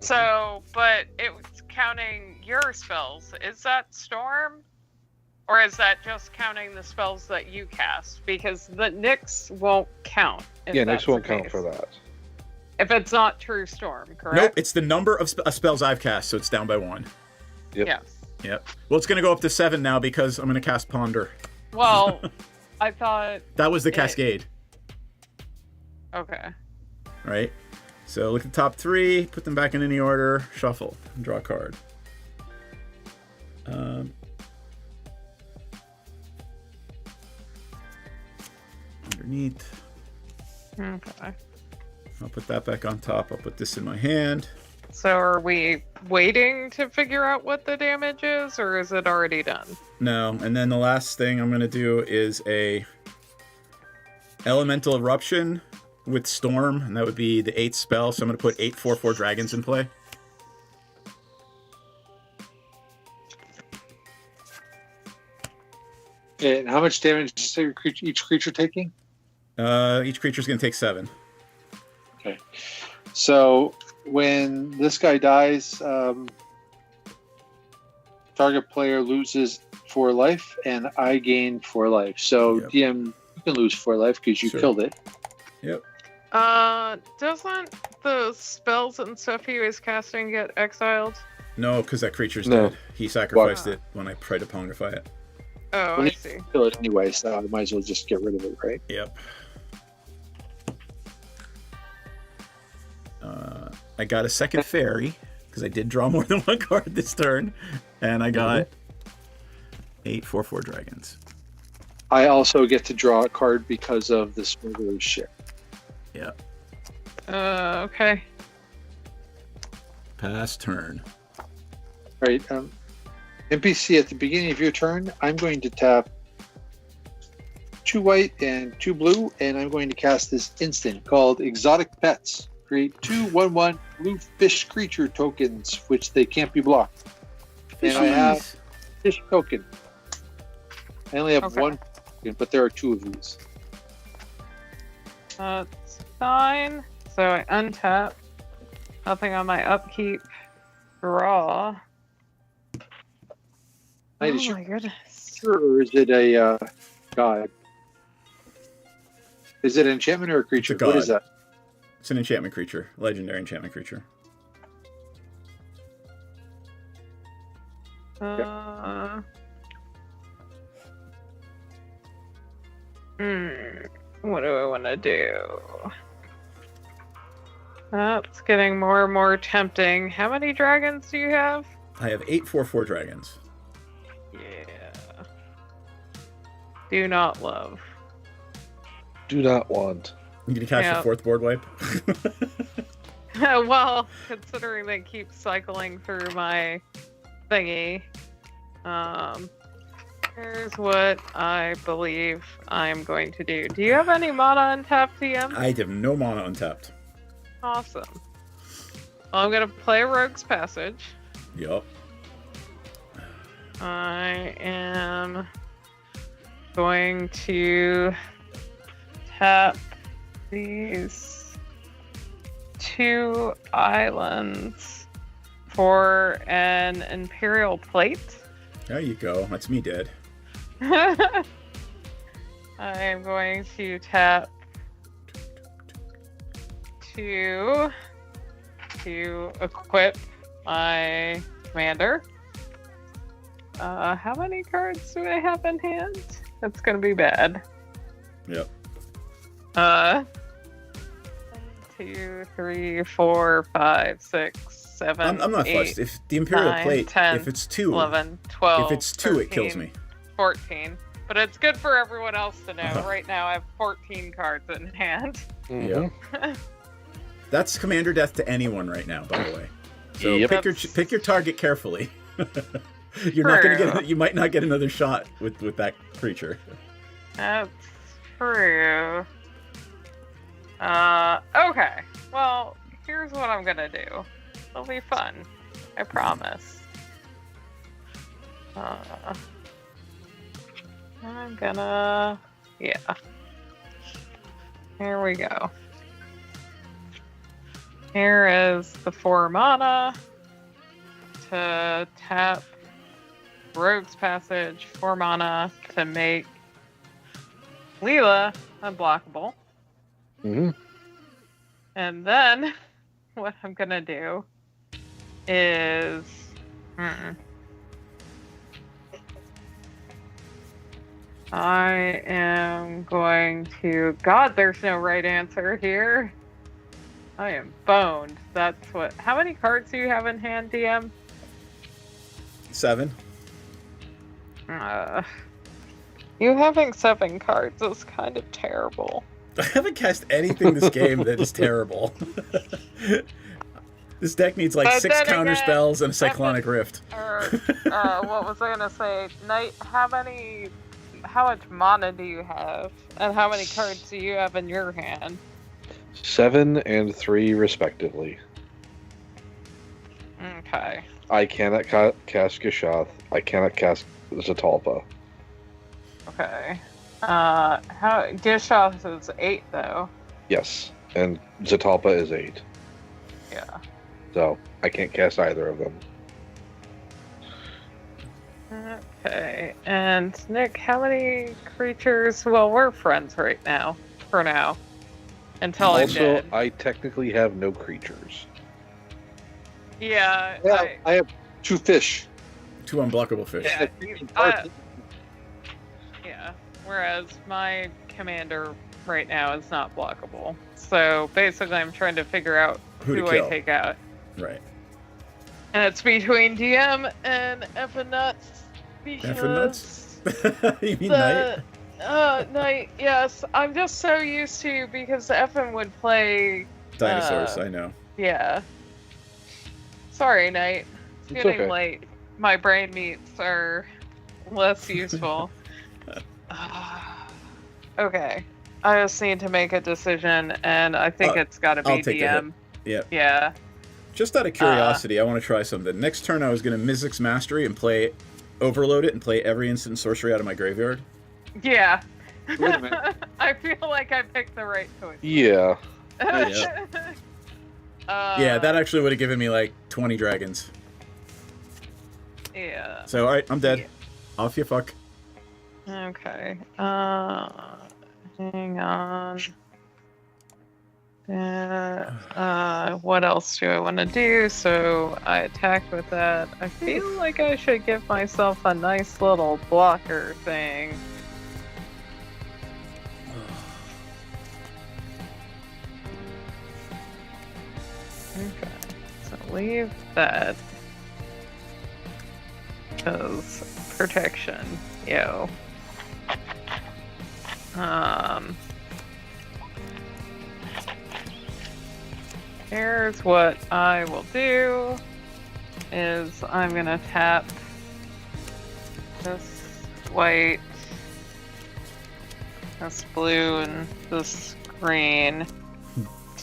So, but it's counting your spells. Is that storm? Or is that just counting the spells that you cast? Because the Nyx won't count. Yeah, Nyx won't count for that. If it's not True Storm, correct? Nope, it's the number of spells I've cast, so it's down by 1. Yep. Yes. Yep. Well, it's going to go up to 7 now because I'm going to cast Ponder. Well, I thought... That was the Cascade. Okay. Right? So look at the top 3, put them back in any order, shuffle, and draw a card. Underneath. Okay. I'll put that back on top. I'll put this in my hand. So are we waiting to figure out what the damage is, or is it already done? No, and then the last thing I'm going to do is a Elemental Eruption with Storm, and that would be the 8th spell, so I'm going to put 8 4/4 dragons in play. Okay, and how much damage is each creature taking? Each creature's going to take 7. Okay. So when this guy dies, target player loses 4 life, and I gain 4 life. So Yep. DM, you can lose 4 life because you Sure. killed it. Yep. Doesn't the spells and stuff he was casting get exiled? No, because that creature's No. dead. He sacrificed it when I tried to pongrify it. Oh, Well, I you see. kill it anyway, so I might as well just get rid of it, right? Yep. I got a second fairy, because I did draw more than 1 card this turn, and I got 8 4/4 dragons. I also get to draw a card because of the smuggler's ship. Yep. Okay. Pass turn. All right. NPC, at the beginning of your turn, I'm going to tap 2 white and 2 blue, and I'm going to cast this instant called Exotic Pets. Create 2 1/1 blue fish creature tokens, which they can't be blocked. And I have fish token. I only have 1 token, but there are 2 of these. That's fine. So I untap. Nothing on my upkeep. Draw. Hey, is Oh your my goodness. creature, or is it a god? Is it an enchantment or a creature? It's a What is god. that? It's an enchantment creature. Legendary enchantment creature. What do I want to do? That's getting more and more tempting. How many dragons do you have? I have 8 4/4 dragons. Yeah. Do not love. Do not want. You gonna cast your 4th board wipe? Well, considering they keep cycling through my thingy, here's what I believe I'm going to do. Do you have any mana untapped, TM? I have no mana untapped. Awesome. Well, I'm gonna play Rogue's Passage. Yup. I am going to tap these 2 islands for an Imperial Plate. There you go. That's me dead. I am going to tap 2 to equip my commander. How many cards do I have in hand? That's gonna be bad. Yep. 1, 2, 3, 4, 5, 6, 7. I'm not 8, fussed. If the Imperial 9, Plate, 10, if it's 2, 11, 12. if it's 2, it kills 13, me. 14. But it's good for everyone else to know. Uh-huh. Right now, I have 14 cards in hand. Yep. That's commander death to anyone right now, by the way. So Yep. pick your target carefully. You're not gonna get. You might not get another shot with that creature. That's true. Okay. Well, here's what I'm gonna do. It'll be fun. I promise. I'm gonna... Yeah. Here we go. Here is the 4 mana to tap Rogue's Passage, 4 mana to make Leela unblockable. Mm-hmm. And then what I'm gonna do is I am going to... God, there's no right answer here. I am boned. That's what... How many cards do you have in hand, DM? 7. You having 7 cards is kind of terrible. I haven't cast anything this game that is terrible. This deck needs like But 6 then counter again, spells and a Cyclonic Rift. What was I gonna say? Knight, how much mana do you have? And how many cards do you have in your hand? 7 and 3 respectively. Okay. I cannot cast Gishath. I cannot cast Zatalpa. Okay. Gishath is 8 though. Yes, and Zatalpa is 8. Yeah. So I can't cast either of them. Okay. And Nick, how many creatures? Well, we're friends right now. For now. Until I'm Also, dead. I technically have no creatures. Yeah. I have 2 fish. 2 unblockable fish. Yeah. Whereas my commander right now is not blockable. So basically, I'm trying to figure out who I take out. Right. And it's between DM and Effin Nuts. Effin Nuts? You mean Knight? Knight, yes. I'm just so used to, because Effin would play... Dinosaurs, I know. Yeah. Sorry, Knight. It's It's getting okay. late. My brain meats are less useful. Okay. I just need to make a decision, and I think it's got to be I'll take a hit. DM. Yep. Yeah. Just out of curiosity, I want to try something. Next turn, I was going to Mizzix Mastery and overload it and play every instant sorcery out of my graveyard. Yeah. Wait a minute. I feel like I picked the right choice. Yeah. Yeah, that actually would have given me like 20 dragons. Yeah. So, alright, I'm dead. Off you fuck. Okay. Hang on. What else do I want to do? So I attacked with that. I feel like I should give myself a nice little blocker thing. Okay. So leave that. Because protection. Yo. Here's what I will do is I'm gonna tap this white, this blue, and this green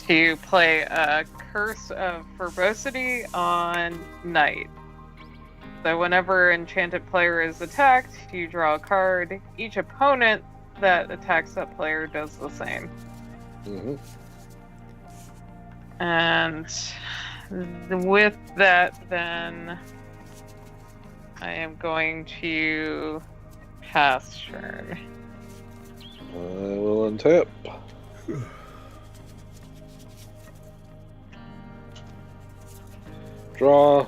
to play a Curse of Verbosity on Knight. So whenever enchanted player is attacked, you draw a card. Each opponent that attacks that player does the same. Mm-hmm. And with that, then I am going to pass turn. I will untap. Draw.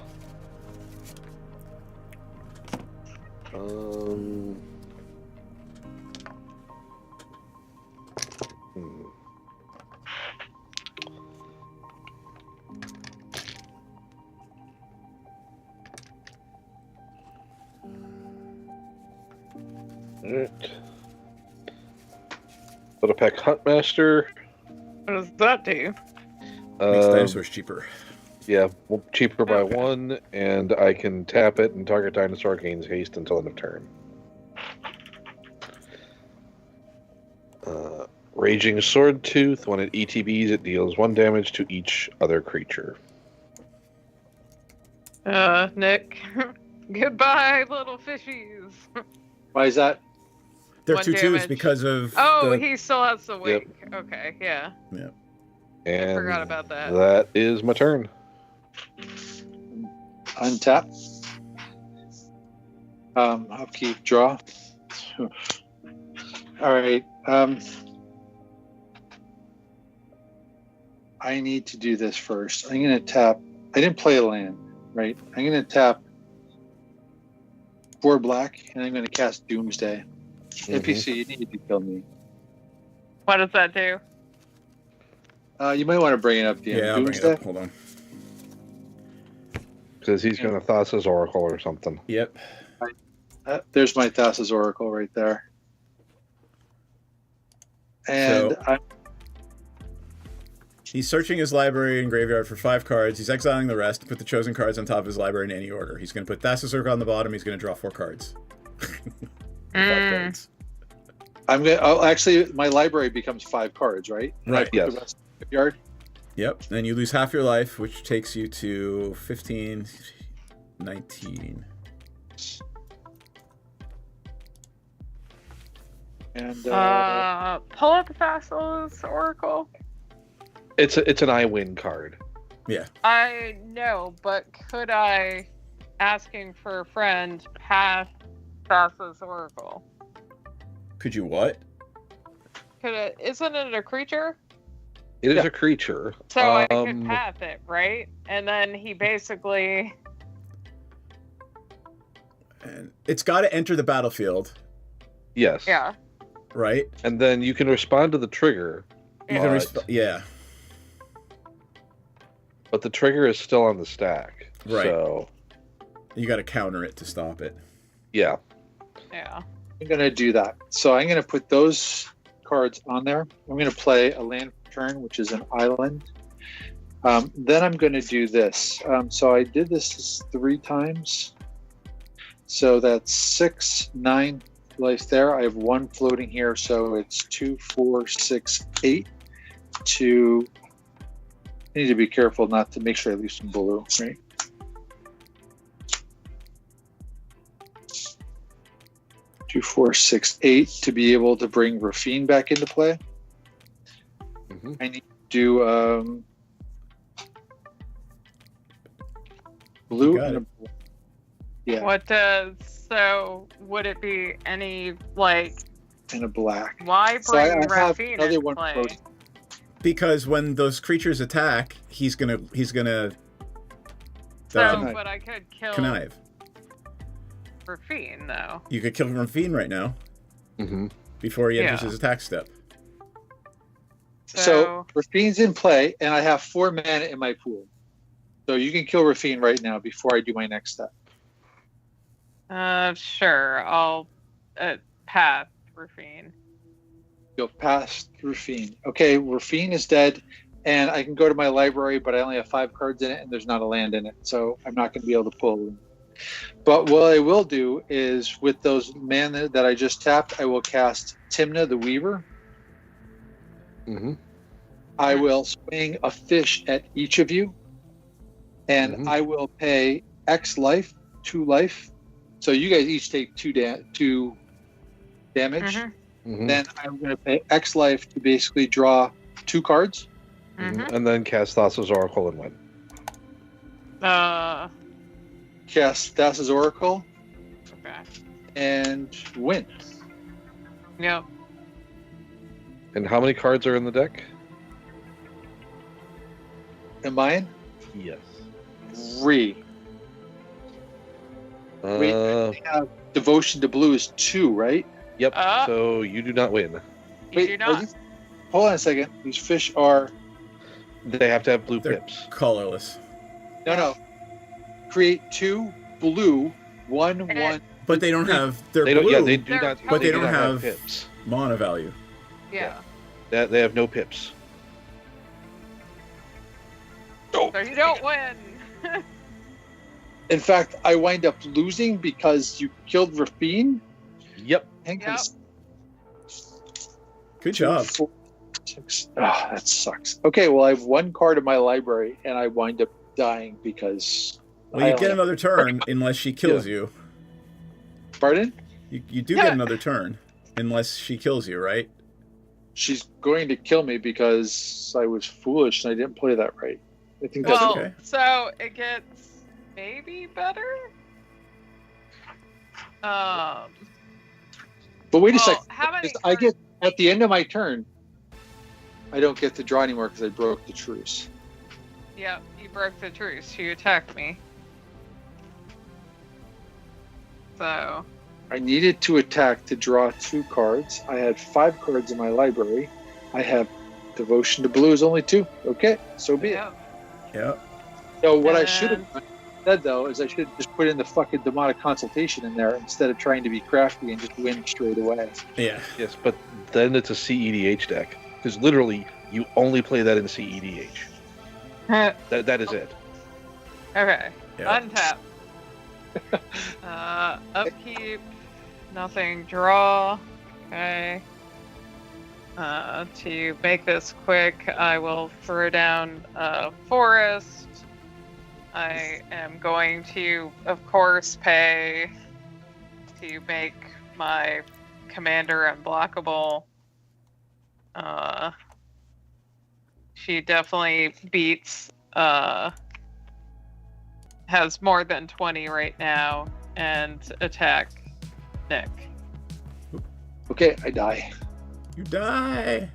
Alright. Put a pack Huntmaster. What does that do? Makes dinosaurs cheaper. Yeah, well, cheaper by 1, and I can tap it, and target dinosaur gains haste until end of turn. Raging Sword Tooth. When it ETBs, it deals 1 damage to each other creature. Nick. Goodbye, little fishies. Why is that? They're 1 2/2s damage. because of. Oh, the... he still has the wing. Okay, yeah. Yeah. And I forgot about that. That is my turn. Untap. Upkeep, draw. All right. I need to do this first. I'm going to tap. I didn't play a land, right? I'm going to tap 4 black, and I'm going to cast Doomsday. NPC, you need to kill me. What does that do? You might want to bring it up, DM. Yeah, I'll bring it Doomsday. up. Hold on. Because he's going to Thassa's Oracle or something. Yep. There's my Thassa's Oracle right there. And he's searching his library and graveyard for 5 cards. He's exiling the rest to put the chosen cards on top of his library in any order. He's going to put Thassa's Oracle on the bottom. He's going to draw 4 cards. 5 cards. I'm going to... Oh, actually, my library becomes 5 cards, right? And Right, I put yes. the rest in the graveyard? Yep. Then you lose half your life, which takes you to 15, 19. And pull up Thassa's Oracle. It's an I win card. Yeah. I know, but could I, asking for a friend, pass Thassa's Oracle? Could you what? Could it? Isn't it a creature? It is a creature. So I could pass it, right? And then he basically. And it's got to enter the battlefield. Yes. Yeah. Right. And then you can respond to the trigger. You can yeah. But the trigger is still on the stack. Right. So you got to counter it to stop it. Yeah. Yeah. I'm going to do that. So I'm going to put those cards on there. I'm going to play a land turn, which is an island. Then I'm going to do this. So I did this 3 times. So that's 6, 9 life there. I have 1 floating here. So it's 2, 4, 6, 8. I need to be careful not to make sure I leave some blue, right? Two, 4, 6, 8 to be able to bring Rafine back into play. I need to do blue and a blue. Yeah. What does so? Would it be any like? And a black. Why So I bring have Rafine another into one play? floating. Because when those creatures attack, he's gonna So, but I could kill connive. Rafine though. You could kill Rafine right now. Mm-hmm. Before he enters Yeah. his attack step. So Rafine's in play, and I have 4 mana in my pool. So you can kill Rafine right now before I do my next step. Sure. I'll pass Rafine. Go past Rafine. Okay, Rafine is dead, and I can go to my library, but I only have 5 cards in it, and there's not a land in it, so I'm not going to be able to pull. But what I will do is, with those mana that I just tapped, I will cast Timna the Weaver. Mm-hmm. I will swing a fish at each of you, and I will pay X life, 2 life. So you guys each take 2 damage. Then I'm going to pay X life to basically draw 2 cards. And then cast Thassa's Oracle and win. Cast Thassa's Oracle. Okay. And win. Yep. And how many cards are in the deck? Am I in? Yes. 3. Wait, they have devotion to blue is 2, right? Yep. So you do not win. You do not. Hold on a second. These fish are. They have to have blue They're pips. colorless. No. Create 2 blue, 1. But they don't have. They're They don't. blue. Yeah, they do not. But they do don't not have pips. mana value. Yeah. They have no pips. So you don't win. In fact, I wind up losing because you killed Rafine. Yep. Good job. 4, 6. Ah, that sucks. Okay, well, I have 1 card in my library, and I wind up dying because. Well, you get another turn unless she kills you. Pardon? You do get another turn unless she kills you, right? She's going to kill me because I was foolish and I didn't play that right. I think that's okay. So it gets maybe better. But wait a second. How many I get at the end of my turn. I don't get to draw anymore because I broke the truce. Yep, you broke the truce. You attacked me. So. I needed to attack to draw 2 cards. I had 5 cards in my library. I have devotion to blue is only 2. Okay, so be it. Yeah. So what I should have said though is I should have just put in the fucking demonic consultation in there instead of trying to be crafty and just win straight away. Yeah. Yes, but then it's a CEDH deck because literally you only play that in CEDH. that is it. Okay. Yeah. Untap. Upkeep. Nothing. Draw. Okay. To make this quick, I will throw down a forest. I am going to, of course, pay to make my commander unblockable. She definitely beats, has more than 20 right now, and attack Nick. Okay, I die. You die.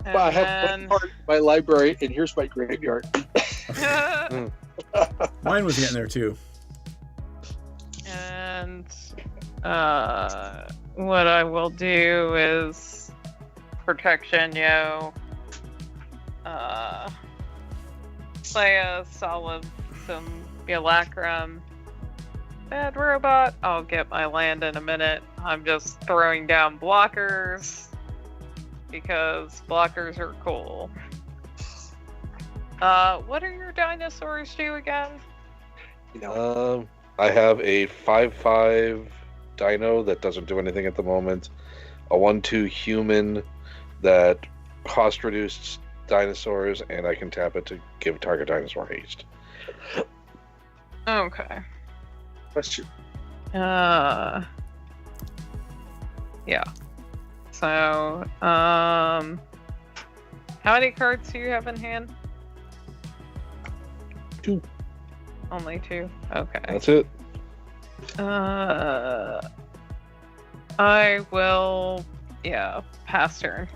Well, I have 1 card in my library, and here's my graveyard. Mine was getting there too. And what I will do is protection, play a solid simulacrum. Bad robot. I'll get my land in a minute. I'm just throwing down blockers because blockers are cool. What are your dinosaurs do again? I have a 5/5 dino that doesn't do anything at the moment. A 1/2 human that cost reduced dinosaurs, and I can tap it to give target dinosaur haste. Okay. Question. Yeah. So, how many cards do you have in hand? 2. Only 2? Okay. That's it. I will, pass turn.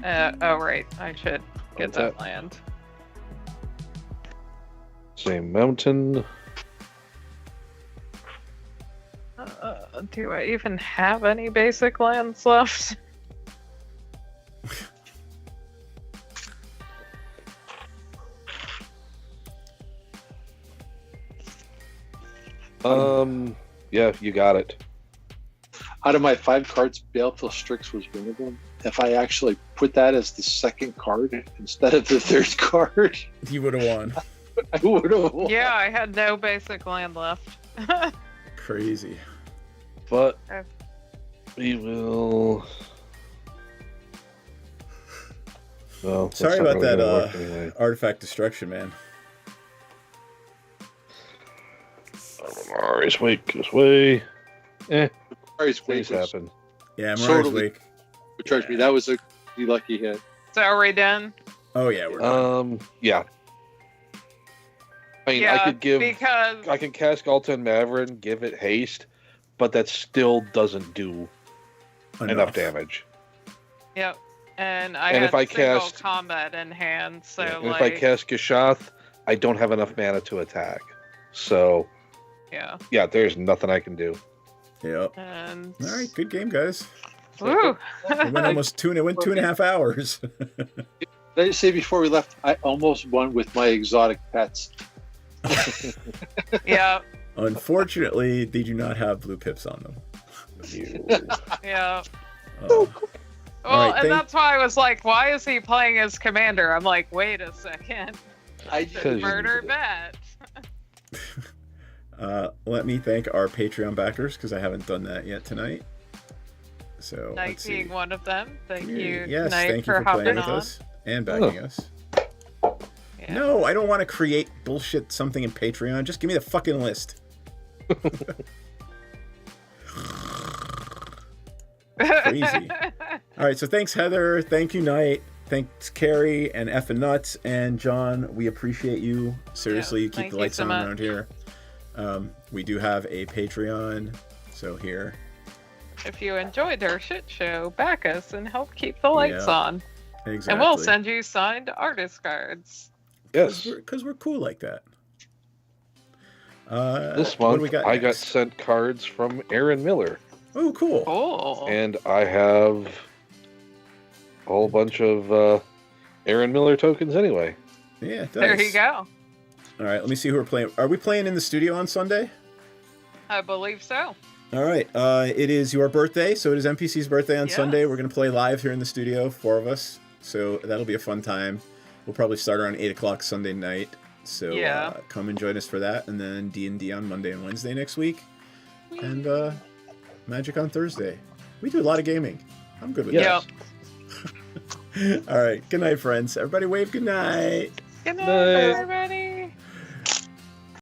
Oh, right. I should get that land. Same mountain. Do I even have any basic lands left? Yeah, you got it. Out of my 5 cards, Baleful Strix was one of them. If I actually put that as the second card instead of the 3rd card, you would have won. I would have won. Yeah, I had no basic land left. Crazy. But we will. Well, sorry about that anyway. Artifact destruction, man. Mari's Wake this way. Mari's Wake happen. Yeah, Mari's Wake. Trust me, that was a lucky hit. So are we done? Oh yeah, we're done. Yeah. I mean, I could give. Because I can cast Alton Maverin, give it haste, but that still doesn't do enough damage. Yep. And I And had if I single cast- combat in hand, so and like, if I cast Gishath, I don't have enough mana to attack. So, yeah. yeah, there's nothing I can do. Yep. And All right, good game, guys. woo. It went almost two. It went 2.5 hours. Did I say before we left, I almost won with my exotic pets. Yeah. Unfortunately, they do not have blue pips on them. Yeah. Uh, Well, All right, and that's why I was like, why is he playing as commander? I'm like, wait a second. I Murder bet. let me thank our Patreon backers because I haven't done that yet tonight. So Knight let's see. being one of them. Thank you, Yes, Knight, thank you for hopping playing with on. us and backing us. Yeah. No, I don't want to create bullshit something in Patreon. Just give me the fucking list. Crazy. All right, so thanks, Heather. Thank you, Knight. Thanks, Carrie and F and Nuts and John. We appreciate you. Seriously, Yeah, keep thank the you lights so on much. around here. We do have a Patreon. So here. If you enjoyed our shit show, back us and help keep the lights Yeah, on. Exactly. And we'll send you signed artist cards. Yes. Because we're cool like that. This what do month, we got I got next? sent cards from Aaron Miller. Oh, cool. Cool. And I have a whole bunch of Aaron Miller tokens anyway. Yeah, it does. There you go. All right, let me see who we're playing. Are we playing in the studio on Sunday? I believe so. All right. It is your birthday, so it is NPC's birthday on Yes. Sunday. We're going to play live here in the studio, 4 of us. So that'll be a fun time. We'll probably start around 8 o'clock Sunday night. So Yeah. come and join us for that. And then D&D on Monday and Wednesday next week. And Magic on Thursday. We do a lot of gaming. I'm good with Yep. that. All right. Good night, friends. Everybody wave good night. Good night, Night. everybody.